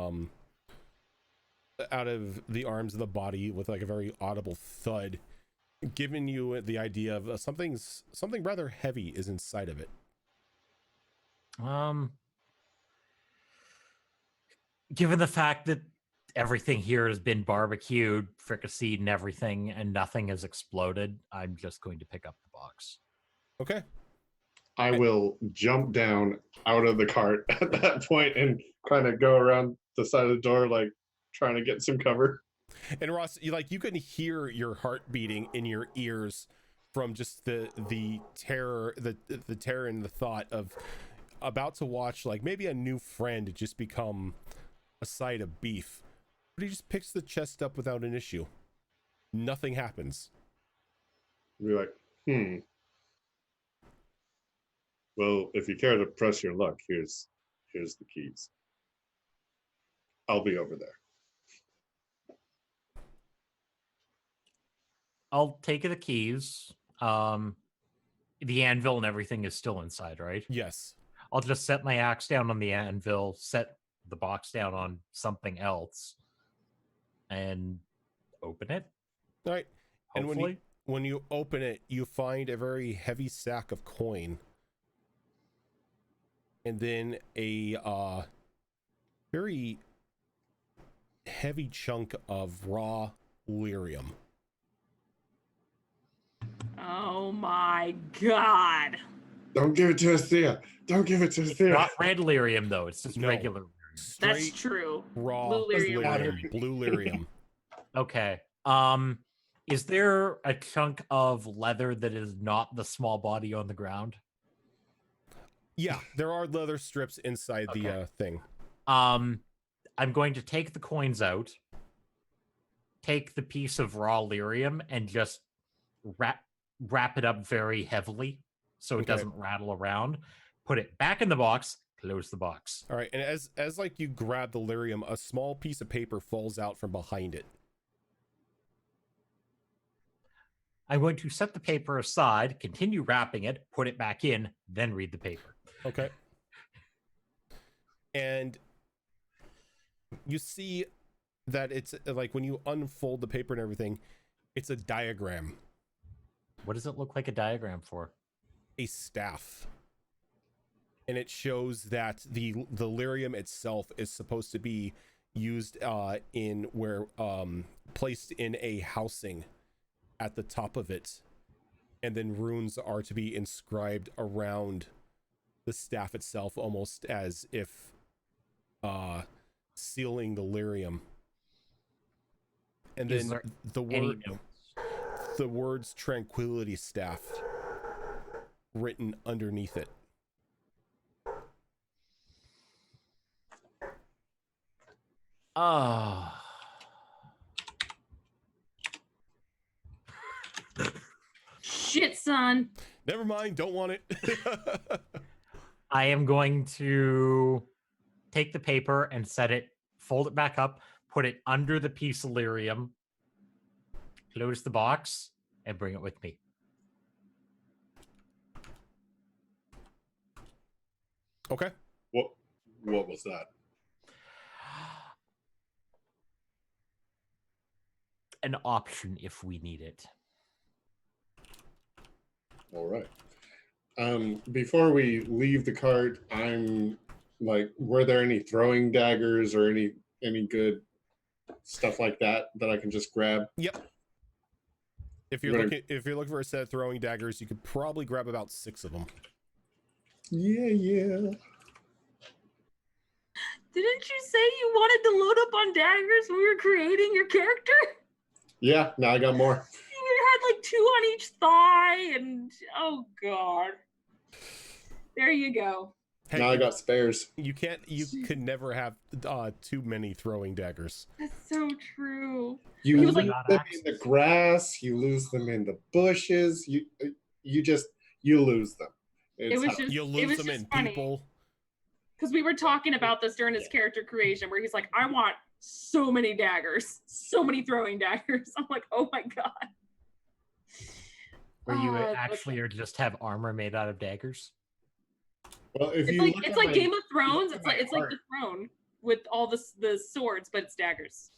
Speaker 1: body with like a very audible thud, giving you the idea of something rather heavy is inside of it.
Speaker 4: Given the fact that everything here has been barbecued, fricasseed, and everything, and nothing has exploded, I'm just going to pick up the box.
Speaker 1: Okay.
Speaker 5: I will jump down out of the cart at that point and kind of go around the side of the door, like trying to get some cover.
Speaker 1: And Ross, you can hear your heart beating in your ears from just the terror, the terror and the thought of about to watch like maybe a new friend just become a side of beef. But he just picks the chest up without an issue. Nothing happens.
Speaker 5: Be like, well, if you care to press your luck, here's the keys. I'll be over there.
Speaker 4: I'll take the keys. The anvil and everything is still inside, right?
Speaker 1: Yes.
Speaker 4: I'll just set my axe down on the anvil, set the box down on something else, and open it.
Speaker 1: All right. And
Speaker 4: Hopefully.
Speaker 1: when you open it, you find a very heavy sack of coin. And then a very heavy chunk of raw lyrium.
Speaker 2: Oh my god.
Speaker 5: Don't give it to us, Thea. Don't give it to us, Thea.
Speaker 4: Not red lyrium though, it's just
Speaker 1: No.
Speaker 4: regular lyrium.
Speaker 2: That's
Speaker 1: Straight
Speaker 2: true.
Speaker 1: raw
Speaker 2: Blue lyrium.
Speaker 1: lyrium. Blue lyrium.
Speaker 4: Okay. Is there a chunk of leather that is not the small body on the ground?
Speaker 1: Yeah, there are leather strips inside the
Speaker 4: Okay.
Speaker 1: thing.
Speaker 4: I'm going to take the coins out, take the piece of raw lyrium, and just wrap it up very heavily so it
Speaker 1: Okay.
Speaker 4: doesn't rattle around. Put it back in the box, close the box.
Speaker 1: All right, and as like you grab the lyrium, a small piece of paper falls out from behind it.
Speaker 4: I'm going to set the paper aside, continue wrapping it, put it back in, then read the paper.
Speaker 1: Okay. And you see that it's like when you unfold the paper and everything, it's a diagram,
Speaker 4: What does it look like a diagram for?
Speaker 1: a staff. And it shows that the lyrium itself is supposed to be used in where placed in a housing at the top of it, and then runes are to be inscribed around the staff itself, almost as if sealing the lyrium. And
Speaker 4: Is
Speaker 1: then
Speaker 4: there any notes?
Speaker 1: the words tranquility staff written underneath it.
Speaker 4: Ah.
Speaker 2: Shit, son.
Speaker 1: Never mind, don't want it.
Speaker 4: I am going to take the paper and set it, fold it back up, put it under the piece of lyrium, close the box, and bring it with me.
Speaker 1: Okay.
Speaker 5: What was that?
Speaker 4: An option if we need it.
Speaker 5: All right. Before we leave the cart, I'm like, were there any throwing daggers or any good stuff like that I can just grab?
Speaker 1: Yep. If you're looking for a set of throwing daggers, you could probably grab about 6 of them.
Speaker 5: Yeah.
Speaker 2: Didn't you say you wanted to load up on daggers when we were creating your character?
Speaker 5: Yeah, now I got more.
Speaker 2: You had like 2 on each thigh, and oh god. There you go.
Speaker 1: Hey,
Speaker 5: Now I got spares.
Speaker 1: you could never have too many throwing daggers.
Speaker 2: That's so true.
Speaker 5: You
Speaker 2: He
Speaker 5: lose
Speaker 2: was
Speaker 5: them
Speaker 2: like-
Speaker 5: in the grass. You lose them in the bushes. You lose them.
Speaker 2: It was
Speaker 5: how-
Speaker 2: just
Speaker 1: You
Speaker 2: it
Speaker 1: lose
Speaker 2: was
Speaker 1: them
Speaker 2: just
Speaker 1: in
Speaker 2: funny.
Speaker 1: people.
Speaker 2: Because we were talking about this during his character creation, where he's like, I want so many daggers, so many throwing daggers. I'm like, oh my god.
Speaker 4: Where you
Speaker 2: that's
Speaker 4: actually are just have armor made out of daggers.
Speaker 5: Well, if
Speaker 2: It's
Speaker 5: you
Speaker 2: like
Speaker 5: look
Speaker 2: it's
Speaker 5: at
Speaker 2: like
Speaker 5: my-
Speaker 2: Game of Thrones.
Speaker 5: at
Speaker 2: It's
Speaker 5: my
Speaker 2: like the
Speaker 5: art.
Speaker 2: throne with all the swords, but it's daggers.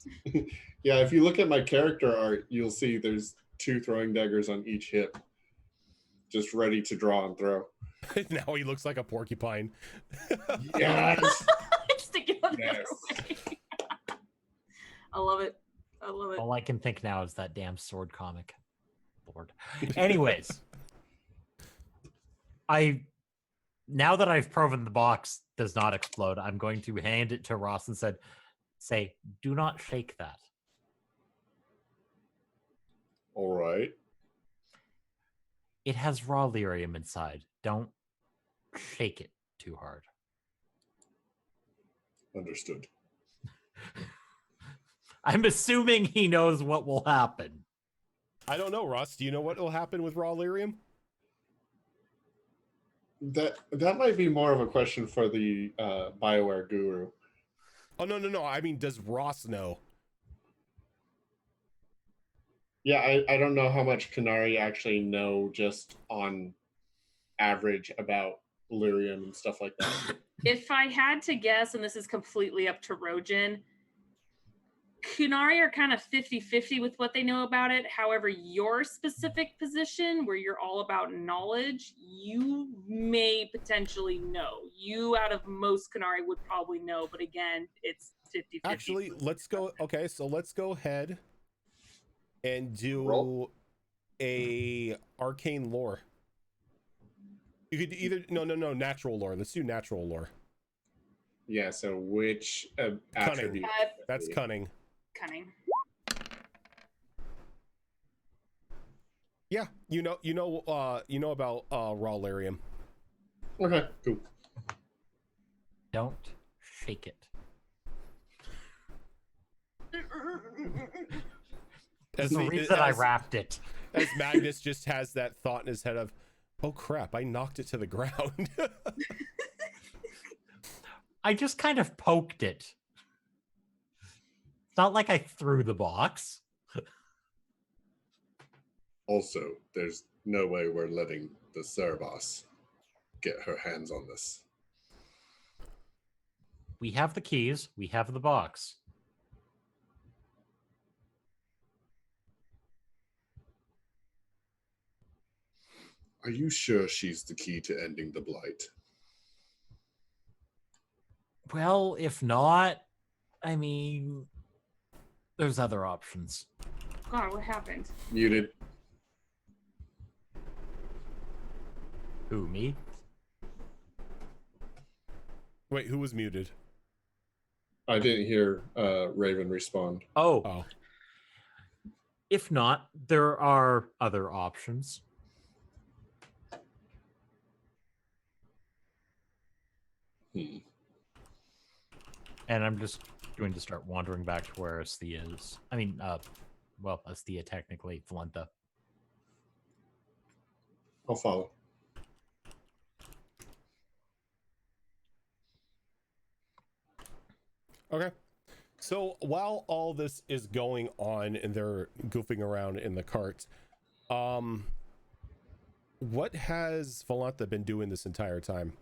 Speaker 5: Yeah, if you look at my character art, you'll see there's 2 throwing daggers on each hip, just ready to draw and throw.
Speaker 1: Now he looks like a porcupine.
Speaker 5: Yes.
Speaker 2: Stick it out the other
Speaker 5: Yes.
Speaker 2: way. I love it. I love it.
Speaker 4: All I can think now is that damn sword comic. Lord. Anyways, now that I've proven the box does not explode, I'm going to hand it to Ross and say, do not shake that.
Speaker 5: All right.
Speaker 4: It has raw lyrium inside. Don't shake it too hard.
Speaker 5: Understood.
Speaker 4: I'm assuming he knows what will happen.
Speaker 1: I don't know, Ross. Do you know what will happen with raw lyrium?
Speaker 5: That might be more of a question for the BioWare guru.
Speaker 1: Oh no. I mean, does Ross know?
Speaker 5: Yeah, I don't know how much Kanari actually know just on average about Lyrium and stuff like that.
Speaker 2: If I had to guess, and this is completely up to Rojan, Kunari are kind of 50-50 with what they know about it. However, your specific position, where you're all about knowledge, you may potentially know. You, out of most Kunari, would probably know. But again, it's 50-50.
Speaker 1: Actually, let's go. Okay, so let's go ahead and do
Speaker 5: Roll.
Speaker 1: a arcane lore. You could either no natural lore. Let's do natural lore.
Speaker 5: Yeah, so which attribute?
Speaker 1: That's cunning.
Speaker 2: Cunning.
Speaker 1: Yeah, you know about raw lyrium.
Speaker 5: Okay, cool.
Speaker 4: Don't shake it.
Speaker 1: As
Speaker 4: That's the reason I wrapped it.
Speaker 1: As Magnus just has that thought in his head of, oh crap, I knocked it to the ground.
Speaker 4: I just kind of poked it. It's not like I threw the box.
Speaker 5: Also, there's no way we're letting the Cerebos get her hands on this.
Speaker 4: We have the keys. We have the box.
Speaker 5: Are you sure she's the key to ending the blight?
Speaker 4: Well, if not, I mean, there's other options.
Speaker 2: God, what happened?
Speaker 5: Muted.
Speaker 4: Who, me?
Speaker 1: Wait, who was muted?
Speaker 5: I didn't hear Raven respond.
Speaker 1: Oh.
Speaker 4: If not, there are other options. And I'm just going to start wandering back to where Asthea is. I mean, well, Asthea technically, Valenta.
Speaker 5: I'll follow.
Speaker 1: Okay. So while all this is going on and they're goofing around in the cart, what has Valenta been doing this entire time?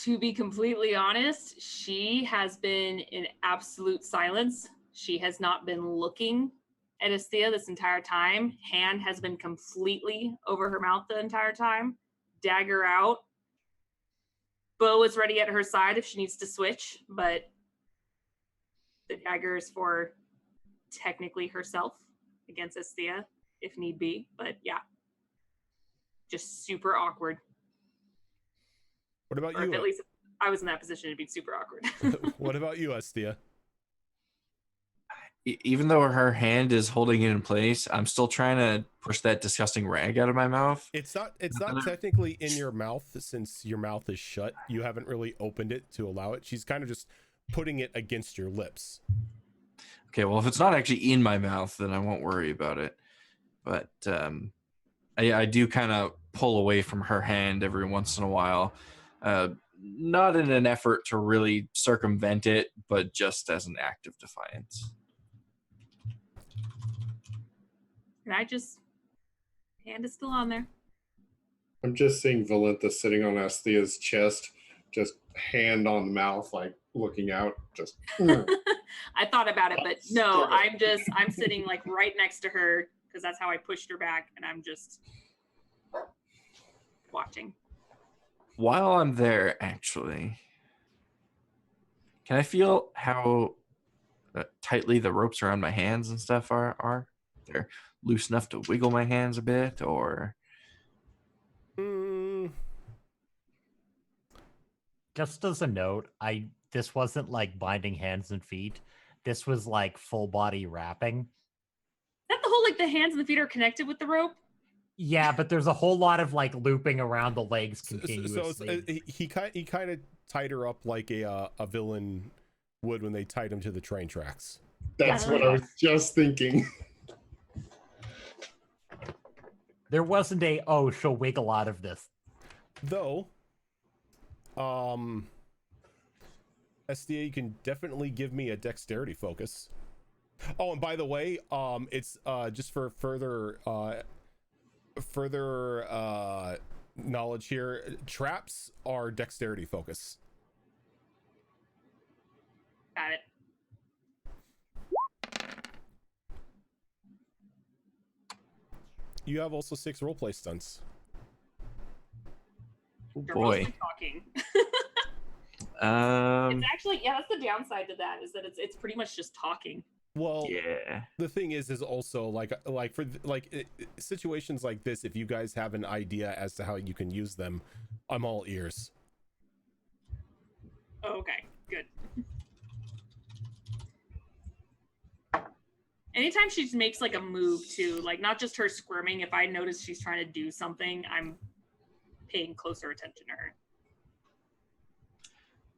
Speaker 2: To be completely honest, she has been in absolute silence. She has not been looking at Asthea this entire time. Hand has been completely over her mouth the entire time. Dagger out. Bow is ready at her side if she needs to switch, but the dagger is for technically herself against Asthea if need be. But yeah, just super awkward.
Speaker 1: What about
Speaker 2: Or
Speaker 1: you?
Speaker 2: if at least I was in that position, it'd be super awkward.
Speaker 1: What about you, Asthea?
Speaker 3: Even though her hand is holding it in place, I'm still trying to push that disgusting rag out of my mouth.
Speaker 1: It's not technically in your mouth since your mouth is shut. You haven't really opened it to allow it. She's kind of just putting it against your lips.
Speaker 3: Okay, well, if it's not actually in my mouth, then I won't worry about it. But I do kind of pull away from her hand every once in a while. Not in an effort to really circumvent it, but just as an act of defiance.
Speaker 2: And I just, hand is still on there.
Speaker 5: I'm just seeing Valenta sitting on Asthea's chest, just hand on the mouth, like looking out. Just.
Speaker 2: I thought about it, but no, I'm sitting like right next to her because that's how I pushed her back, and I'm just watching.
Speaker 3: While I'm there, actually, can I feel how tightly the ropes around my hands and stuff are? They're loose enough to wiggle my hands a bit, or
Speaker 4: Just as a note, this wasn't like binding hands and feet. This was like full body wrapping.
Speaker 2: That the whole like the hands and the feet are connected with the rope?
Speaker 4: Yeah, but there's a whole lot of like looping around the legs continuously.
Speaker 1: So he kind of tied her up like a villain would when they tied him to the train tracks.
Speaker 5: That's what I was just thinking.
Speaker 4: There wasn't she'll wiggle out of this.
Speaker 1: Though, Estia, you can definitely give me a dexterity focus. Oh, and by the way, it's just for further knowledge here. Traps are dexterity focus.
Speaker 2: Got it.
Speaker 1: You have also 6 roleplay stunts.
Speaker 3: Oh,
Speaker 2: You're
Speaker 3: boy.
Speaker 2: mostly talking.
Speaker 3: Um.
Speaker 2: It's actually, yeah, that's the downside to that, is that it's pretty much just talking.
Speaker 1: Well,
Speaker 3: Yeah.
Speaker 1: the thing is also like for situations like this, if you guys have an idea as to how you can use them, I'm all ears.
Speaker 2: Oh, okay, good. Anytime she makes like a move too, like not just her squirming, if I notice she's trying to do something, I'm paying closer attention to her.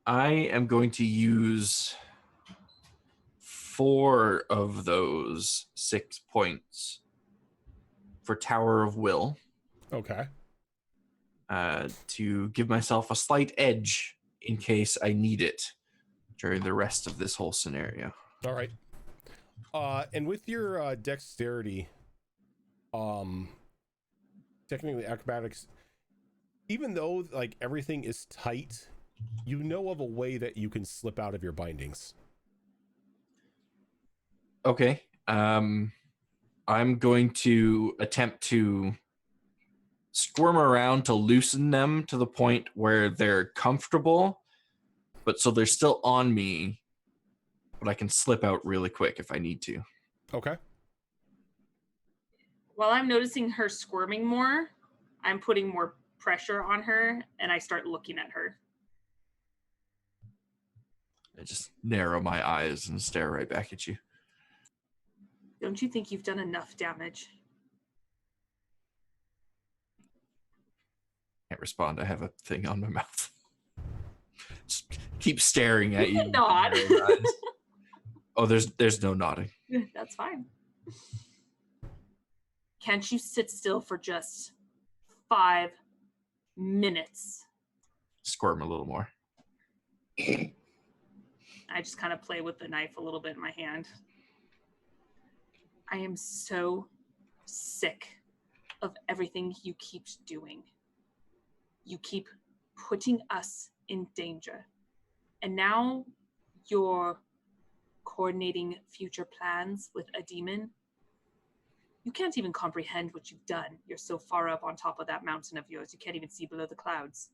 Speaker 3: I am going to use 4 of those 6 points for Tower of Will
Speaker 1: Okay.
Speaker 3: to give myself a slight edge in case I need it during the rest of this whole scenario.
Speaker 1: All right. And with your dexterity, technically acrobatics, even though like everything is tight, you know of a way that you can slip out of your bindings.
Speaker 3: Okay. I'm going to attempt to squirm around to loosen them to the point where they're comfortable, but so they're still on me, but I can slip out really quick if I need to.
Speaker 1: Okay.
Speaker 2: While I'm noticing her squirming more, I'm putting more pressure on her, and I start looking at her.
Speaker 3: I just narrow my eyes and stare right back at you.
Speaker 2: Don't you think you've done enough damage?
Speaker 3: Can't respond. I have a thing on my mouth. Just keep staring at you.
Speaker 2: You can nod.
Speaker 3: Oh, there's no nodding.
Speaker 2: That's fine. Can't you sit still for just 5 minutes?
Speaker 3: Squirm a little more.
Speaker 2: I just kind of play with the knife a little bit in my hand. I am so sick of everything you keep doing. You keep putting us in danger. And now you're coordinating future plans with a demon. You can't even comprehend what you've done. You're so far up on top of that mountain of yours, you can't even see below the clouds.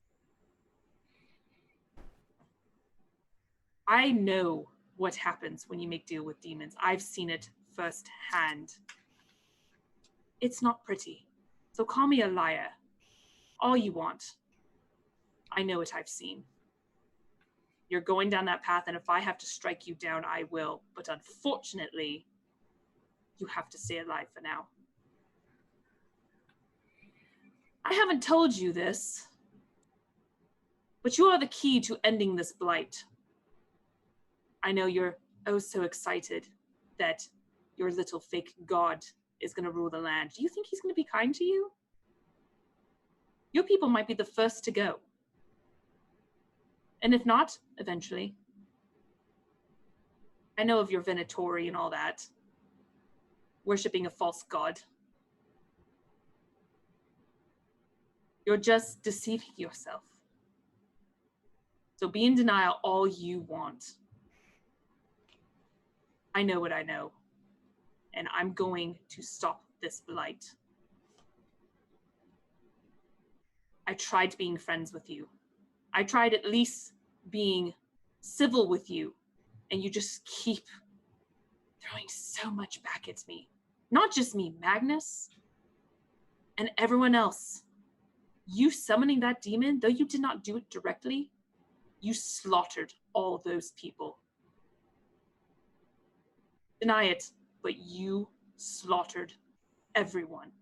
Speaker 2: I know what happens when you make deal with demons. I've seen it firsthand. It's not pretty. So call me a liar. All you want. I know what I've seen. You're going down that path, and if I have to strike you down, I will. But unfortunately, you have to stay alive for now. I haven't told you this, but you are the key to ending this blight. I know you're oh so excited that your little fake god is going to rule the land. Do you think he's going to be kind to you? Your people might be the first to go. And if not, eventually. I know of your Venatori and all that. Worshipping a false god. You're just deceiving yourself. So be in denial all you want. I know what I know. And I'm going to stop this blight. I tried being friends with you. I tried at least being civil with you. And you just keep throwing so much back at me. Not just me, Magnus. And everyone else. You summoning that demon, though you did not do it directly, you slaughtered all those people. Deny it, but you slaughtered everyone.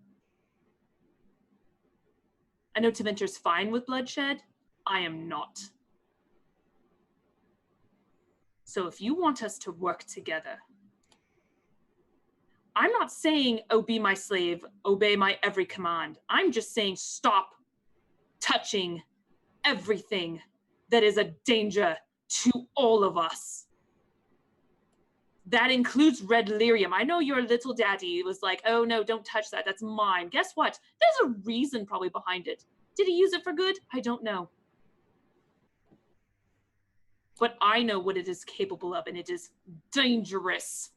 Speaker 2: I know Tevinter's fine with bloodshed. I am not. So if you want us to work together, I'm not saying, oh, be my slave, obey my every command. I'm just saying stop touching everything that is a danger to all of us. That includes red lyrium. I know your little daddy was like, oh no, don't touch that. That's mine. Guess what? There's a reason probably behind it. Did he use it for good? I don't know. But I know what it is capable of, and it is dangerous.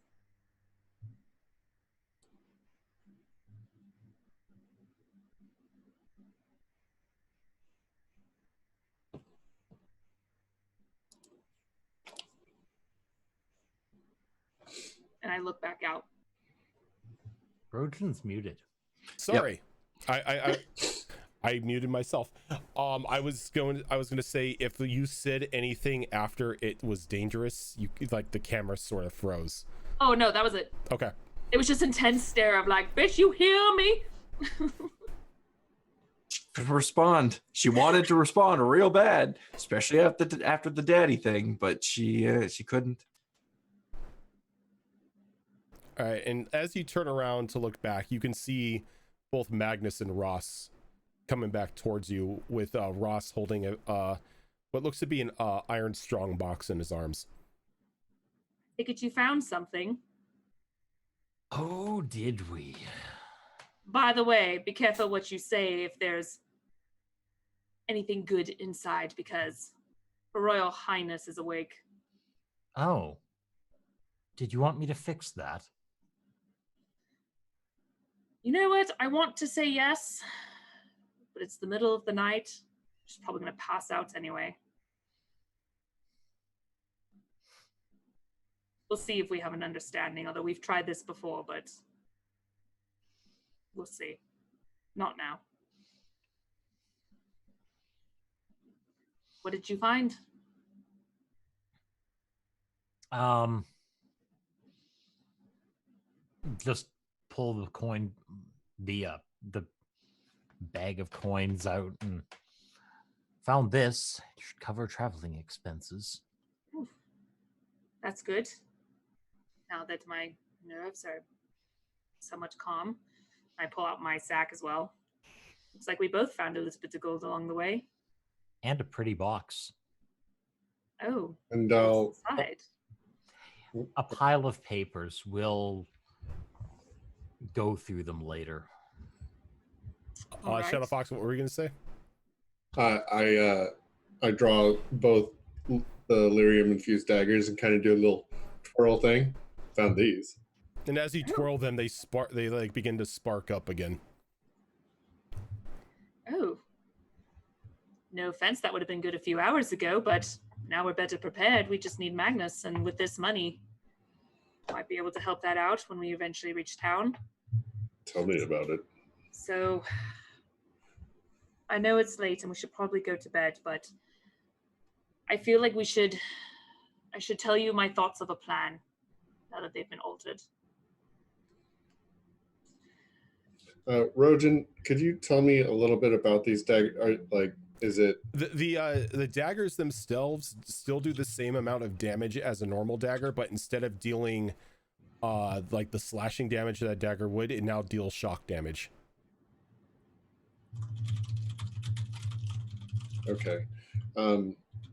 Speaker 2: And I look back out.
Speaker 4: Rojan's muted.
Speaker 1: Sorry, I muted myself. I was going to say, if you said anything after it was dangerous, you like the camera sort of froze.
Speaker 2: Oh no, that was it.
Speaker 1: Okay.
Speaker 2: It was just intense stare of like, bitch, you hear me?
Speaker 3: Respond. She wanted to respond real bad, especially after the daddy thing, but she couldn't.
Speaker 1: All right, and as you turn around to look back, you can see both Magnus and Ross coming back towards you, with Ross holding what looks to be an iron strong box in his arms.
Speaker 2: Take it you found something.
Speaker 4: Oh, did we?
Speaker 2: By the way, be careful what you say if there's anything good inside, because Her Royal Highness is awake.
Speaker 4: Oh. Did you want me to fix that?
Speaker 2: You know what? I want to say yes, but it's the middle of the night. She's probably going to pass out anyway. We'll see if we have an understanding, although we've tried this before, but we'll see. Not now. What did you find?
Speaker 4: Just pull the coin, the bag of coins out, and found this. It should cover traveling expenses.
Speaker 2: Oof. That's good. Now that my nerves are somewhat calm, I pull out my sack as well. Looks like we both found a little bit of gold along the way.
Speaker 4: And a pretty box.
Speaker 2: Oh.
Speaker 5: And
Speaker 2: what's inside?
Speaker 4: A pile of papers. We'll go through them later.
Speaker 2: All right.
Speaker 1: Shadow Fox, what were you going to say?
Speaker 5: I draw both the lyrium infused daggers and kind of do a little twirl thing. Found these.
Speaker 1: And as you twirl them, they like begin to spark up again.
Speaker 2: Oh. No offense, that would have been good a few hours ago, but now we're better prepared. We just need Magnus, and with this money, might be able to help that out when we eventually reach town.
Speaker 5: Tell me about it.
Speaker 2: So, I know it's late and we should probably go to bed, but I feel like I should tell you my thoughts of a plan now that they've been altered.
Speaker 5: Rojan, could you tell me a little bit about these daggers? Is it
Speaker 1: the daggers themselves still do the same amount of damage as a normal dagger, but instead of dealing like the slashing damage that a dagger would, it now deals shock damage.
Speaker 5: okay?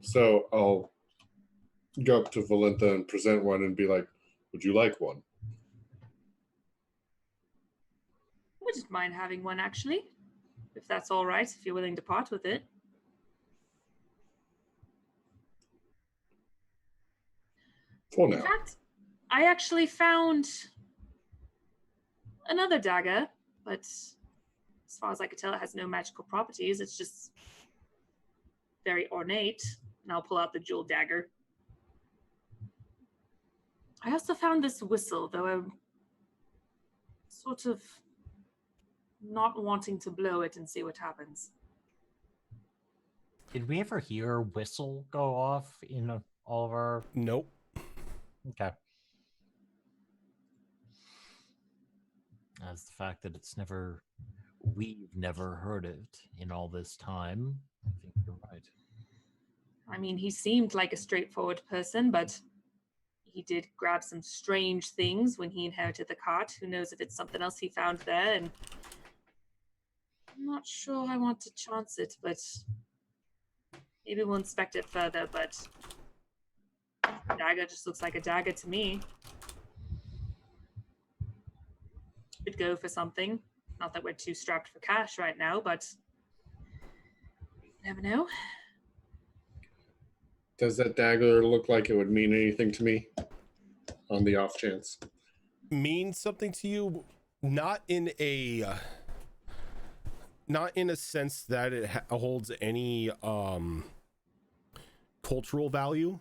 Speaker 5: So I'll go up to Valentha and present one and be like, "Would you like one?"
Speaker 2: I wouldn't mind having one, actually, if that's all right, if you're willing to part with it.
Speaker 5: For
Speaker 2: In
Speaker 5: now.
Speaker 2: fact, I actually found another dagger, but as far as I could tell, it has no magical properties. It's just very ornate. And I'll pull out the jeweled dagger. I also found this whistle, though I'm sort of not wanting to blow it and see what happens.
Speaker 4: Did we ever hear a whistle go off in all of our...
Speaker 1: Nope.
Speaker 4: Okay. As the fact that we've never heard it in all this time, I think you're right.
Speaker 2: I mean, he seemed like a straightforward person, but he did grab some strange things when he inherited the cart. Who knows if it's something else he found there, and I'm not sure I want to chance it, but maybe we'll inspect it further, but the dagger just looks like a dagger to me. could go for something. Not that we're too strapped for cash right now, but never know.
Speaker 5: Does that dagger look like it would mean anything to me on the off chance?
Speaker 1: Mean something to you? Not in a sense that it holds any cultural value,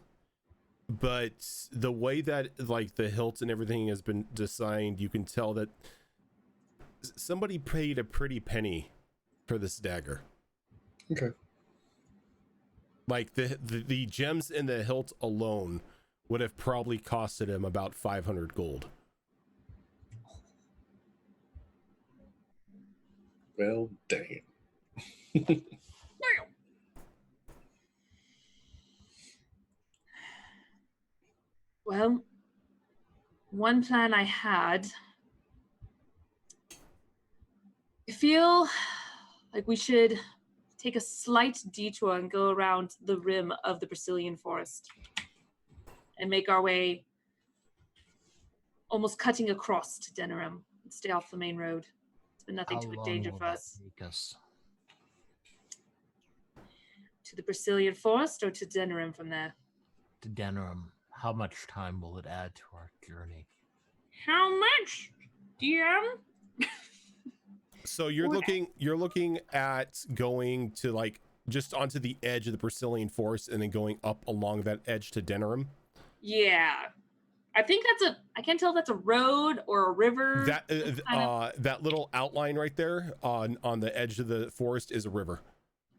Speaker 1: but the way that like the hilt and everything has been designed, you can tell that somebody paid a pretty penny for this dagger.
Speaker 5: Okay.
Speaker 1: Like the gems in the hilt alone would have probably costed him about 500 gold.
Speaker 5: Well, dang.
Speaker 2: Well, one plan I had. I feel like we should take a slight detour and go around the rim of the Brazilian forest and make our way almost cutting across to Denerim and stay off the main road. It's been nothing
Speaker 4: How
Speaker 2: to a
Speaker 4: long
Speaker 2: danger
Speaker 4: will
Speaker 2: for
Speaker 4: that
Speaker 2: us.
Speaker 4: take us?
Speaker 2: To the Brazilian forest or to Denerim from there?
Speaker 4: To Denerim. How much time will it add to our journey?
Speaker 2: How much, DM?
Speaker 1: So you're looking at going to like just onto the edge of the Brazilian forest and then going up along that edge to Denerim.
Speaker 2: Yeah. I think I can't tell if that's a road or a river.
Speaker 1: That little outline right there on the edge of the forest is a river.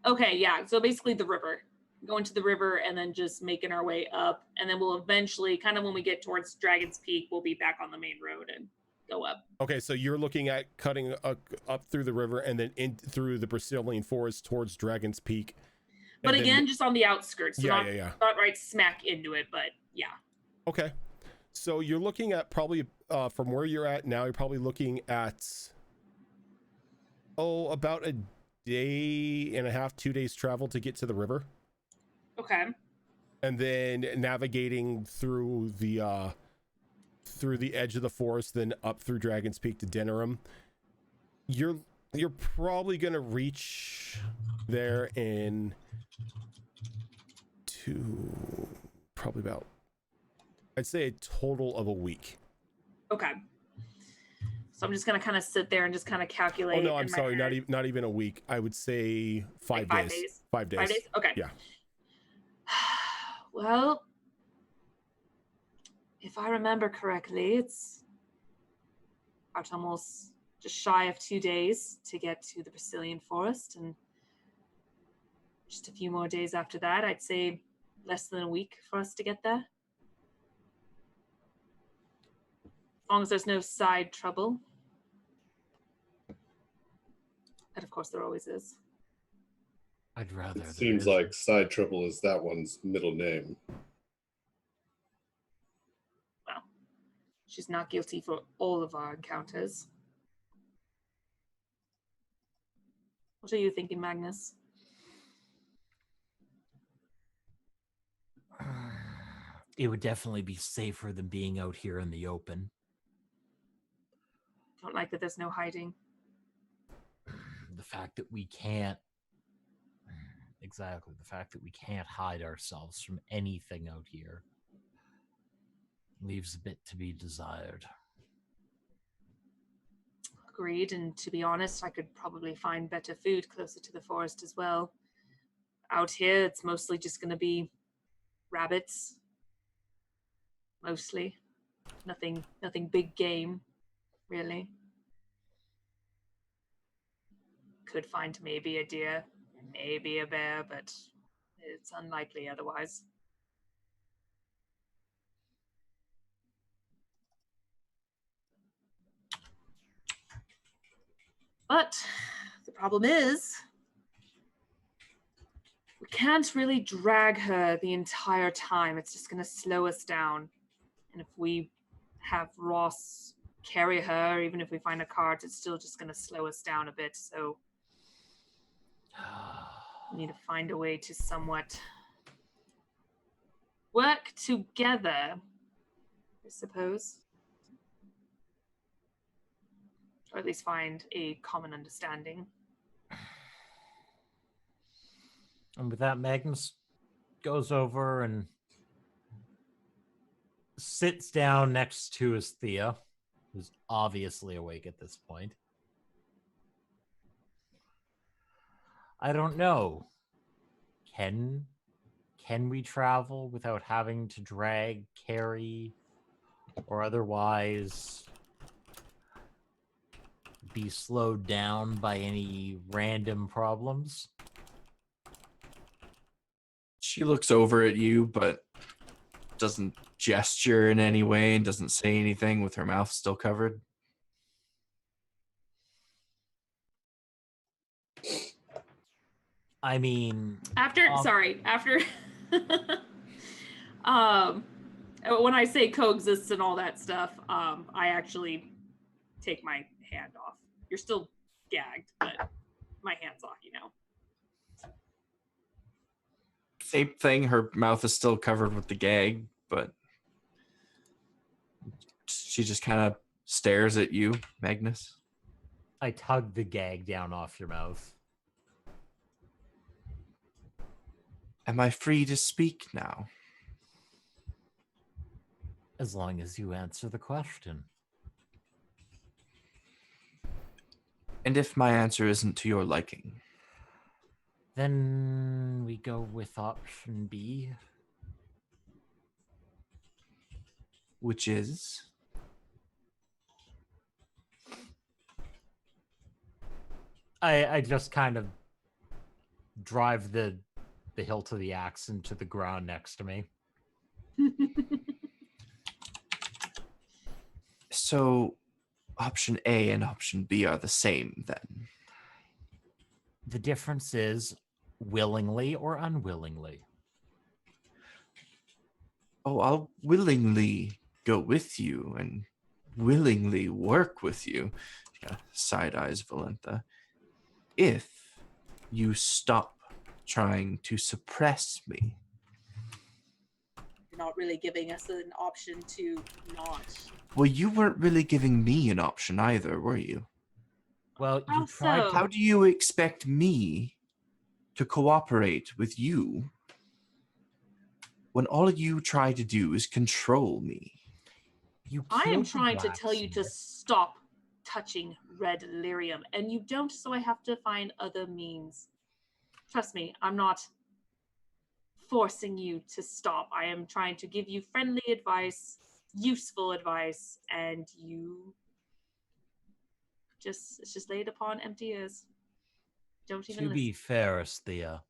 Speaker 2: Okay, yeah. So basically the river. Going to the river and then just making our way up. And then we'll eventually, kind of when we get towards Dragon's Peak, we'll be back on the main road and go up.
Speaker 1: Okay, so you're looking at cutting up through the river and then in through the Brazilian forest towards Dragon's Peak.
Speaker 2: But again, just on the outskirts. So
Speaker 1: yeah.
Speaker 2: Not right smack into it, but yeah.
Speaker 1: Okay. So you're looking at probably from where you're at now, you're probably looking at about a day and a half, 2 days travel to get to the river.
Speaker 2: Okay.
Speaker 1: And then navigating through the edge of the forest, then up through Dragon's Peak to Denerim. You're probably gonna reach there in probably about, I'd say, a total of a week.
Speaker 2: Okay. So I'm just gonna kind of sit there and just kind of calculate.
Speaker 1: Oh no, I'm sorry, not even a week. I would say 5
Speaker 2: like
Speaker 1: days.
Speaker 2: 5 days. 5 days? Okay.
Speaker 1: Yeah.
Speaker 2: Well, if I remember correctly, it's about almost just shy of 2 days to get to the Brazilian forest, and just a few more days after that. I'd say less than a week for us to get there. As long as there's no side trouble. And of course there always is.
Speaker 4: I'd rather.
Speaker 5: It seems like Side Trouble is that one's middle name.
Speaker 2: Well, she's not guilty for all of our encounters. What are you thinking, Magnus?
Speaker 4: It would definitely be safer than being out here in the open.
Speaker 2: Don't like that there's no hiding.
Speaker 4: The fact that we can't hide ourselves from anything out here leaves a bit to be desired.
Speaker 2: Agreed, and to be honest, I could probably find better food closer to the forest as well. Out here, it's mostly just going to be rabbits. Mostly. Nothing big game, really. Could find maybe a deer, maybe a bear, but it's unlikely otherwise. But the problem is, we can't really drag her the entire time. It's just going to slow us down. And if we have Ross carry her, even if we find a cart, it's still just going to slow us down a bit. So we need to find a way to somewhat work together, I suppose. Or at least find a common understanding.
Speaker 4: And with that, Magnus goes over and sits down next to his Thea, who's obviously awake at this point. I don't know. Can we travel without having to drag, carry, or otherwise be slowed down by any random problems?
Speaker 3: She looks over at you, but doesn't gesture in any way and doesn't say anything with her mouth still covered.
Speaker 4: I mean,
Speaker 2: After when I say coexists and all that stuff, I actually take my hand off. You're still gagged, but my hand's off, you know.
Speaker 3: Same thing, her mouth is still covered with the gag, but she just kind of stares at you, Magnus.
Speaker 4: I tug the gag down off your mouth.
Speaker 3: Am I free to speak now?
Speaker 4: As long as you answer the question.
Speaker 3: And if my answer isn't to your liking?
Speaker 4: Then we go with option B.
Speaker 3: Which is?
Speaker 4: I just kind of drive the hilt of the axe into the ground next to me.
Speaker 3: So, option A and option B are the same, then?
Speaker 4: The difference is willingly or unwillingly.
Speaker 3: Oh, I'll willingly go with you and willingly work with you. Yeah, side eyes Valentha. If you stop trying to suppress me.
Speaker 2: You're not really giving us an option to not.
Speaker 3: Well, you weren't really giving me an option either, were you?
Speaker 4: Well, you
Speaker 2: How
Speaker 4: tried.
Speaker 2: so?
Speaker 3: How do you expect me to cooperate with you when all you try to do is control me?
Speaker 4: You
Speaker 2: I am
Speaker 4: killed the
Speaker 2: trying to tell you to
Speaker 4: blacksmith.
Speaker 2: stop touching red lyrium, and you don't, so I have to find other means. Trust me, I'm not forcing you to stop. I am trying to give you friendly advice, useful advice, and it's just laid upon empty ears. Don't even
Speaker 4: To
Speaker 2: listen.
Speaker 4: be fair, Asthea,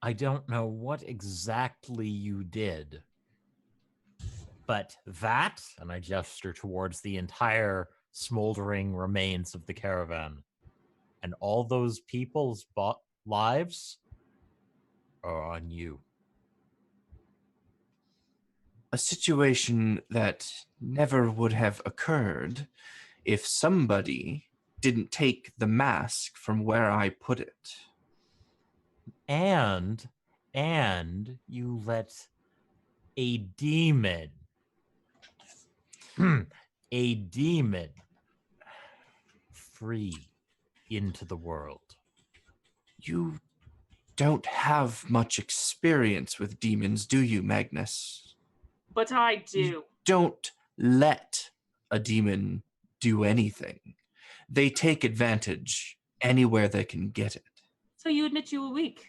Speaker 4: I don't know what exactly you did, but that, and I gesture towards the entire smoldering remains of the caravan, and all those people's lives are on you.
Speaker 3: A situation that never would have occurred if somebody didn't take the mask from where I put it.
Speaker 4: And you let a demon a demon free into the world.
Speaker 3: You don't have much experience with demons, do you, Magnus?
Speaker 2: But I do.
Speaker 3: You don't let a demon do anything. They take advantage anywhere they can get it.
Speaker 2: So you admit you were weak.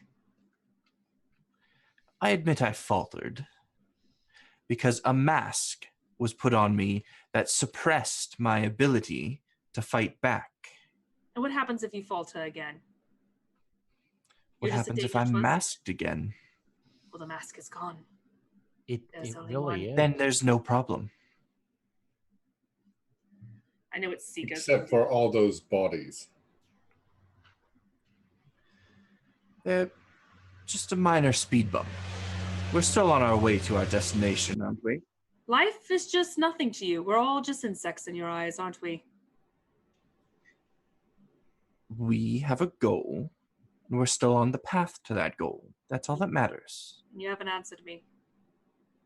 Speaker 3: I admit I faltered because a mask was put on me that suppressed my ability to fight back.
Speaker 2: And what happens if you falter again?
Speaker 3: What
Speaker 2: You're just a
Speaker 3: happens if
Speaker 2: danger
Speaker 3: I'm
Speaker 2: to us?
Speaker 3: masked again?
Speaker 2: Well, the mask is gone.
Speaker 4: It
Speaker 2: There's only
Speaker 4: really
Speaker 2: one.
Speaker 4: is.
Speaker 3: Then there's no problem.
Speaker 2: I know it's Sika's.
Speaker 5: Except for all those bodies.
Speaker 3: Just a minor speed bump. We're still on our way to our destination, aren't we?
Speaker 2: Life is just nothing to you. We're all just insects in your eyes, aren't we?
Speaker 3: We have a goal, and we're still on the path to that goal. That's all that matters.
Speaker 2: You haven't answered me.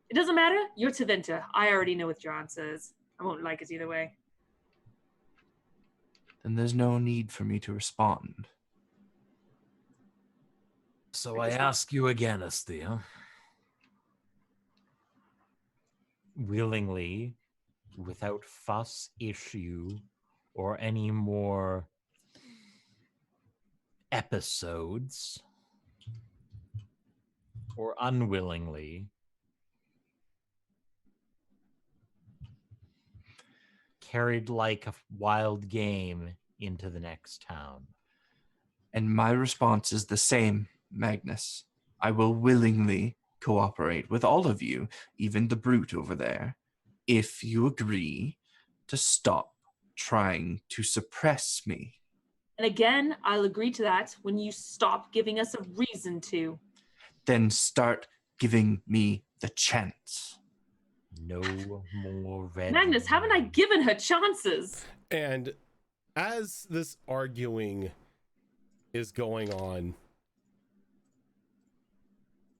Speaker 2: It doesn't matter. You're Tavinta. I already know what your answer is. I won't like it either way.
Speaker 3: then there's no need for me to respond.
Speaker 4: So I ask you again, Asthea. Willingly, without fuss, issue, or any more episodes, or unwillingly, carried like a wild game into the next town.
Speaker 3: And my response is the same, Magnus. I will willingly cooperate with all of you, even the brute over there, if you agree to stop trying to suppress me.
Speaker 2: And again, I'll agree to that when you stop giving us a reason to.
Speaker 3: Then start giving me the chance.
Speaker 4: No more red.
Speaker 2: Magnus, haven't I given her chances?
Speaker 1: And as this arguing is going on,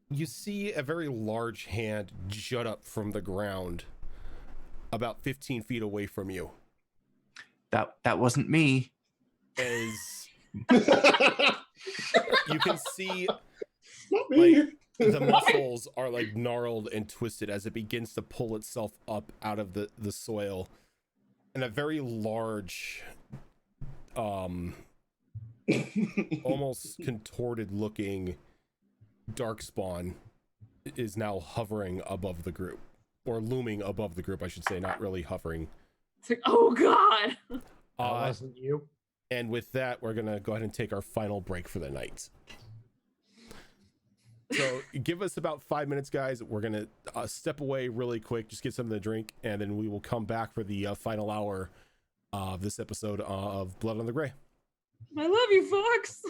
Speaker 1: you see a very large hand jut up from the ground about 15 feet away from you.
Speaker 3: That wasn't me.
Speaker 1: As you can see,
Speaker 5: Not me.
Speaker 1: like, the muscles are like gnarled and twisted as it begins to pull itself up out of the soil, and a very large almost contorted looking darkspawn is now hovering above the group, or looming above the group, I should say, not really hovering.
Speaker 2: It's like, oh God.
Speaker 4: That wasn't you.
Speaker 1: And with that, we're gonna go ahead and take our final break for the night. So give us about 5 minutes, guys. We're gonna step away really quick, just get something to drink, and then we will come back for the final hour of this episode of Blood on the Gray.
Speaker 2: I love you, Fox.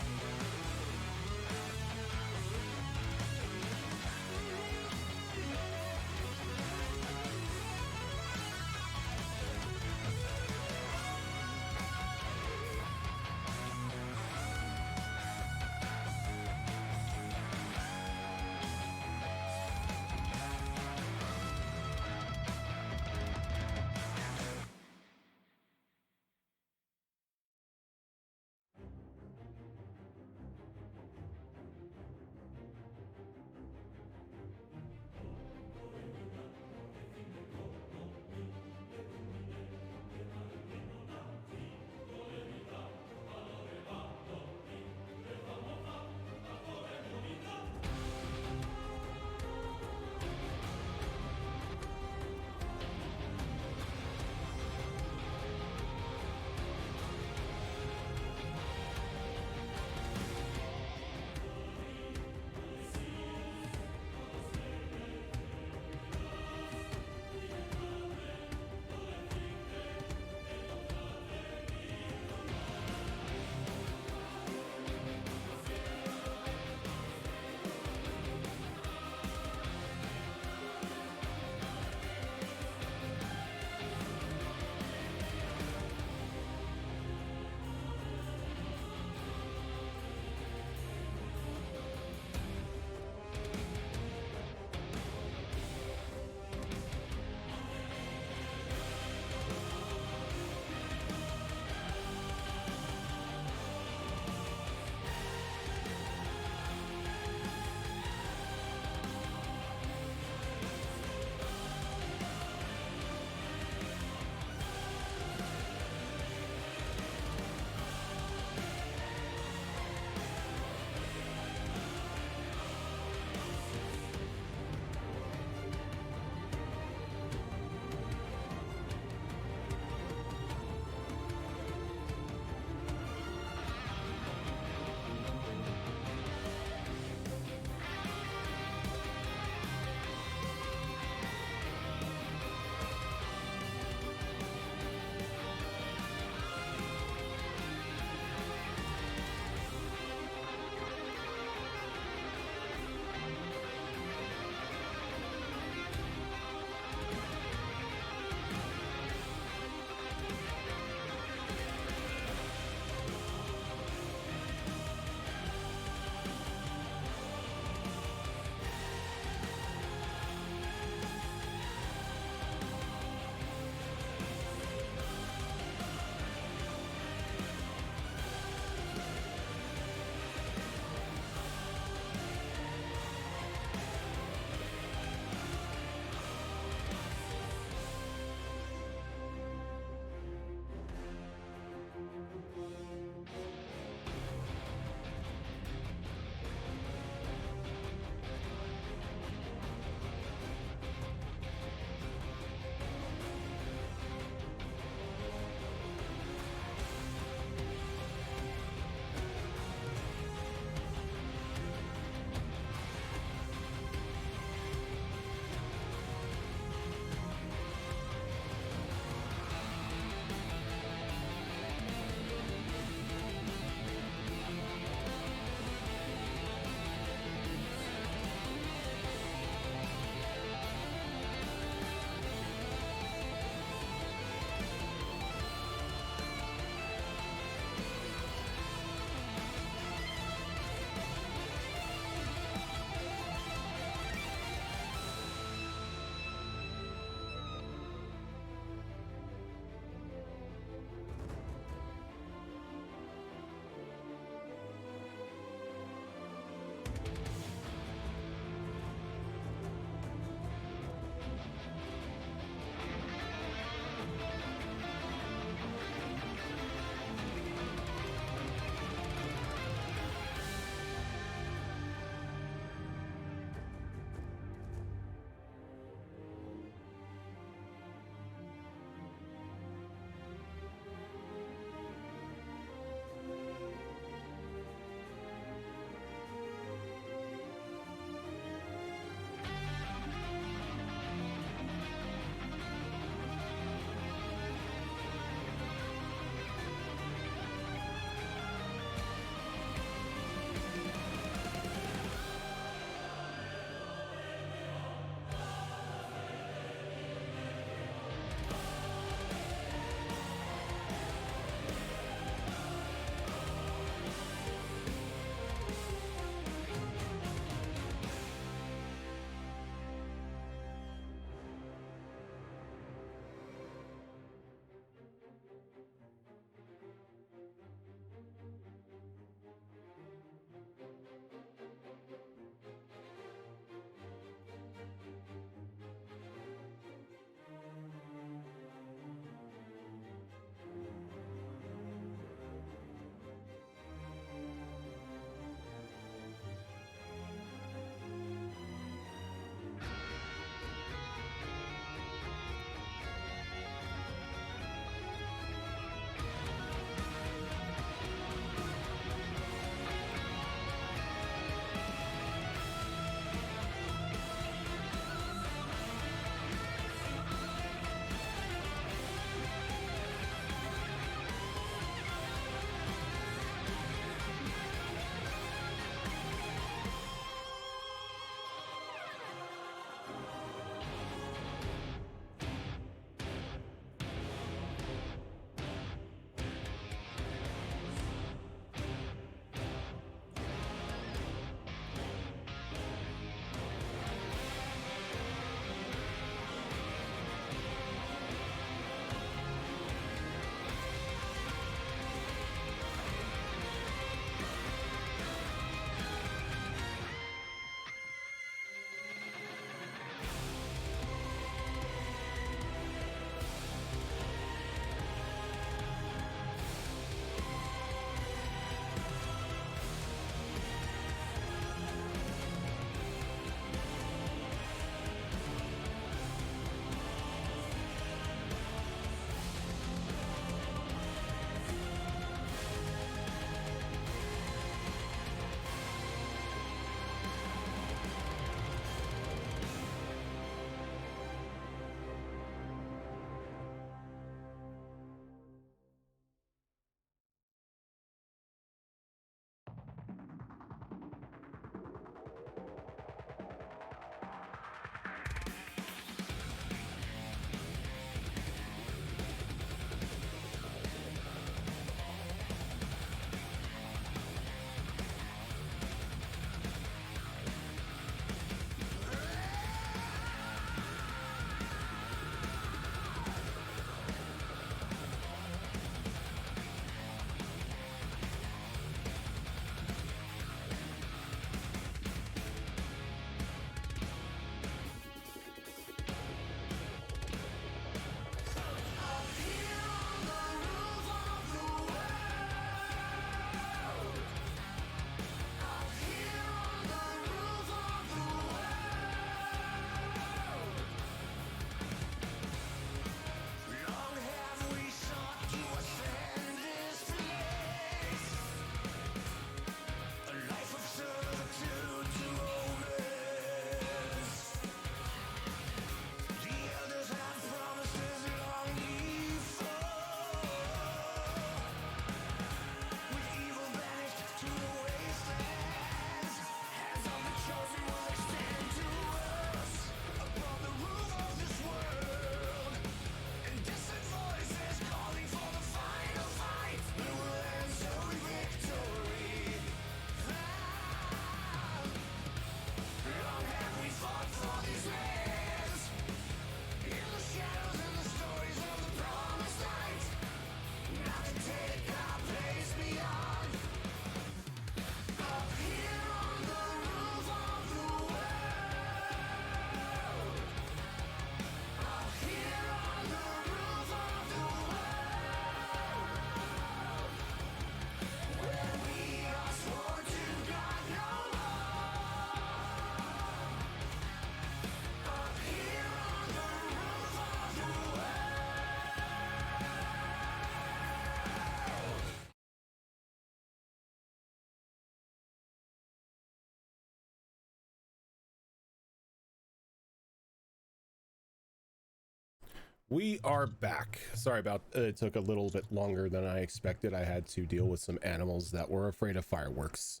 Speaker 1: We are back. Sorry about it took a little bit longer than I expected. I had to deal with some animals that were afraid of fireworks.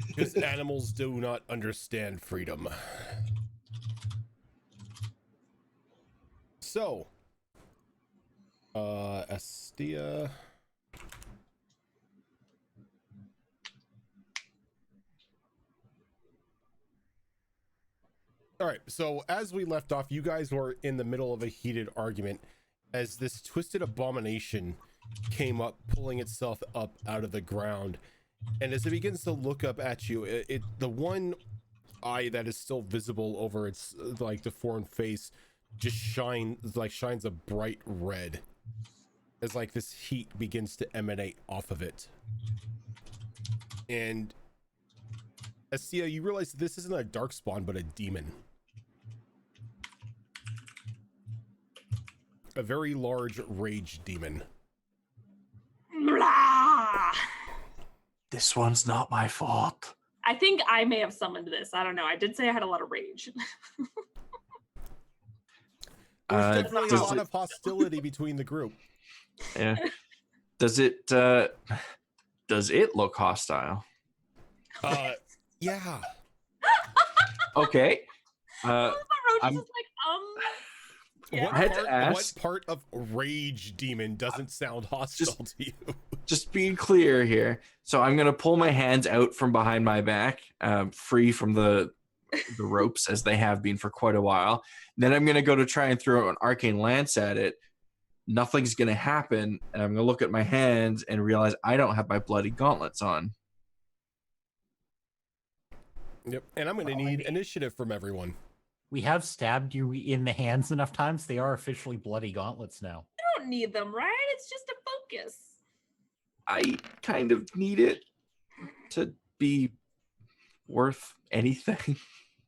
Speaker 1: Because animals do not understand freedom. So, Estia. All right, so as we left off, you guys were in the middle of a heated argument as this twisted abomination came up, pulling itself up out of the ground. And as it begins to look up at you, the one eye that is still visible over its like deformed face just shines a bright red as like this heat begins to emanate off of it. And Estia, you realize this isn't a darkspawn but a demon. A very large rage demon.
Speaker 2: Blah!
Speaker 3: This one's not my fault.
Speaker 2: I think I may have summoned this. I don't know. I did say I had a lot of rage.
Speaker 1: There's definitely a
Speaker 3: does
Speaker 1: lot
Speaker 3: it-
Speaker 1: of hostility between the group.
Speaker 3: Yeah. Does it look hostile?
Speaker 1: Yeah.
Speaker 3: Okay.
Speaker 2: Roach
Speaker 3: I'm-
Speaker 2: is just like, yeah.
Speaker 1: What
Speaker 3: I had
Speaker 1: part,
Speaker 3: to ask.
Speaker 1: what part of rage demon doesn't sound hostile to you?
Speaker 3: Just being clear here. So I'm gonna pull my hands out from behind my back, free from the ropes as they have been for quite a while. Then I'm gonna go to try and throw an arcane lance at it. Nothing's gonna happen, and I'm gonna look at my hands and realize I don't have my bloody gauntlets on.
Speaker 1: Yep. And I'm going to need initiative from everyone.
Speaker 4: We have stabbed you in the hands enough times. They are officially bloody gauntlets now.
Speaker 2: I don't need them, right? It's just a focus.
Speaker 3: I kind of need it to be worth anything.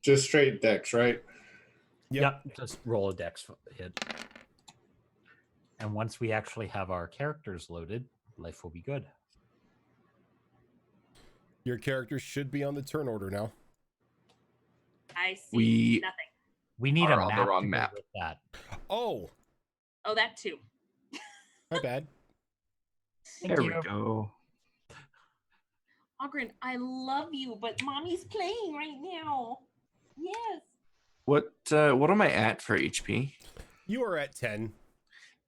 Speaker 5: Just straight dex, right?
Speaker 1: Yep.
Speaker 4: Just roll a dex hit. And once we actually have our characters loaded, life will be good.
Speaker 1: Your character should be on the turn order now.
Speaker 2: I see
Speaker 3: We-
Speaker 2: nothing.
Speaker 4: We need
Speaker 3: Are
Speaker 4: a
Speaker 3: on the
Speaker 4: map
Speaker 3: wrong
Speaker 4: to go
Speaker 3: map.
Speaker 4: with that.
Speaker 1: Oh,
Speaker 2: Oh, that too.
Speaker 1: my bad.
Speaker 4: Thank
Speaker 3: There
Speaker 4: you.
Speaker 3: we go.
Speaker 2: Ogren, I love you, but mommy's playing right now. Yes.
Speaker 3: What am I at for HP?
Speaker 1: You are at 10.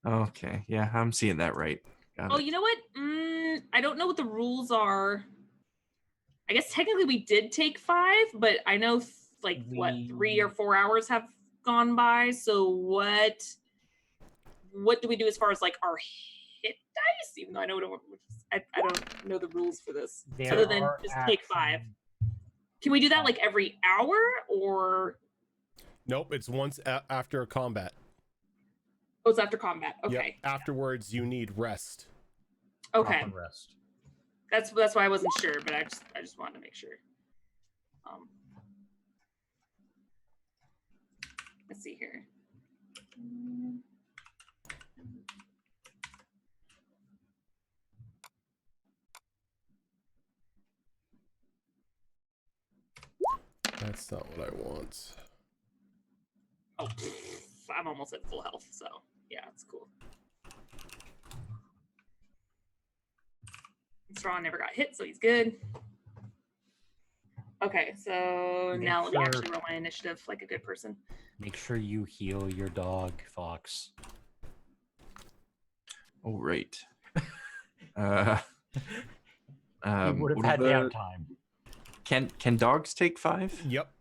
Speaker 3: Okay, yeah, I'm seeing that right. Got
Speaker 2: Oh,
Speaker 3: it.
Speaker 2: you know what? I don't know what the rules are. I guess technically we did take 5, but I know like what 3 or 4 hours have gone by. So what do we do as far as like our hit dice? Even though I know I don't know the rules for this. Other than
Speaker 4: are
Speaker 2: just take 5.
Speaker 4: actually-
Speaker 2: Can we do that like every hour or?
Speaker 1: Nope, it's once after a combat.
Speaker 2: Oh, it's after combat.
Speaker 1: Yep.
Speaker 2: Okay.
Speaker 1: Afterwards, you need rest.
Speaker 2: Okay.
Speaker 4: Proper rest.
Speaker 2: That's why I wasn't sure, but I just wanted to make sure. Let's see here.
Speaker 1: That's not what I want.
Speaker 2: Oh, I'm almost at full health, so yeah, it's cool. Straw never got hit, so he's good. Okay, so
Speaker 4: Make
Speaker 2: now let me
Speaker 4: sure-
Speaker 2: actually roll my initiative like a good person.
Speaker 4: Make sure you heal your dog, Fox.
Speaker 3: Oh right.
Speaker 4: He would have
Speaker 3: what
Speaker 4: had
Speaker 3: are the-
Speaker 4: downtime.
Speaker 3: Can dogs take 5?
Speaker 1: Yep.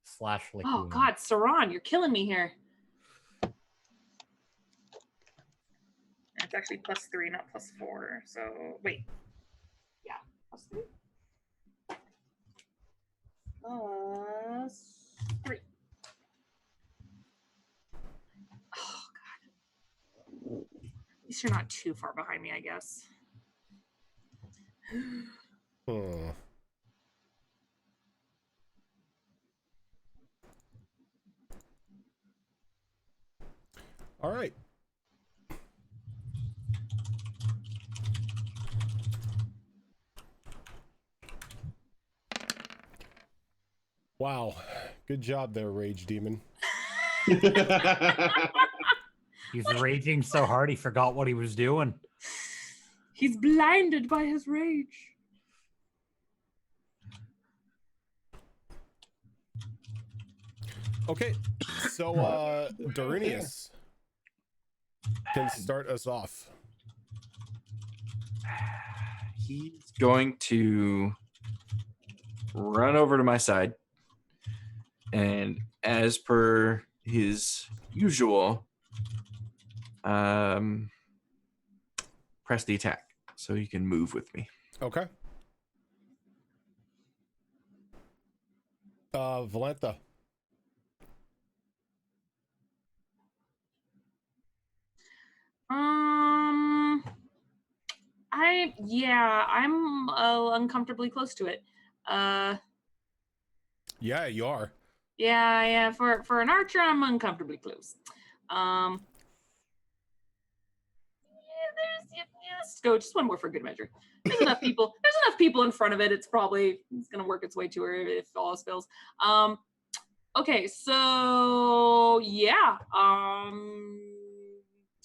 Speaker 4: Slash lick
Speaker 2: Oh
Speaker 4: wound.
Speaker 2: God, Saran, you're killing me here. It's actually +3, not +4. So wait, yeah, +3. +3. Oh God. At least you're not too far behind me, I guess.
Speaker 1: All right. Wow. Good job there, Rage Demon.
Speaker 4: He's raging so hard he forgot what he was doing.
Speaker 2: He's blinded by his rage.
Speaker 1: Okay, so Dorinius can start us off.
Speaker 3: He's going to run over to my side, and as per his usual, press the attack so he can move with me.
Speaker 1: Okay. Valentha.
Speaker 2: I'm uncomfortably close to it.
Speaker 1: Yeah, you are.
Speaker 2: Yeah. For an archer, I'm uncomfortably close. Let's go just one more for good measure. There's enough people. There's enough people in front of it. It's gonna work its way to her if all else fails. Okay, so yeah.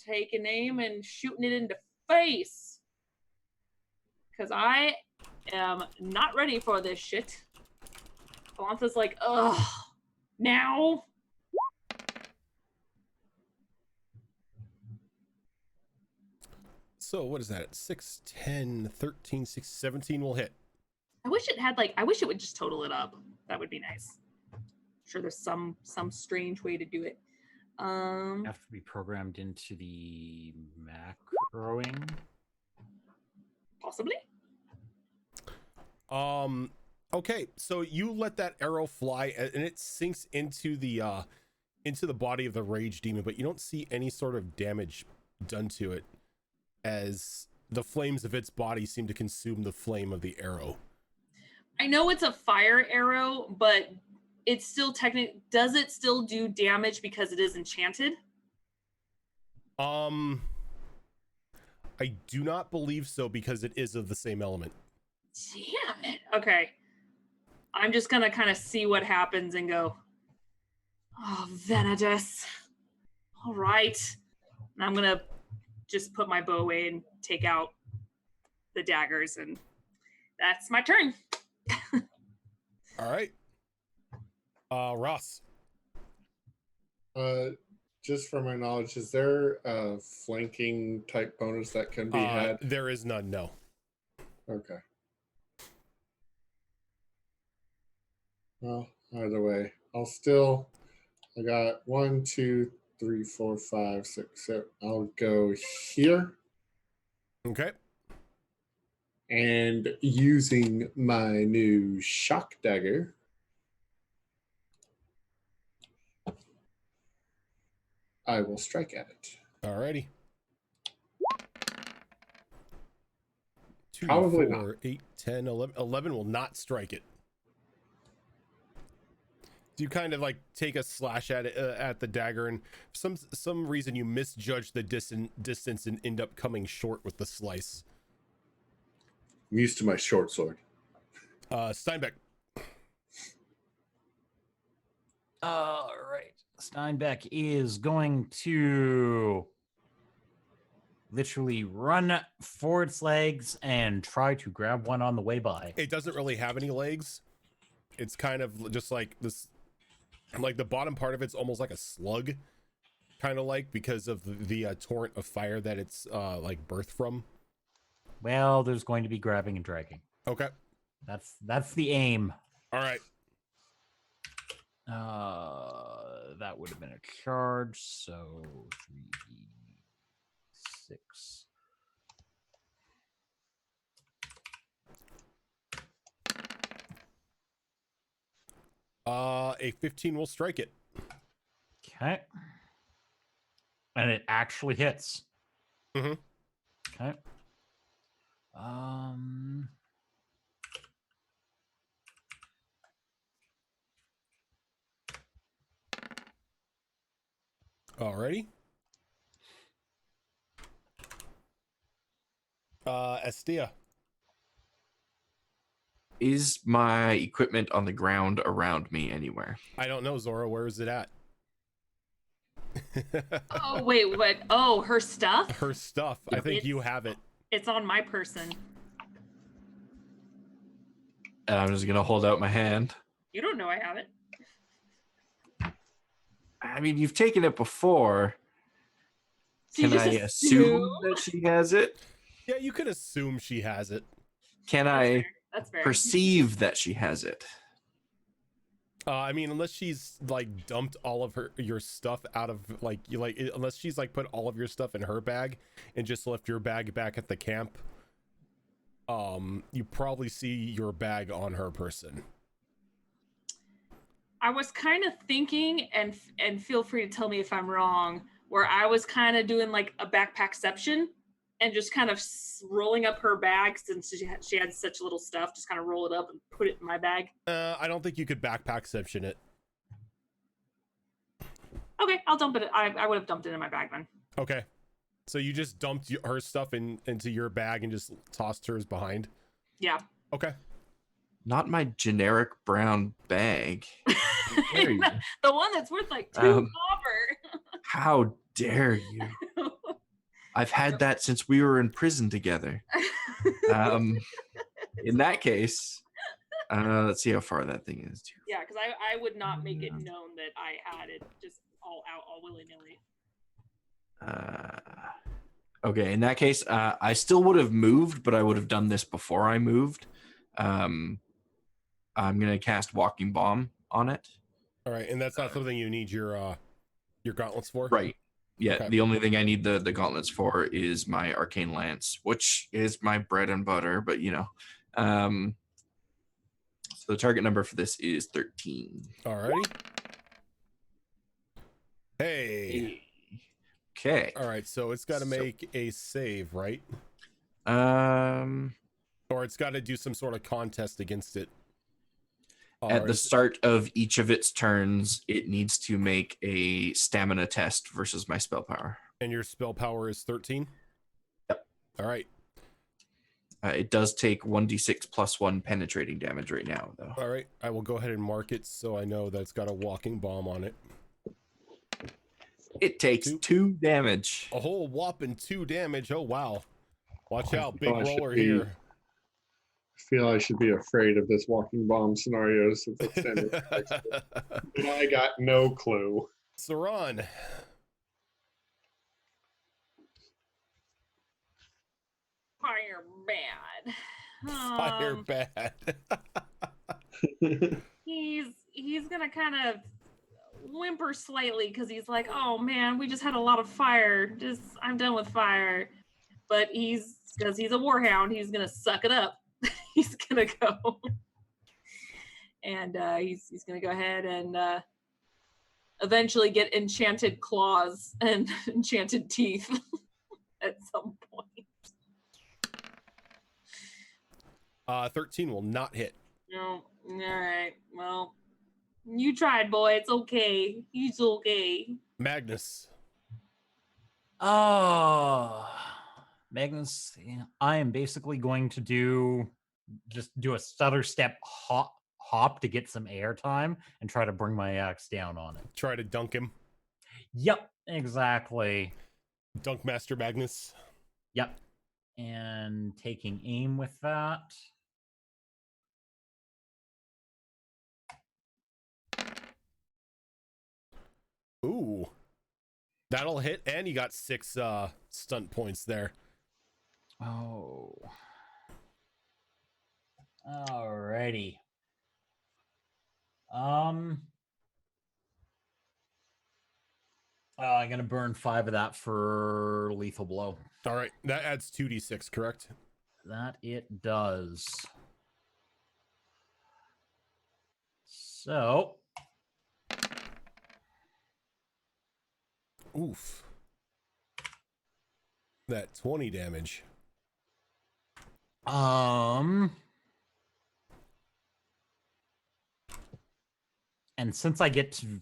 Speaker 2: Taking aim and shooting it into face. Cause I am not ready for this shit. Valentha's like, ugh, now.
Speaker 1: So what is that? 6, 10, 13, 6, 17 will hit.
Speaker 2: I wish it would just total it up. That would be nice. I'm sure there's some strange way to do it.
Speaker 4: Have to be programmed into the macroing.
Speaker 2: Possibly.
Speaker 1: Okay, so you let that arrow fly and it sinks into the body of the rage demon, but you don't see any sort of damage done to it as the flames of its body seem to consume the flame of the arrow.
Speaker 2: I know it's a fire arrow, but it's still does it still do damage because it is enchanted?
Speaker 1: I do not believe so because it is of the same element.
Speaker 2: Damn it. Okay. I'm just gonna kind of see what happens and go, oh, Venedus. All right. And I'm gonna just put my bow away and take out the daggers, and that's my turn.
Speaker 1: All right. Ross.
Speaker 5: Just from my knowledge, is there a flanking type bonus that can be had?
Speaker 1: There is none, no.
Speaker 5: Okay. Well, either way, I got 1, 2, 3, 4, 5, 6, 7. I'll go here.
Speaker 1: Okay.
Speaker 5: And using my new shock dagger, I will strike at it.
Speaker 1: Alrighty. 2,
Speaker 5: Probably
Speaker 1: 4,
Speaker 5: not.
Speaker 1: 8, 10, 11. 11 will not strike it. You kind of like take a slash at it, at the dagger, and for some reason you misjudge the distance and end up coming short with the slice.
Speaker 5: I'm used to my short sword.
Speaker 1: Steinbeck.
Speaker 4: All right. Steinbeck is going to literally run for its legs and try to grab one on the way by.
Speaker 1: It doesn't really have any legs. It's kind of just like this, like the bottom part of it's almost like a slug, kind of like, because of the torrent of fire that it's like birthed from.
Speaker 4: Well, there's going to be grabbing and dragging.
Speaker 1: Okay.
Speaker 4: That's the aim.
Speaker 1: All right.
Speaker 4: That would have been a charge, so 3d6.
Speaker 1: A 15 will strike it.
Speaker 4: Okay. And it actually hits.
Speaker 1: Mm-hmm.
Speaker 4: Okay.
Speaker 1: Alrighty. Estia.
Speaker 3: Is my equipment on the ground around me anywhere?
Speaker 1: I don't know, Zora. Where is it at?
Speaker 2: Oh wait, what? Oh, her stuff?
Speaker 1: Her stuff. I think you have it.
Speaker 2: It's on my person.
Speaker 3: And I'm just gonna hold out my hand.
Speaker 2: You don't know I have it.
Speaker 3: I mean, you've taken it before.
Speaker 2: So you
Speaker 3: Can
Speaker 2: just
Speaker 3: I assume that she has it?
Speaker 1: Yeah, you can assume she has it.
Speaker 3: Can
Speaker 2: That's
Speaker 3: I
Speaker 2: fair. That's fair.
Speaker 3: perceive that she has it?
Speaker 1: I mean, unless she's like dumped all of your stuff out of like unless she's like put all of your stuff in her bag and just left your bag back at the camp. You probably see your bag on her person.
Speaker 2: I was kind of thinking, and feel free to tell me if I'm wrong, where I was kind of doing like a backpackception and just kind of rolling up her bag since she had such little stuff, just kind of roll it up and put it in my bag.
Speaker 1: I don't think you could backpackception it.
Speaker 2: Okay, I'll dump it. I would have dumped it in my bag then.
Speaker 1: Okay. So you just dumped her stuff into your bag and just tossed hers behind?
Speaker 2: Yeah.
Speaker 1: Okay.
Speaker 3: Not my generic brown bag. Dare you?
Speaker 2: The one that's worth like 2 copper.
Speaker 3: How dare you? I've had that since we were in prison together. In that case, let's see how far that thing is.
Speaker 2: Yeah, because I would not make it known that I had it just all out, all willy-nilly.
Speaker 3: Okay, in that case, I still would have moved, but I would have done this before I moved. I'm gonna cast Walking Bomb on it.
Speaker 1: All right, and that's not something you need your gauntlets for?
Speaker 3: Right. Yeah,
Speaker 1: Okay.
Speaker 3: The only thing I need the gauntlets for is my Arcane Lance, which is my bread and butter, but you know. So the target number for this is 13.
Speaker 1: Alrighty. Hey.
Speaker 3: Okay.
Speaker 1: All right, so it's got to make a save, right? Or it's got to do some sort of contest against it.
Speaker 3: At the start of each of its turns, it needs to make a stamina test versus my spell power.
Speaker 1: And your spell power is 13?
Speaker 3: Yep.
Speaker 1: All right.
Speaker 3: It does take 1d6 plus 1 penetrating damage right now, though.
Speaker 1: All right. I will go ahead and mark it so I know that it's got a walking bomb on it.
Speaker 3: It takes 2 damage.
Speaker 1: A whole whopping 2 damage. Oh, wow. Watch
Speaker 5: I
Speaker 1: out. Big
Speaker 5: feel I should
Speaker 1: roller
Speaker 5: be-
Speaker 1: here.
Speaker 5: I feel I should be afraid of this walking bomb scenario since it's standard. But I got no clue.
Speaker 1: Saran.
Speaker 2: Fire bad.
Speaker 1: Fire bad.
Speaker 2: He's gonna kind of whimper slightly because he's like, oh man, we just had a lot of fire. I'm done with fire. But because he's a warhound, he's gonna suck it up. He's gonna go and he's gonna go ahead and eventually get enchanted claws and enchanted teeth at some point.
Speaker 1: 13 will not hit.
Speaker 2: No, all right. Well, you tried, boy. It's okay. He's okay.
Speaker 1: Magnus.
Speaker 4: Oh, Magnus, I am basically going to do a stutter step hop to get some air time and try to bring my axe down on it.
Speaker 1: Try to dunk him.
Speaker 4: Yep, exactly.
Speaker 1: Dunk Master Magnus.
Speaker 4: Yep. And taking aim with that.
Speaker 1: Ooh. That'll hit, and you got 6 stunt points there.
Speaker 4: Oh. Alrighty. I'm gonna burn 5 of that for lethal blow.
Speaker 1: All right, that adds 2d6, correct?
Speaker 4: That it does. So
Speaker 1: Oof. That 20 damage.
Speaker 4: And since I get to,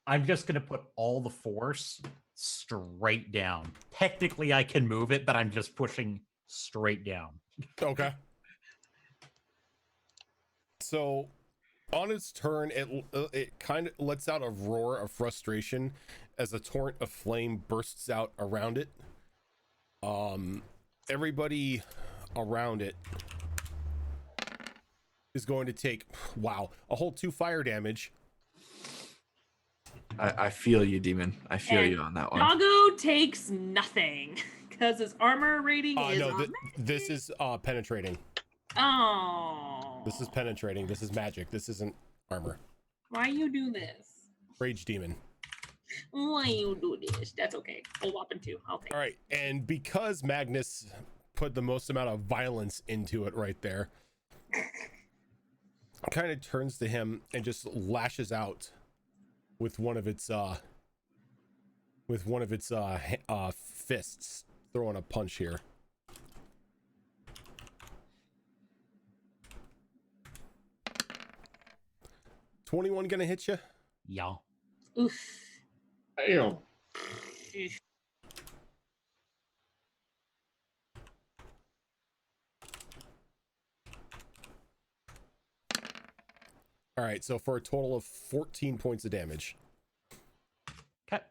Speaker 4: I'm just going to put all the force straight down. Technically, I can move it, but I'm just pushing straight down.
Speaker 1: Okay. So On its turn, it kind of lets out a roar of frustration as a torrent of flame bursts out around it. Everybody around it is going to take, wow, a whole 2 fire damage.
Speaker 3: I feel you, Demon. I feel
Speaker 2: And
Speaker 3: you on that one.
Speaker 2: Doggo takes nothing because his armor rating is.
Speaker 1: No, this is penetrating.
Speaker 2: Oh.
Speaker 1: This is penetrating. This is magic. This isn't armor.
Speaker 2: Why you do this?
Speaker 1: Rage demon.
Speaker 2: Why you do this? That's okay. Full weapon 2. I'll take
Speaker 1: All right, and because Magnus put the most amount of violence into it right there, kind of turns to him and just lashes out with one of its fists, throwing a punch here. $21 gonna hit you?
Speaker 4: Yeah.
Speaker 2: it. Oof.
Speaker 5: Damn.
Speaker 1: All right, so for a total of 14 points of damage.
Speaker 4: Okay.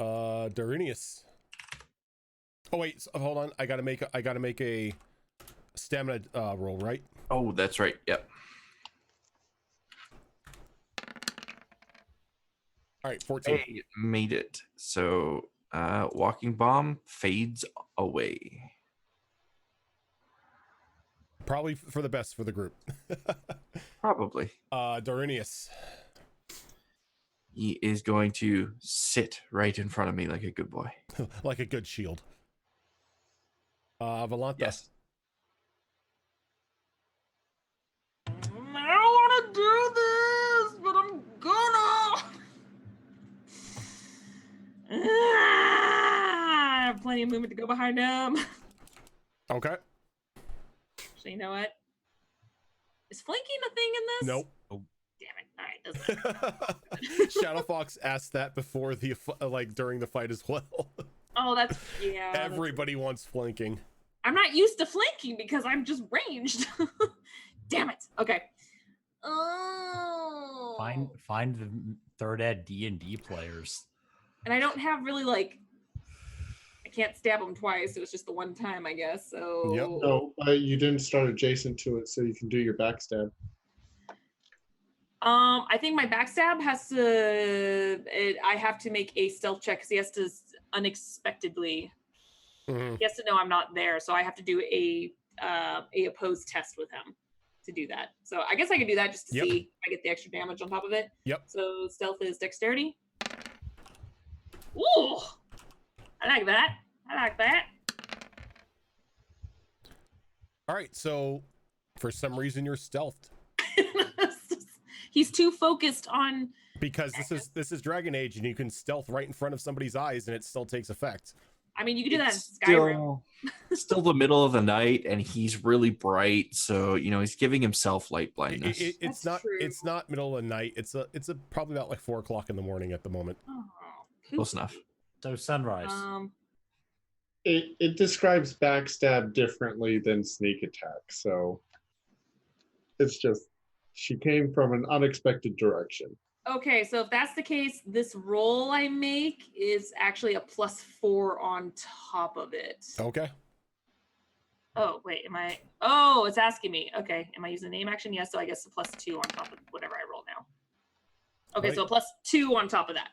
Speaker 1: Darinius. Oh wait, hold on. I gotta make a stamina roll, right?
Speaker 3: Oh, that's right. Yep.
Speaker 1: All right, 14.
Speaker 3: They made it. So walking bomb fades away.
Speaker 1: Probably for the best for the group.
Speaker 3: Probably.
Speaker 1: Darinius.
Speaker 3: He is going to sit right in front of me like a good boy.
Speaker 1: Like a good shield. Volanta.
Speaker 3: Yes.
Speaker 2: I don't want to do this, but I'm gonna. I have plenty of movement to go behind him.
Speaker 1: Okay.
Speaker 2: So you know what? Is flanking a thing in this?
Speaker 1: Nope.
Speaker 2: Damn it! All right, doesn't
Speaker 1: Shadow Fox asked that before the during the fight as well.
Speaker 2: Oh, that's yeah.
Speaker 1: Everybody wants flanking.
Speaker 2: I'm not used to flanking because I'm just ranged. Damn it. Okay. Oh.
Speaker 4: Find the third ed D&D players.
Speaker 2: And I don't have really I can't stab him twice. It was just the one time, I guess. So.
Speaker 1: Yep.
Speaker 5: No, you didn't start adjacent to it, so you can do your backstab.
Speaker 2: I think my backstab has to. I have to make a stealth check because he has to unexpectedly.
Speaker 1: Mhm.
Speaker 2: He has to know I'm not there, so I have to do a opposed test with him to do that. So I guess I can do that just to
Speaker 1: Yep.
Speaker 2: see if I get the extra damage on top of it.
Speaker 1: Yep.
Speaker 2: So stealth is dexterity. Ooh, I like that. I like that.
Speaker 1: All right, so for some reason you're stealthed
Speaker 2: He's too focused on.
Speaker 1: because this is Dragon Age and you can stealth right in front of somebody's eyes and it still takes effect.
Speaker 2: I mean, you can do that in
Speaker 3: It's
Speaker 2: Skyrim.
Speaker 3: still the middle of the night, and he's really bright, so he's giving himself light blindness.
Speaker 1: It's
Speaker 2: That's
Speaker 1: not
Speaker 2: true.
Speaker 1: it's not middle of the night. It's probably about 4 o'clock in the morning at the moment.
Speaker 2: Oh,
Speaker 3: Close enough.
Speaker 4: So sunrise.
Speaker 5: It describes backstab differently than sneak attack, so it's just she came from an unexpected direction.
Speaker 2: Okay, so if that's the case, this roll I make is actually a +4 on top of it.
Speaker 1: Okay.
Speaker 2: Oh, wait, am I? Oh, it's asking me. Okay, am I using the name action? Yes, so I guess a +2 on top of whatever I roll now. Okay,
Speaker 1: Right.
Speaker 2: so a +2 on top of that.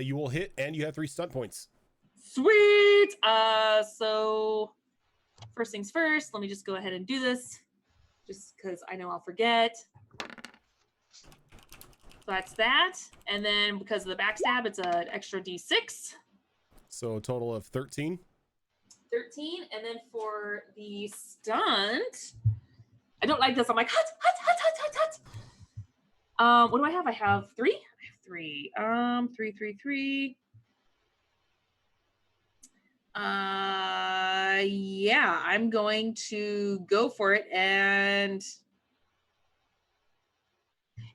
Speaker 1: You will hit and you have 3 stunt points.
Speaker 2: Sweet! So first things first, let me just go ahead and do this just because I know I'll forget. So that's that. And then because of the backstab, it's an extra D6.
Speaker 1: So a total of 13.
Speaker 2: 13. And then for the stunt, I don't like this. I'm like, hut. What do I have? I have 3. I have 3. 3. Yeah, I'm going to go for it. And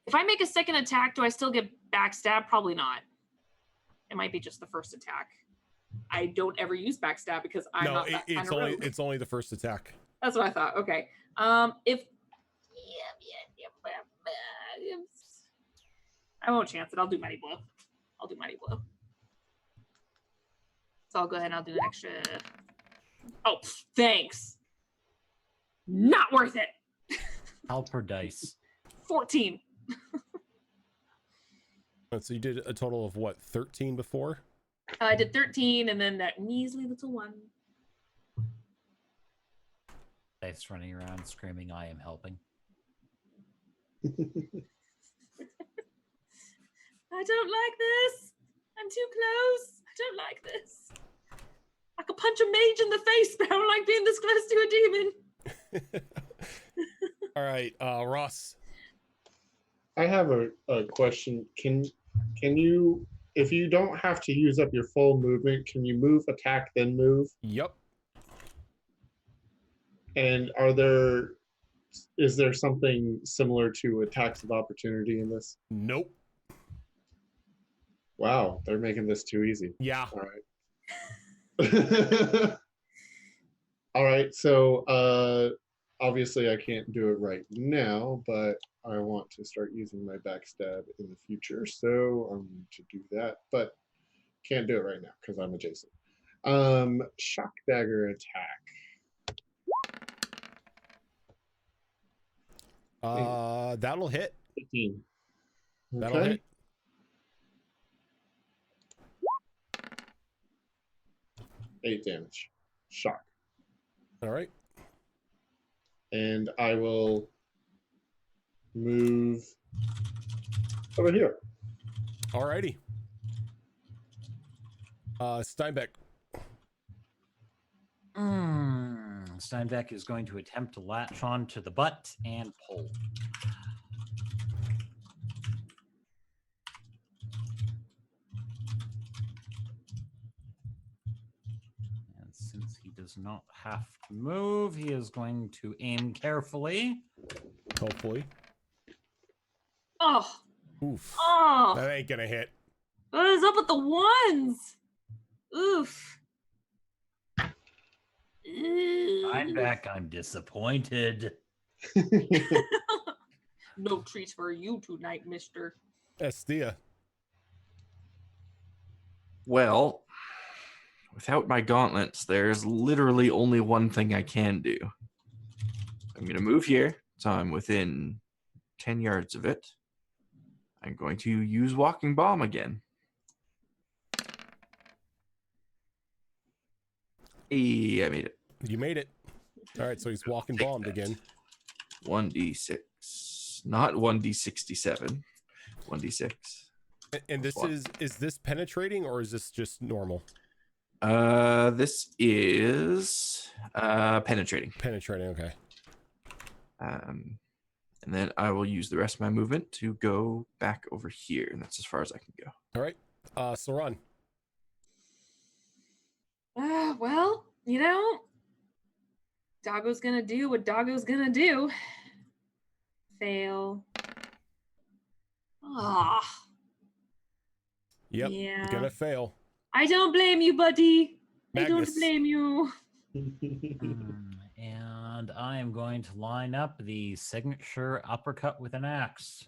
Speaker 2: if I make a second attack, do I still get backstab? Probably not. It might be just the first attack. I don't ever use backstab because I'm not that kind of rogue.
Speaker 1: It's only the first attack.
Speaker 2: That's what I thought. Okay. If I won't chance it. I'll do Mighty Blow. So I'll go ahead and I'll do an extra. Oh, thanks. Not worth it.
Speaker 4: Help her dice.
Speaker 2: 14.
Speaker 1: So you did a total of what, 13 before?
Speaker 2: I did 13 and then that measly little one.
Speaker 4: Dice running around screaming, "I am helping."
Speaker 2: I don't like this. I'm too close. I don't like this. I could punch a mage in the face, but I don't like being this close to a demon.
Speaker 1: All right, Ross.
Speaker 5: I have a question. Can you, if you don't have to use up your full movement, can you move, attack, then move?
Speaker 1: Yep.
Speaker 5: And is there something similar to attacks of opportunity in this?
Speaker 1: Nope.
Speaker 5: Wow, they're making this too easy.
Speaker 1: Yeah.
Speaker 5: All right. All right, so obviously I can't do it right now, but I want to start using my backstab in the future, so I'm going to do that, but can't do it right now because I'm adjacent. Shock dagger attack.
Speaker 1: That'll hit.
Speaker 5: 15.
Speaker 1: That'll hit.
Speaker 5: 8 damage. Shock.
Speaker 1: All right.
Speaker 5: And I will move over here.
Speaker 1: All righty. Steinbeck.
Speaker 4: Steinbeck is going to attempt to latch on to the butt and pull. And since he does not have to move, he is going to aim carefully.
Speaker 1: Hopefully.
Speaker 2: Oh.
Speaker 1: Oof.
Speaker 2: Oh.
Speaker 1: That ain't gonna hit.
Speaker 2: What is up with the ones? Oof.
Speaker 4: Steinbeck, I'm disappointed.
Speaker 2: No treats for you tonight, mister.
Speaker 1: Estia.
Speaker 3: Well, without my gauntlets, there's literally only one thing I can do. I'm going to move here, so I'm within 10 yards of it. I'm going to use Walking Bomb again. Hey, I made it.
Speaker 1: You made it. All right, so he's walking
Speaker 3: Take
Speaker 1: bombed
Speaker 3: that.
Speaker 1: again.
Speaker 3: 1d6. Not 1d67. 1d6.
Speaker 1: And this
Speaker 3: What?
Speaker 1: is this penetrating or is this just normal?
Speaker 3: This is penetrating.
Speaker 1: Penetrating, okay.
Speaker 3: And then I will use the rest of my movement to go back over here, and that's as far as I can go.
Speaker 1: All right. Saran.
Speaker 2: Well, you know, Doggo's gonna do what Doggo's gonna do. Fail. Ah.
Speaker 1: Yep.
Speaker 2: Yeah.
Speaker 1: Gonna fail.
Speaker 2: I don't blame you, buddy. I
Speaker 1: Magnus.
Speaker 2: don't blame you.
Speaker 4: And I am going to line up the signature uppercut with an axe.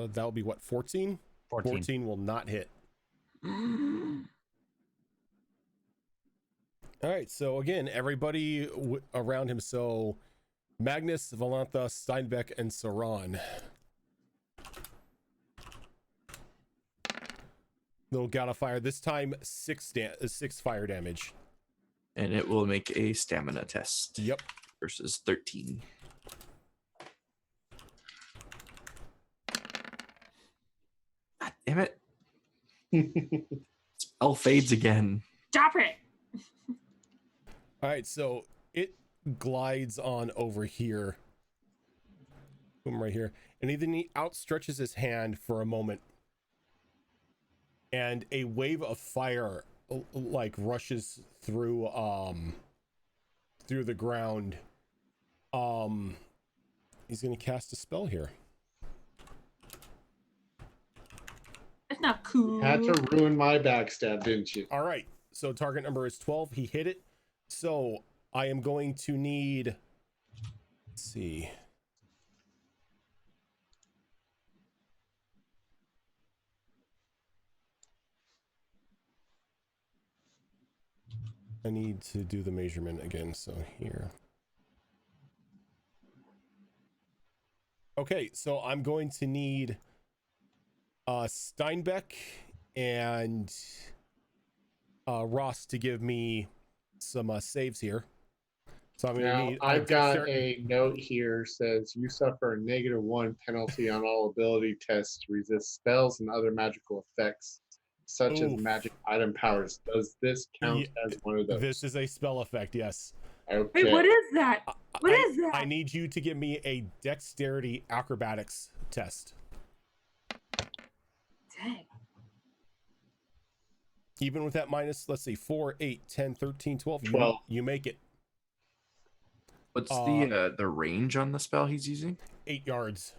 Speaker 1: That'll be what, 14? 14 will not hit. All right, so again, everybody around him. So Magnus, Valantha, Steinbeck, and Saran. Little gout of fire. This time, 6 fire damage.
Speaker 3: And it will make a stamina test.
Speaker 1: Yep.
Speaker 3: Versus 13. God damn it. Spell fades again.
Speaker 2: Stop it.
Speaker 1: All right, so it glides on over here. Boom, right here. And then he outstretches his hand for a moment. And a wave of fire like rushes through through the ground. He's gonna cast a spell here.
Speaker 2: It's Not cool.
Speaker 5: Had to ruin my backstab, didn't you?
Speaker 1: All right. So target number is 12. He hit it. So I am going to need. Let's see. I need to do the measurement again. So here. Okay, so I'm going to need Steinbeck and Ross to give me some saves here. So I'm going to
Speaker 5: Now,
Speaker 1: need.
Speaker 5: I've got a note here says you suffer a -1 penalty on all ability tests to resist spells and other magical effects, such as
Speaker 1: Oof.
Speaker 5: magic item powers. Does this count as one of those?
Speaker 1: This is a spell effect, yes.
Speaker 5: Okay.
Speaker 2: Wait, what is that? What is that?
Speaker 1: I need you to give me a dexterity acrobatics test.
Speaker 2: Dang.
Speaker 1: Even with that minus, let's see, 4, 8, 10, 13, 12.
Speaker 5: 12.
Speaker 1: You make it.
Speaker 3: What's the range on the spell he's using?
Speaker 1: 8 yards.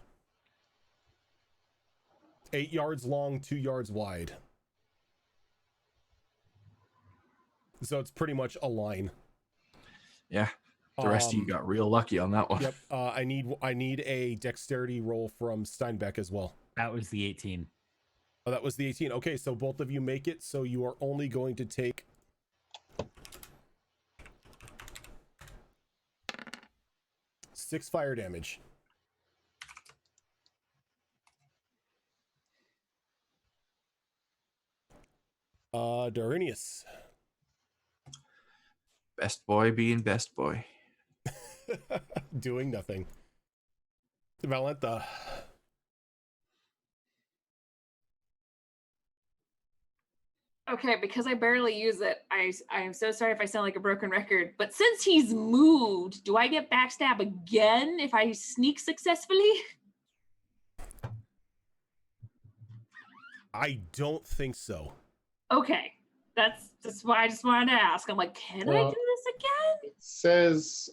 Speaker 1: 8 yards long, 2 yards wide. So it's pretty much a line.
Speaker 3: Yeah. The rest of you got real lucky on that one.
Speaker 1: Yep. I need a dexterity roll from Steinbeck as well.
Speaker 4: That was the 18.
Speaker 1: Oh, that was the 18. Okay, so both of you make it. So you are only going to take 6 fire damage. Darinius.
Speaker 3: Best boy being best boy.
Speaker 1: Doing nothing. Valenta.
Speaker 2: Okay, because I barely use it, I am so sorry if I sound like a broken record, but since he's moved, do I get backstab again if I sneak successfully?
Speaker 1: I don't think so.
Speaker 2: Okay, that's why I just wanted to ask. I'm like, can I do this again?
Speaker 5: It says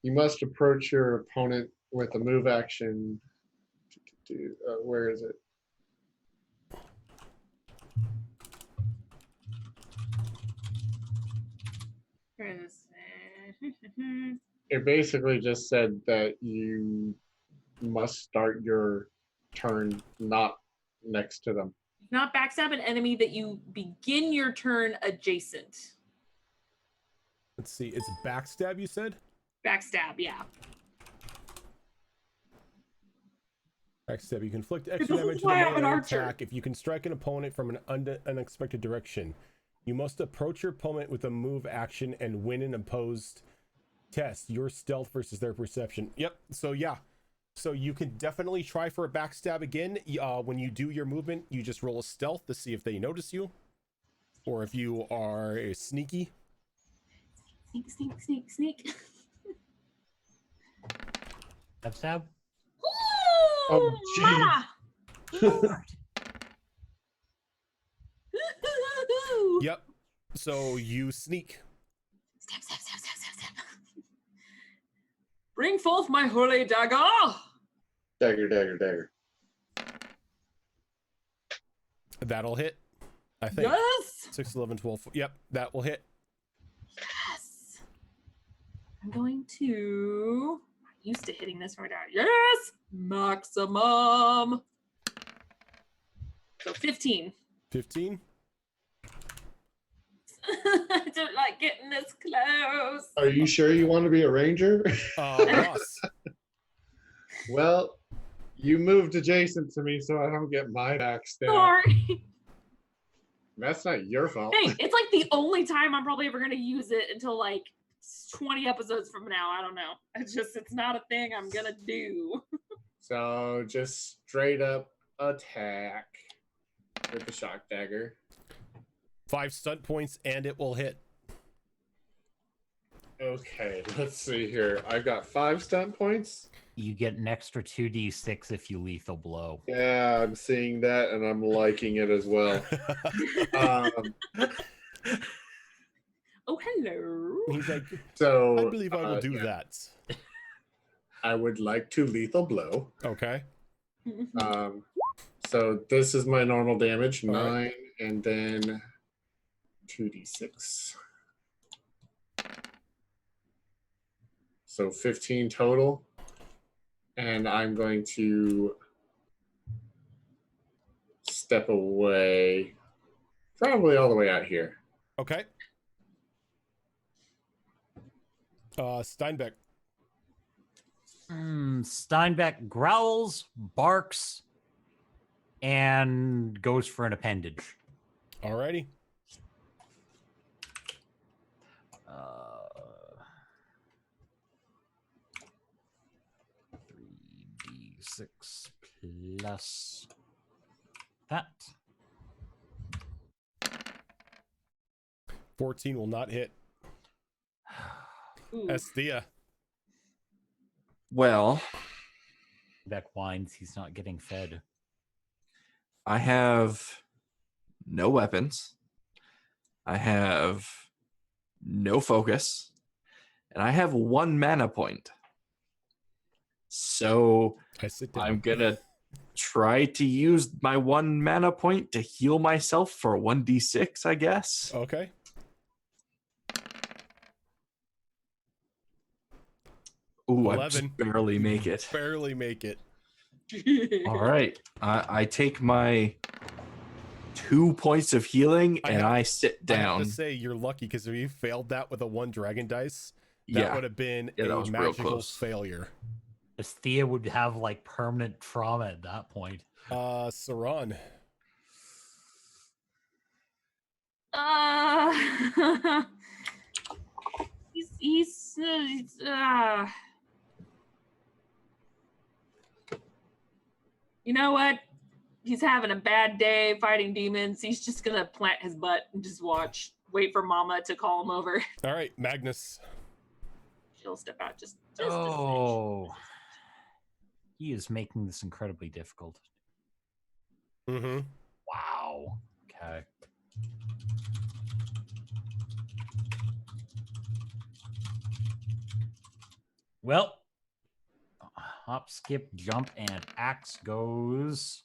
Speaker 5: you must approach your opponent with a move action. Where is it?
Speaker 2: Where is it?
Speaker 5: It basically just said that you must start your turn not next to them.
Speaker 2: Not backstab an enemy that you begin your turn adjacent.
Speaker 1: Let's see. It's backstab, you said?
Speaker 2: Backstab, yeah.
Speaker 1: Backstab. You can inflict
Speaker 2: This
Speaker 1: extra
Speaker 2: is
Speaker 1: damage
Speaker 2: why
Speaker 1: with
Speaker 2: I'm
Speaker 1: a
Speaker 2: an
Speaker 1: melee
Speaker 2: archer.
Speaker 1: attack if you can strike an opponent from an unexpected direction. You must approach your opponent with a move action and win an opposed test. Your stealth versus their perception. Yep. So yeah. So you can definitely try for a backstab again. When you do your movement, you just roll a stealth to see if they notice you, or if you are sneaky.
Speaker 2: Sneak, sneak, sneak, sneak.
Speaker 4: Stab?
Speaker 5: Oh,
Speaker 2: Ooh, mama!
Speaker 1: Yep. So you sneak.
Speaker 2: Stab, stab, stab, stab, stab, stab. Bring forth my holy dagger!
Speaker 5: Dagger, dagger, dagger.
Speaker 1: That'll hit. I think.
Speaker 2: Yes!
Speaker 1: 6, 11, 12. Yep. That will hit.
Speaker 2: Yes! I'm going to... I'm used to hitting this right out. Yes! Maximum! So 15.
Speaker 1: 15.
Speaker 2: I don't like getting this close.
Speaker 5: Are you sure you want to be a ranger?
Speaker 1: Ross.
Speaker 5: Well, you moved adjacent to me, so I don't get my backstab.
Speaker 2: Sorry.
Speaker 5: That's not your fault.
Speaker 2: Hey, it's like the only time I'm probably ever going to use it until like 20 episodes from now. I don't know. It's not a thing I'm going to do.
Speaker 5: So just straight up attack with the shock dagger.
Speaker 1: 5 stunt points and it will hit.
Speaker 5: Okay, let's see here. I've got 5 stunt points.
Speaker 4: You get an extra 2d6 if you lethal blow.
Speaker 5: Yeah, I'm seeing that and I'm liking it as well.
Speaker 2: Oh, hello.
Speaker 1: He's like,
Speaker 5: So
Speaker 1: I believe I will do
Speaker 5: yeah,
Speaker 1: that.
Speaker 5: I would like to lethal blow.
Speaker 1: Okay.
Speaker 5: So this is my normal damage,
Speaker 1: All
Speaker 5: 9,
Speaker 1: right.
Speaker 5: and then 2d6. So 15 total. And I'm going to step away, probably all the way out here.
Speaker 1: Okay. Steinbeck.
Speaker 4: Steinbeck growls, barks, and goes for an appendage.
Speaker 1: Alrighty.
Speaker 4: 3d6 plus that.
Speaker 1: 14 will not hit.
Speaker 2: Ooh.
Speaker 1: Esthea.
Speaker 3: Well,
Speaker 4: Beck whines he's not getting fed.
Speaker 3: I have no weapons. I have no focus. And I have 1 mana point. So
Speaker 1: I sit down.
Speaker 3: I'm going to try to use my 1 mana point to heal myself for 1d6, I guess.
Speaker 1: Okay.
Speaker 3: Ooh, I
Speaker 1: 11.
Speaker 3: just barely make it.
Speaker 1: Barely make it.
Speaker 3: All right. I take my 2 points of healing and I sit
Speaker 1: I have
Speaker 3: down.
Speaker 1: to say, you're lucky because if you failed that with a 1 dragon dice, that would have been
Speaker 3: Yeah, that
Speaker 1: a
Speaker 3: was real
Speaker 1: magical
Speaker 3: close.
Speaker 1: failure.
Speaker 4: Esthea would have like permanent trauma at that point.
Speaker 1: Saran.
Speaker 2: He's you know what? He's having a bad day fighting demons. He's just gonna plant his butt and just watch. Wait for Mama to call him over.
Speaker 1: All right, Magnus.
Speaker 2: She'll step out just
Speaker 4: Oh, he is making this incredibly difficult.
Speaker 1: Mm-hmm.
Speaker 4: Wow. Okay. Well, hop, skip, jump, and axe goes.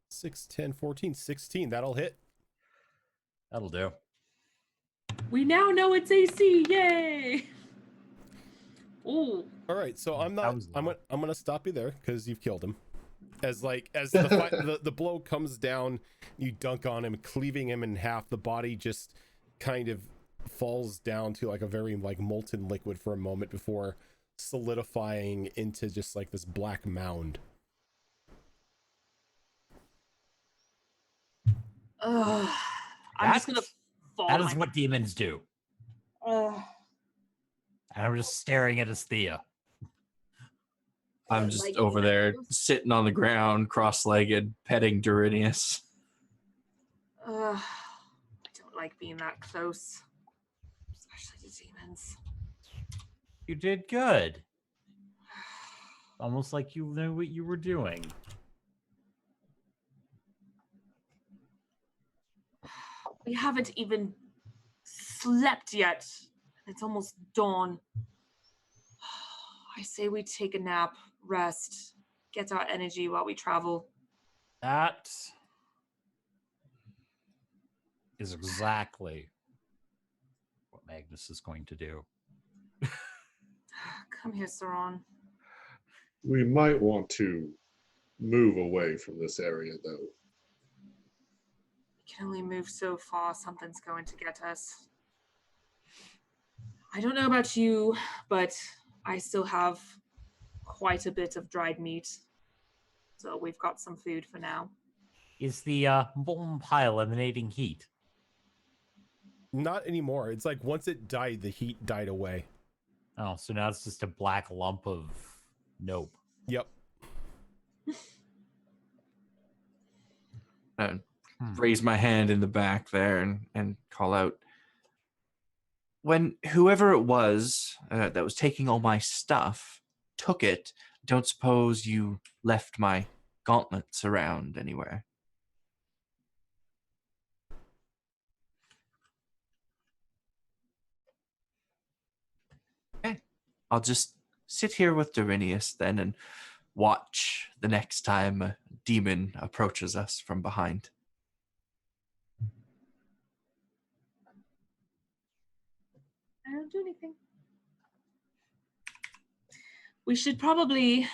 Speaker 1: 6, 10, 14, 16. That'll hit.
Speaker 4: That'll do.
Speaker 2: We now know it's AC. Yay! Ooh.
Speaker 1: All right, so I'm
Speaker 4: That
Speaker 1: not.
Speaker 4: was
Speaker 1: I'm
Speaker 4: loud.
Speaker 1: gonna stop you there because you've killed him. As the blow comes down, you dunk on him, cleaving him in half. The body just kind of falls down to like a very like molten liquid for a moment before solidifying into just like this black mound.
Speaker 2: I'm just gonna fall.
Speaker 4: That
Speaker 2: to
Speaker 4: is
Speaker 2: my-
Speaker 4: what demons do.
Speaker 2: Ugh.
Speaker 4: And I'm just staring at Esthea.
Speaker 3: I'm just
Speaker 2: Like-
Speaker 3: over there sitting on the ground, cross-legged, petting Durinius.
Speaker 2: I don't like being that close, especially to demons.
Speaker 4: You did good. Almost like you knew what you were doing.
Speaker 2: We haven't even slept yet. It's almost dawn. I say we take a nap, rest, get our energy while we travel.
Speaker 4: That is exactly what Magnus is going to do.
Speaker 2: Come here, Saron.
Speaker 5: We might want to move away from this area, though.
Speaker 2: We can only move so far. Something's going to get us. I don't know about you, but I still have quite a bit of dried meat. So we've got some food for now.
Speaker 4: Is the molten pile emanating heat?
Speaker 1: Not anymore. It's like once it died, the heat died away.
Speaker 4: Oh, so now it's just a black lump of nope.
Speaker 1: Yep.
Speaker 3: And raise my hand in the back there and call out. When whoever it was that was taking all my stuff took it, don't suppose you left my gauntlets around anywhere? Okay. I'll just sit here with Durinius then and watch the next time a demon approaches us from behind.
Speaker 2: I don't do anything. We should probably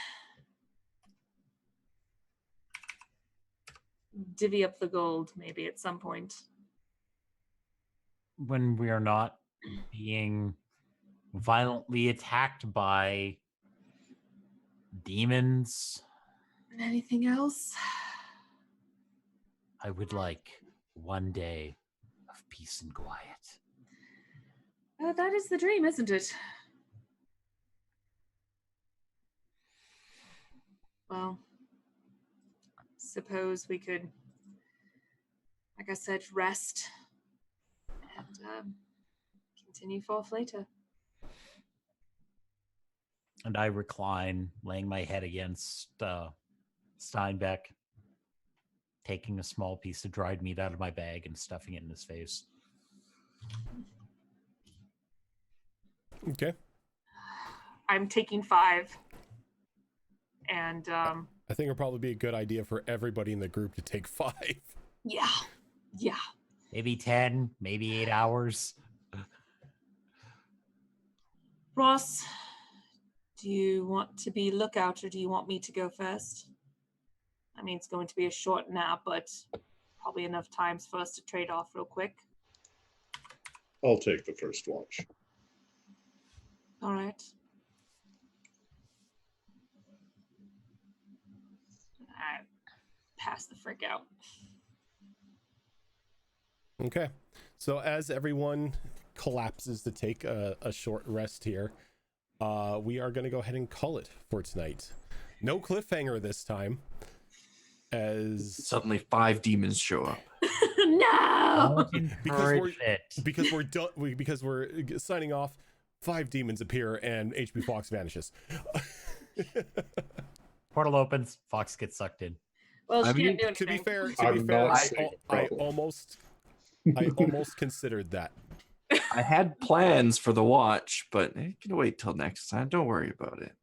Speaker 2: divvy up the gold maybe at some point.
Speaker 4: When we are not being violently attacked by demons,
Speaker 2: Anything else?
Speaker 4: I would like one day of peace and quiet.
Speaker 2: That is the dream, isn't it? Well, suppose we could, like I said, rest and continue forth later.
Speaker 4: And I recline, laying my head against Steinbeck, taking a small piece of dried meat out of my bag and stuffing it in his face.
Speaker 1: Okay.
Speaker 2: I'm taking 5. And
Speaker 1: I think it'll probably be a good idea for everybody in the group to take 5.
Speaker 2: yeah.
Speaker 4: Maybe 10, maybe 8 hours.
Speaker 2: Ross, do you want to be lookout or do you want me to go first? I mean, it's going to be a short nap, but probably enough times for us to trade off real quick.
Speaker 5: I'll take the first watch.
Speaker 2: All right. I pass the frick out.
Speaker 1: Okay. So as everyone collapses to take a short rest here, we are going to go ahead and call it for tonight. No cliffhanger this time, as
Speaker 3: Suddenly 5 demons show up.
Speaker 2: No!
Speaker 1: because we're done, because we're signing off. 5 demons appear and HB Fox vanishes.
Speaker 4: Portal opens, Fox gets sucked in.
Speaker 2: Well, she
Speaker 3: I
Speaker 2: can't
Speaker 3: mean,
Speaker 2: do anything.
Speaker 1: To be fair,
Speaker 5: I'm not saying
Speaker 1: I
Speaker 5: problem.
Speaker 1: almost considered that.
Speaker 3: I had plans for the watch, but it can wait till next time. Don't worry about it.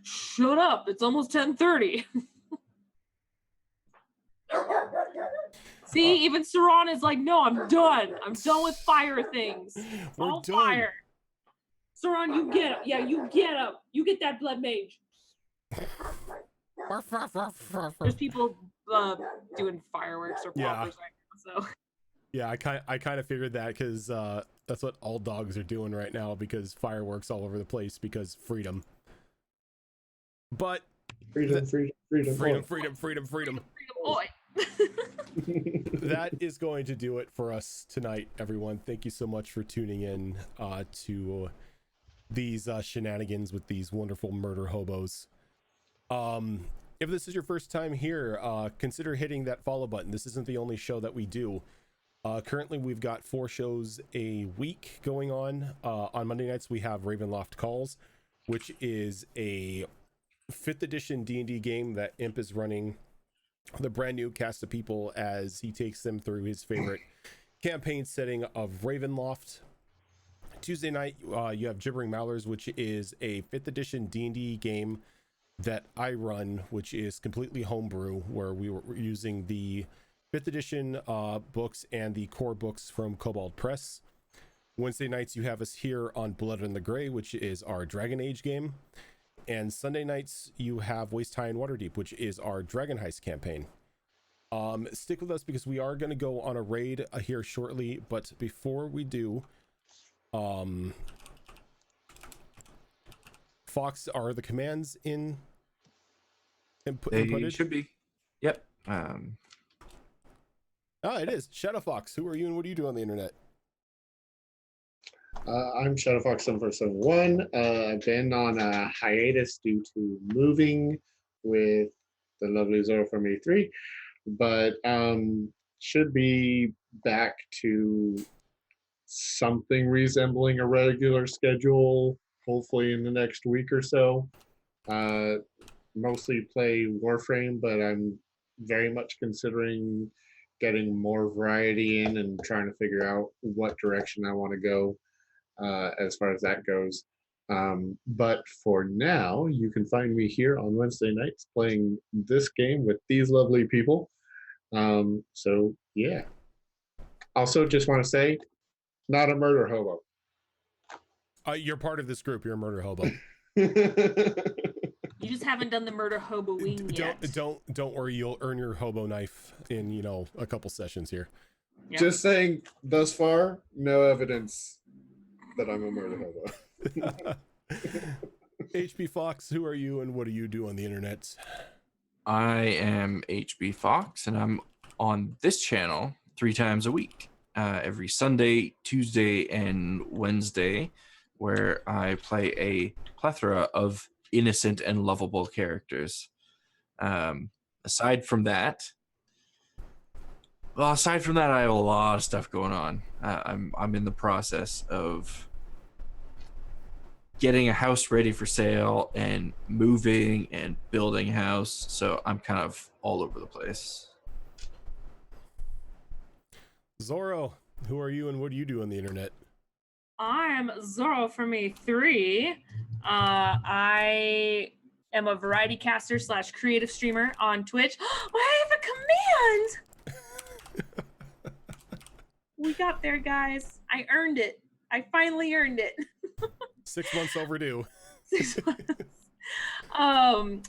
Speaker 2: Shut up! It's almost 10:30. See, even Saran is like, no, I'm done. I'm done with fire things.
Speaker 1: We're
Speaker 2: All
Speaker 1: done.
Speaker 2: fire. Saran, you get up. Yeah, you get up. You get that blood mage. There's people doing fireworks or
Speaker 1: Yeah.
Speaker 2: poppers right now, so.
Speaker 1: Yeah, I kind of figured that because that's what all dogs are doing right now, because fireworks all over the place because freedom. But
Speaker 5: Freedom.
Speaker 2: Boy.
Speaker 1: that is going to do it for us tonight, everyone. Thank you so much for tuning in to these shenanigans with these wonderful murder hobos. If this is your first time here, consider hitting that follow button. This isn't the only show that we do. Currently, we've got 4 shows a week going on. On Monday nights, we have Ravenloft Calls, which is a 5th edition D&D game that Imp is running the brand new cast of people as he takes them through his favorite campaign setting of Ravenloft. Tuesday night, you have Gibbering Mowlers, which is a 5th edition D&D game that I run, which is completely homebrew, where we were using the 5th edition books and the core books from Kobold Press. Wednesday nights, you have us here on Blood in the Grey, which is our Dragon Age game. And Sunday nights, you have Waist High and Waterdeep, which is our Dragon Heist campaign. Stick with us because we are going to go on a raid here shortly. But before we do, Fox, are the commands in
Speaker 3: They
Speaker 1: inputted?
Speaker 3: should be. Yep.
Speaker 1: It is. Shadow Fox, who are you and what do you do on the internet?
Speaker 5: I'm ShadowFox7471. I've been on a hiatus due to moving with the lovely Zoro from A3, but should be back to something resembling a regular schedule, hopefully in the next week or so. Mostly play Warframe, but I'm very much considering getting more variety in and trying to figure out what direction I want to go as far as that goes. But for now, you can find me here on Wednesday nights playing this game with these lovely people. So yeah. Also, just want to say, not a murder hobo.
Speaker 1: You're part of this group. You're a murder hobo.
Speaker 2: You just haven't done the murder hoboing yet.
Speaker 1: Don't worry. You'll earn your hobo knife in a couple sessions here.
Speaker 2: Yep.
Speaker 5: Just saying, thus far, no evidence that I'm a murder hobo.
Speaker 1: HB Fox, who are you and what do you do on the internet?
Speaker 3: I am HB Fox, and I'm on this channel 3 times a week, every Sunday, Tuesday, and Wednesday, where I play a plethora of innocent and lovable characters. Aside from that, I have a lot of stuff going on. I'm in the process of getting a house ready for sale and moving and building a house, so I'm kind of all over the place.
Speaker 1: Zorro, who are you and what do you do on the internet?
Speaker 2: I'm Zorro from A3. I am a variety caster / creative streamer on Twitch. I have a command! We got there, guys. I earned it. I finally earned it.
Speaker 1: 6 months overdue.
Speaker 2: 6 months.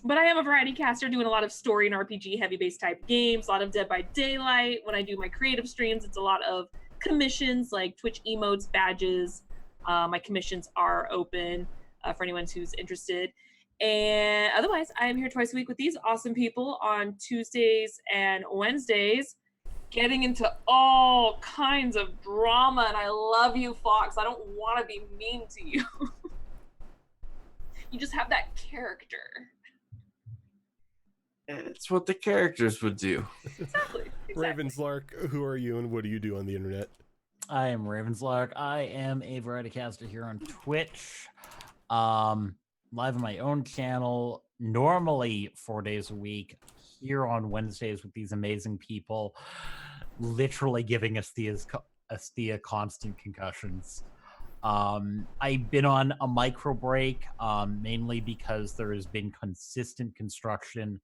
Speaker 2: But I am a variety caster doing a lot of story and RPG heavy based type games, a lot of Dead by Daylight. When I do my creative streams, it's a lot of commissions like Twitch emotes, badges. My commissions are open for anyone who's interested. And otherwise, I am here twice a week with these awesome people on Tuesdays and Wednesdays, getting into all kinds of drama. And I love you, Fox. I don't want to be mean to you. You just have that character.
Speaker 3: It's what the characters would do.
Speaker 2: Exactly.
Speaker 1: Ravenslark, who are you and what do you do on the internet?
Speaker 4: I am Ravenslark. I am a variety caster here on Twitch. Live on my own channel, normally 4 days a week, here on Wednesdays with these amazing people, literally giving Asthea constant concussions. I've been on a micro break, mainly because there has been consistent construction.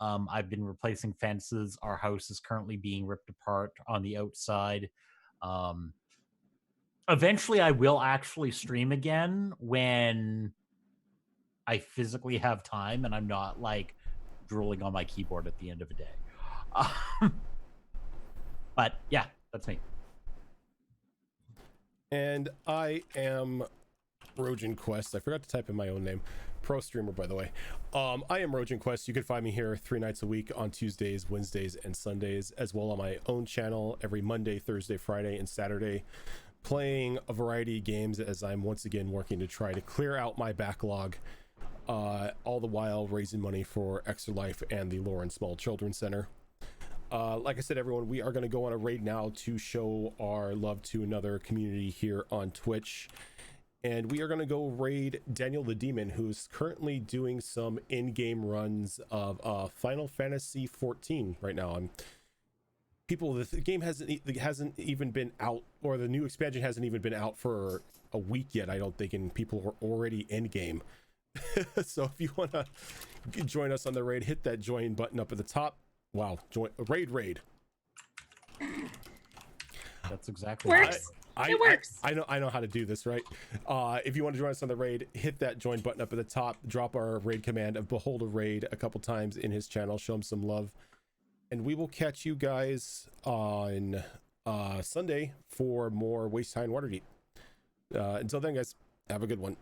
Speaker 4: I've been replacing fences. Our house is currently being ripped apart on the outside. Eventually I will actually stream again when I physically have time and I'm not like drooling on my keyboard at the end of a day. But yeah, that's me.
Speaker 1: And I am Rojan Quest. I forgot to type in my own name. Pro streamer, by the way. I am Rojan Quest. You can find me here 3 nights a week on Tuesdays, Wednesdays, and Sundays, as well on my own channel every Monday, Thursday, Friday, and Saturday, playing a variety of games as I'm once again working to try to clear out my backlog, all the while raising money for Extra Life and the Lauren Small Children's Center. Like I said, everyone, we are going to go on a raid now to show our love to another community here on Twitch. And we are going to go raid Daniel the Demon, who's currently doing some in-game runs of Final Fantasy XIV right now. The game hasn't even been out, or the new expansion hasn't even been out for a week yet, I don't think, and people are already in-game. So if you want to join us on the raid, hit that join button up at the top. Wow, join raid.
Speaker 4: That's exactly
Speaker 2: Works. It works.
Speaker 1: I know how to do this, right? If you want to join us on the raid, hit that join button up at the top, drop our raid command of Behold a Raid a couple times in his channel, show him some love, and we will catch you guys on Sunday for more Waste Time Waterdeep. Until then, guys, have a good one.